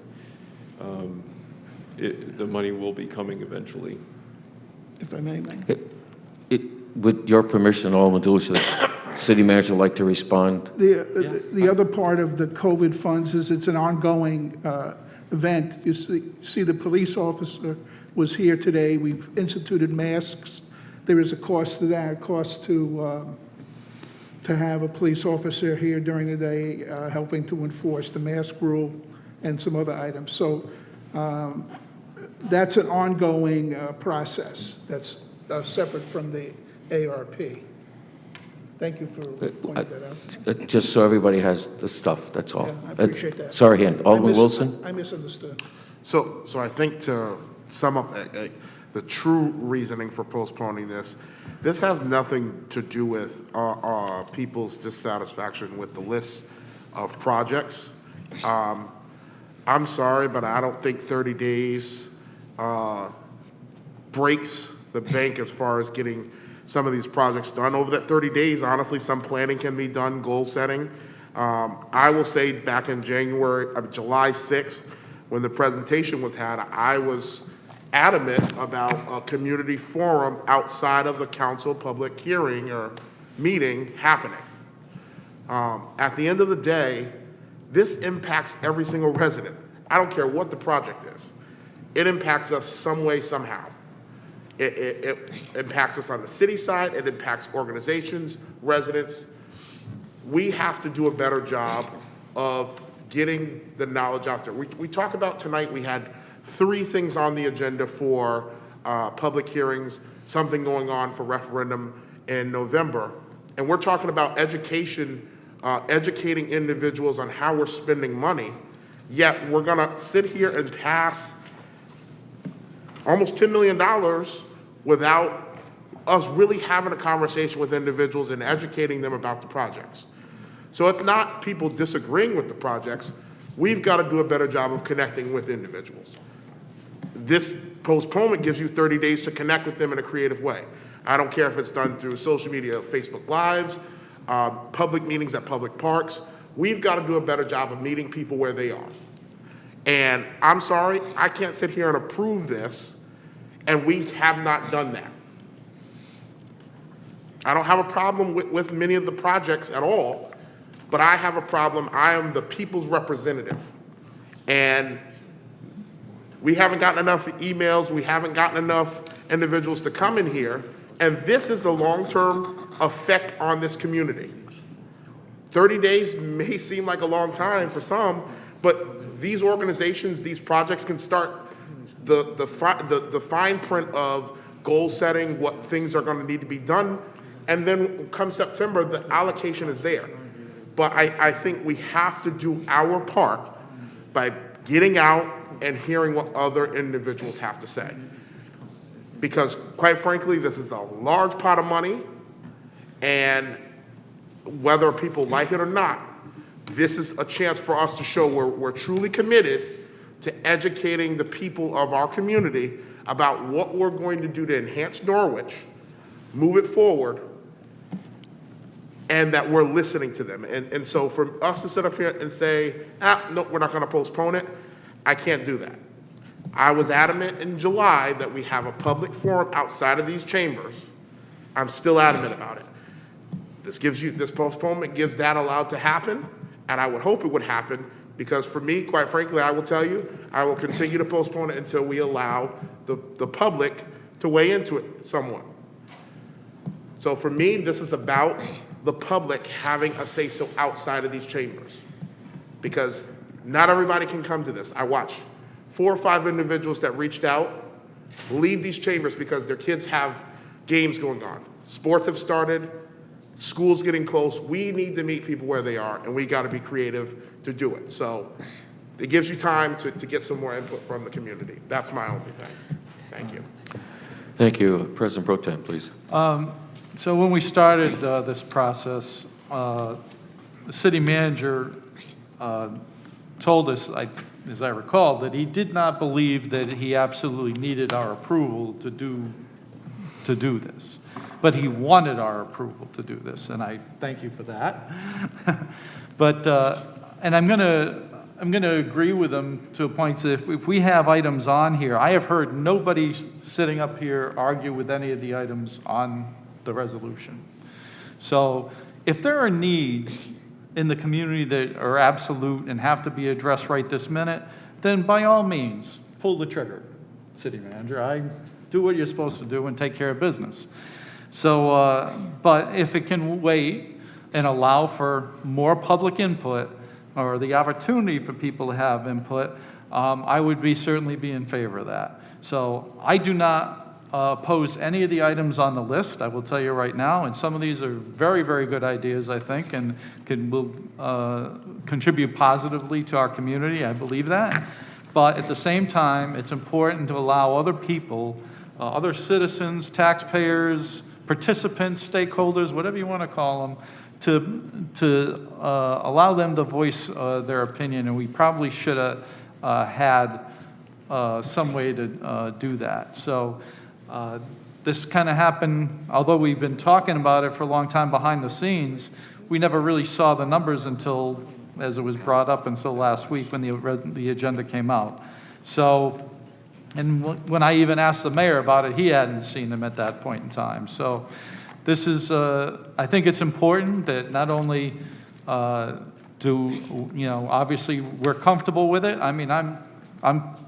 the money will be coming eventually. If I may, With your permission, Alderman DeLucia, the city manager would like to respond. The other part of the COVID funds is it's an ongoing event. You see the police officer was here today. We've instituted masks. There is a cost to that, a cost to have a police officer here during the day helping to enforce the mask rule and some other items. So that's an ongoing process that's separate from the ARP. Thank you for pointing that out. Just so everybody has the stuff, that's all. Yeah, I appreciate that. Sorry, Alderman Wilson? I misunderstood. So I think to sum up, the true reasoning for postponing this. This has nothing to do with people's dissatisfaction with the list of projects. I'm sorry, but I don't think 30 days breaks the bank as far as getting some of these projects done. Over that 30 days, honestly, some planning can be done, goal setting. I will say back in July 6th, when the presentation was had, I was adamant about a community forum outside of the council public hearing or meeting happening. At the end of the day, this impacts every single resident. I don't care what the project is. It impacts us some way, somehow. It impacts us on the city side. It impacts organizations, residents. We have to do a better job of getting the knowledge out there. We talk about tonight, we had 3 things on the agenda for public hearings, something going on for referendum in November. And we're talking about education, educating individuals on how we're spending money, yet we're gonna sit here and pass almost $10 million without us really having a conversation with individuals and educating them about the projects. So it's not people disagreeing with the projects. We've got to do a better job of connecting with individuals. This postponement gives you 30 days to connect with them in a creative way. I don't care if it's done through social media, Facebook Lives, public meetings at public parks. We've got to do a better job of meeting people where they are. And I'm sorry, I can't sit here and approve this, and we have not done that. I don't have a problem with many of the projects at all, but I have a problem. I am the people's representative. And we haven't gotten enough emails. We haven't gotten enough individuals to come in here. And this is a long-term effect on this community. 30 days may seem like a long time for some, but these organizations, these projects can start the fine print of goal setting, what things are going to need to be done. And then come September, the allocation is there. But I think we have to do our part by getting out and hearing what other individuals have to say. Because quite frankly, this is a large pot of money, and whether people like it or not, this is a chance for us to show we're truly committed to educating the people of our community about what we're going to do to enhance Norwich, move it forward, and that we're listening to them. And so for us to sit up here and say, no, we're not gonna postpone it, I can't do that. I was adamant in July that we have a public forum outside of these chambers. I'm still adamant about it. This postponement gives that allowed to happen, and I would hope it would happen, because for me, quite frankly, I will tell you, I will continue to postpone it until we allow the public to weigh into it somewhat. So for me, this is about the public having a say-so outside of these chambers, because not everybody can come to this. I watched 4 or 5 individuals that reached out leave these chambers because their kids have games going on. Sports have started, school's getting close. We need to meet people where they are, and we got to be creative to do it. So it gives you time to get some more input from the community. That's my only thing. Thank you. Thank you. President Pro Tem, please. So when we started this process, the city manager told us, as I recall, that he did not believe that he absolutely needed our approval to do this. But he wanted our approval to do this, and I thank you for that. But, and I'm gonna agree with him to a point that if we have items on here, I have heard nobody sitting up here argue with any of the items on the resolution. So if there are needs in the community that are absolute and have to be addressed right this minute, then by all means, pull the trigger, city manager. Do what you're supposed to do and take care of business. So, but if it can wait and allow for more public input or the opportunity for people to have input, I would certainly be in favor of that. So I do not oppose any of the items on the list, I will tell you right now, and some of these are very, very good ideas, I think, and will contribute positively to our community. I believe that. But at the same time, it's important to allow other people other citizens, taxpayers, participants, stakeholders, whatever you want to call them, to allow them to voice their opinion, and we probably should have had some way to do that. So this kind of happened, although we've been talking about it for a long time behind the scenes, we never really saw the numbers until, as it was brought up, until last week when the agenda came out. So, and when I even asked the mayor about it, he hadn't seen them at that point in time. So this is, I think it's important that not only obviously we're comfortable with it. I mean, I'm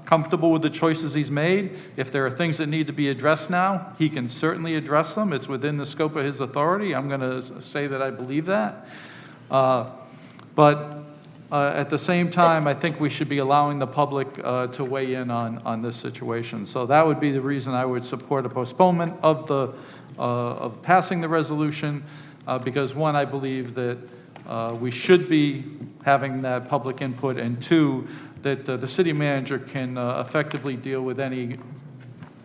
comfortable with the choices he's made. If there are things that need to be addressed now, he can certainly address them. It's within the scope of his authority. I'm going to say that I believe that. But at the same time, I think we should be allowing the public to weigh in on this situation. So that would be the reason I would support a postponement of passing the resolution, because one, I believe that we should be having that public input, and two, that the city manager can effectively deal with any,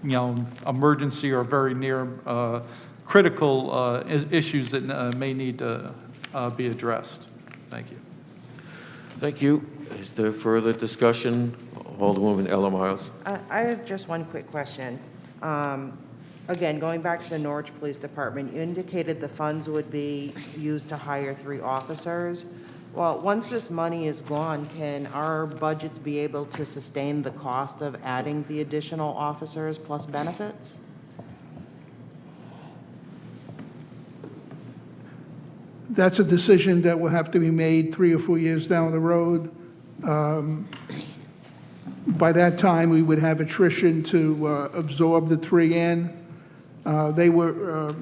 emergency or very near critical issues that may need to be addressed. Thank you. Thank you. Is there further discussion? Alderwoman Ella Miles. I have just one quick question. Again, going back to the Norwich Police Department, you indicated the funds would be used to hire 3 officers. Well, once this money is gone, can our budgets be able to sustain the cost of adding the additional officers plus benefits? That's a decision that will have to be made 3 or 4 years down the road. By that time, we would have attrition to absorb the 3 in. They were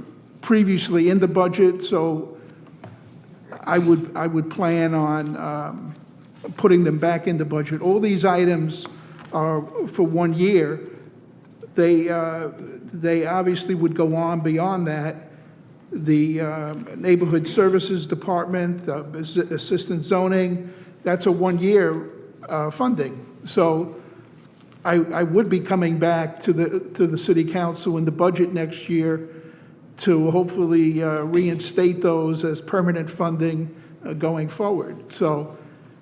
previously in the budget, so I would plan on putting them back in the budget. All these items are for 1 year. They obviously would go on beyond that. The Neighborhood Services Department, Assistant Zoning, that's a 1-year funding. So I would be coming back to the City Council in the budget next year to hopefully reinstate those as permanent funding going forward. So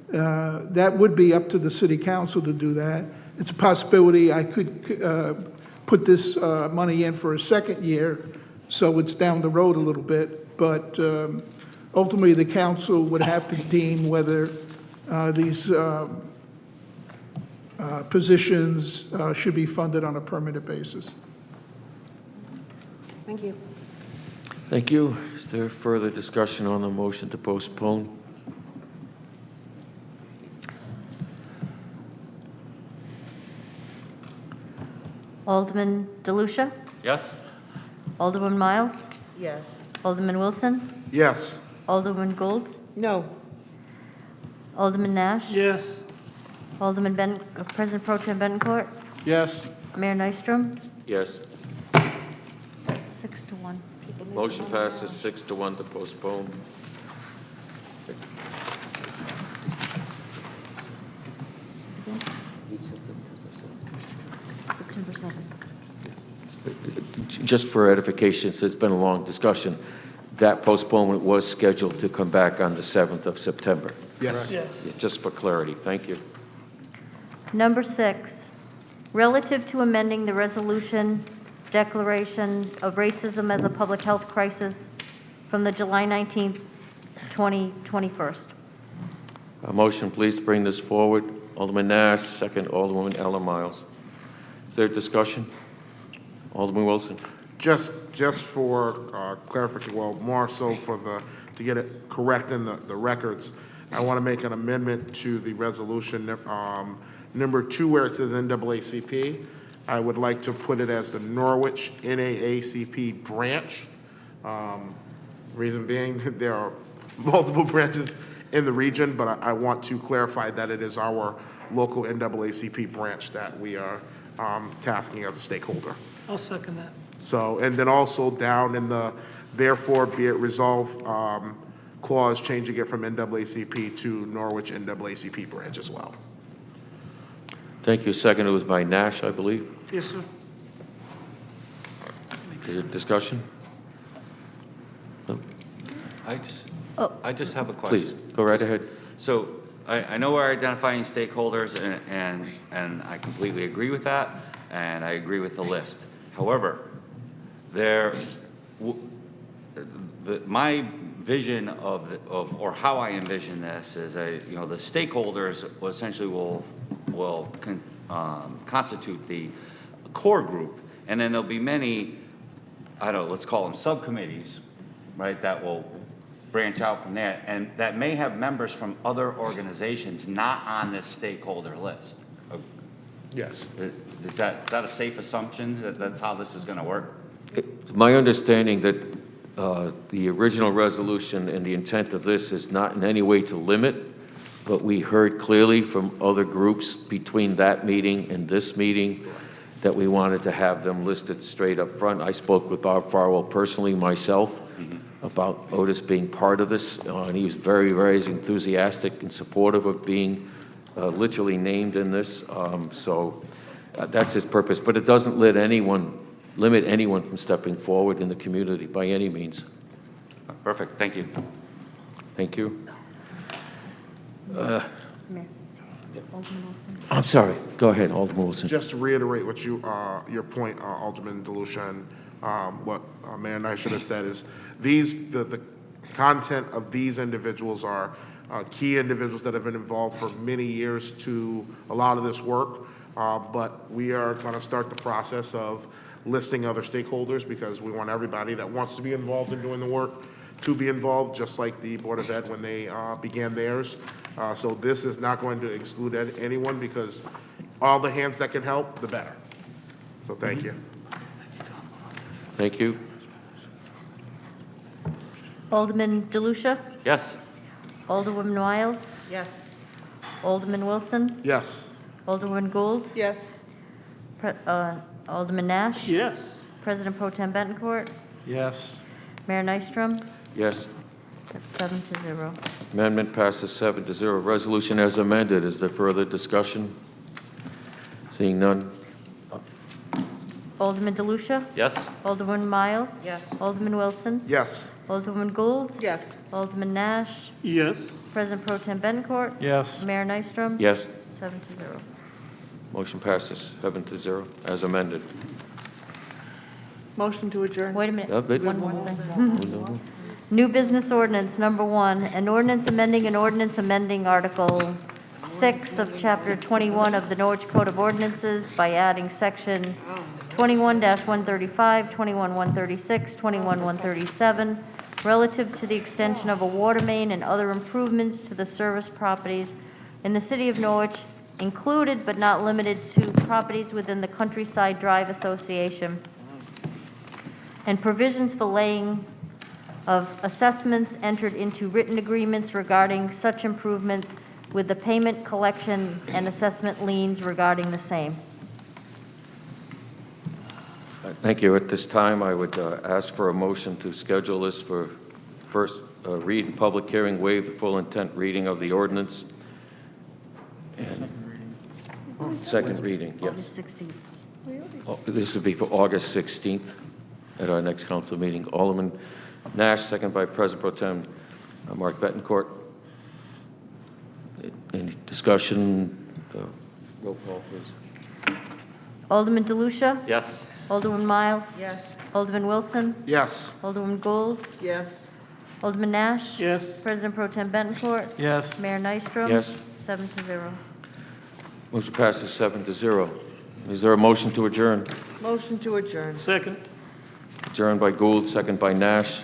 that would be up to the City Council to do that. It's a possibility I could put this money in for a 2nd year, so it's down the road a little bit. But ultimately, the council would have to deem whether these positions should be funded on a permanent basis. Thank you. Thank you. Is there further discussion on the motion to postpone? Alderman DeLucia? Yes? Alderman Miles? Yes. Alderman Wilson? Yes. Alderman Gould? No. Alderman Nash? Yes. Alderman President Pro Tem Bettencourt? Yes. Mayor Nystrom? Yes. 6 to 1. Motion passes 6 to 1 to postpone. September 7th. Just for edification, since it's been a long discussion, that postponement was scheduled to come back on the 7th of September. Yes. Yes. Just for clarity. Thank you. Number 6, relative to amending the resolution declaration of racism as a public health crisis from the July 19th, 2021. A motion, please, to bring this forward. Alderman Nash, second, Alderwoman Ella Miles. Is there discussion? Alderman Wilson. Just for clarification, well, more so to get it correct in the records, I want to make an amendment to the resolution number 2, where it says NAACP. I would like to put it as the Norwich NAACP branch. Reason being, there are multiple branches in the region, but I want to clarify that it is our local NAACP branch that we are tasking as a stakeholder. I'll second that. So, and then also down in the therefore be it resolved clause, changing it from NAACP to Norwich NAACP branch as well. Thank you. Second, it was by Nash, I believe. Yes, sir. Is it discussion? I just have a Please, question. go right ahead. So I know we're identifying stakeholders, and I completely agree with that, and I agree with the list. However, my vision or how I envision this is, the stakeholders essentially will constitute the core group, and then there'll be many, I don't know, let's call them subcommittees, right, that will branch out from that, and that may have members from other organizations not on this stakeholder list. Yes. Is that a safe assumption that that's how this is going to work? It's my understanding that the original resolution and the intent of this is not in any way to limit, but we heard clearly from other groups between that meeting and this meeting that we wanted to have them listed straight up front. I spoke with Bob Farwell personally myself about Otis being part of this, and he was very, very enthusiastic and supportive of being literally named in this. So that's its purpose, but it doesn't limit anyone from stepping forward in the community by any means. Perfect, thank you. Thank you. Mayor. Alderman Wilson. I'm sorry, go ahead, Alderman Wilson. Just to reiterate what your point, Alderman DeLucia, and what Mayor Nystrom has said is the content of these individuals are key individuals that have been involved for many years to a lot of this work, but we are going to start the process of listing other stakeholders because we want everybody that wants to be involved in doing the work to be involved, just like the Board of Ed when they began theirs. So this is not going to exclude anyone because all the hands that can help, the better. So thank you. Thank you. Alderman DeLucia? Yes. Alderwoman Miles? Yes. Alderman Wilson? Yes. Alderwoman Gould? Yes. Alderman Nash? Yes. President Pro Tem Bettencourt? Yes. Mayor Nystrom? Yes. That's 7-0. Amendment passes 7-0. Resolution as amended. Is there further discussion? Seeing none. Alderman DeLucia? Yes. Alderwoman Miles? Yes. Alderman Wilson? Yes. Alderwoman Gould? Yes. Alderman Nash? Yes. President Pro Tem Bettencourt? Yes. Mayor Nystrom? Yes. 7-0. Motion passes 7-0 as amended. Motion to adjourn. Wait a minute. Wait. One more thing. New business ordinance, number 1, an ordinance amending Article 6 of Chapter 21 of the Norwich Code of Ordinances by adding Section 21-135, 21-136, 21-137, relative to the extension of a water main and other improvements to the service properties in the city of Norwich, included but not limited to properties within the Countryside Drive Association, and provisions for laying of assessments entered into written agreements regarding such improvements with the payment, collection, and assessment liens regarding the same. Thank you. At this time, I would ask for a motion to schedule this for first read and public hearing, waive the full intent reading of the ordinance. And second reading, yes. August 16th. This would be for August 16th at our next council meeting. Alderman Nash, second by President Pro Tem Mark Bettencourt. Any discussion? Roll call, please. Alderman DeLucia? Yes. Alderman Miles? Yes. Alderman Wilson? Yes. Alderman Gould? Yes. Alderman Nash? Yes. President Pro Tem Bettencourt? Yes. Mayor Nystrom? Yes. 7-0. Motion passes 7-0. Is there a motion to adjourn? Motion to adjourn. Second. Adjourned by Gould, second by Nash.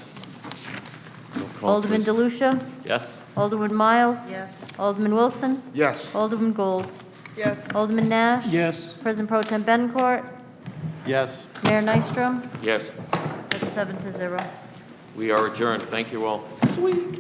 Roll call, Alderman please. DeLucia? Yes. Alderman Miles? Yes. Alderman Wilson? Yes. Alderman Gould? Yes. Alderman Nash? Yes. President Pro Tem Bettencourt? Yes. Mayor Nystrom? Yes. That's 7-0. We are adjourned. Thank you all. Sweet.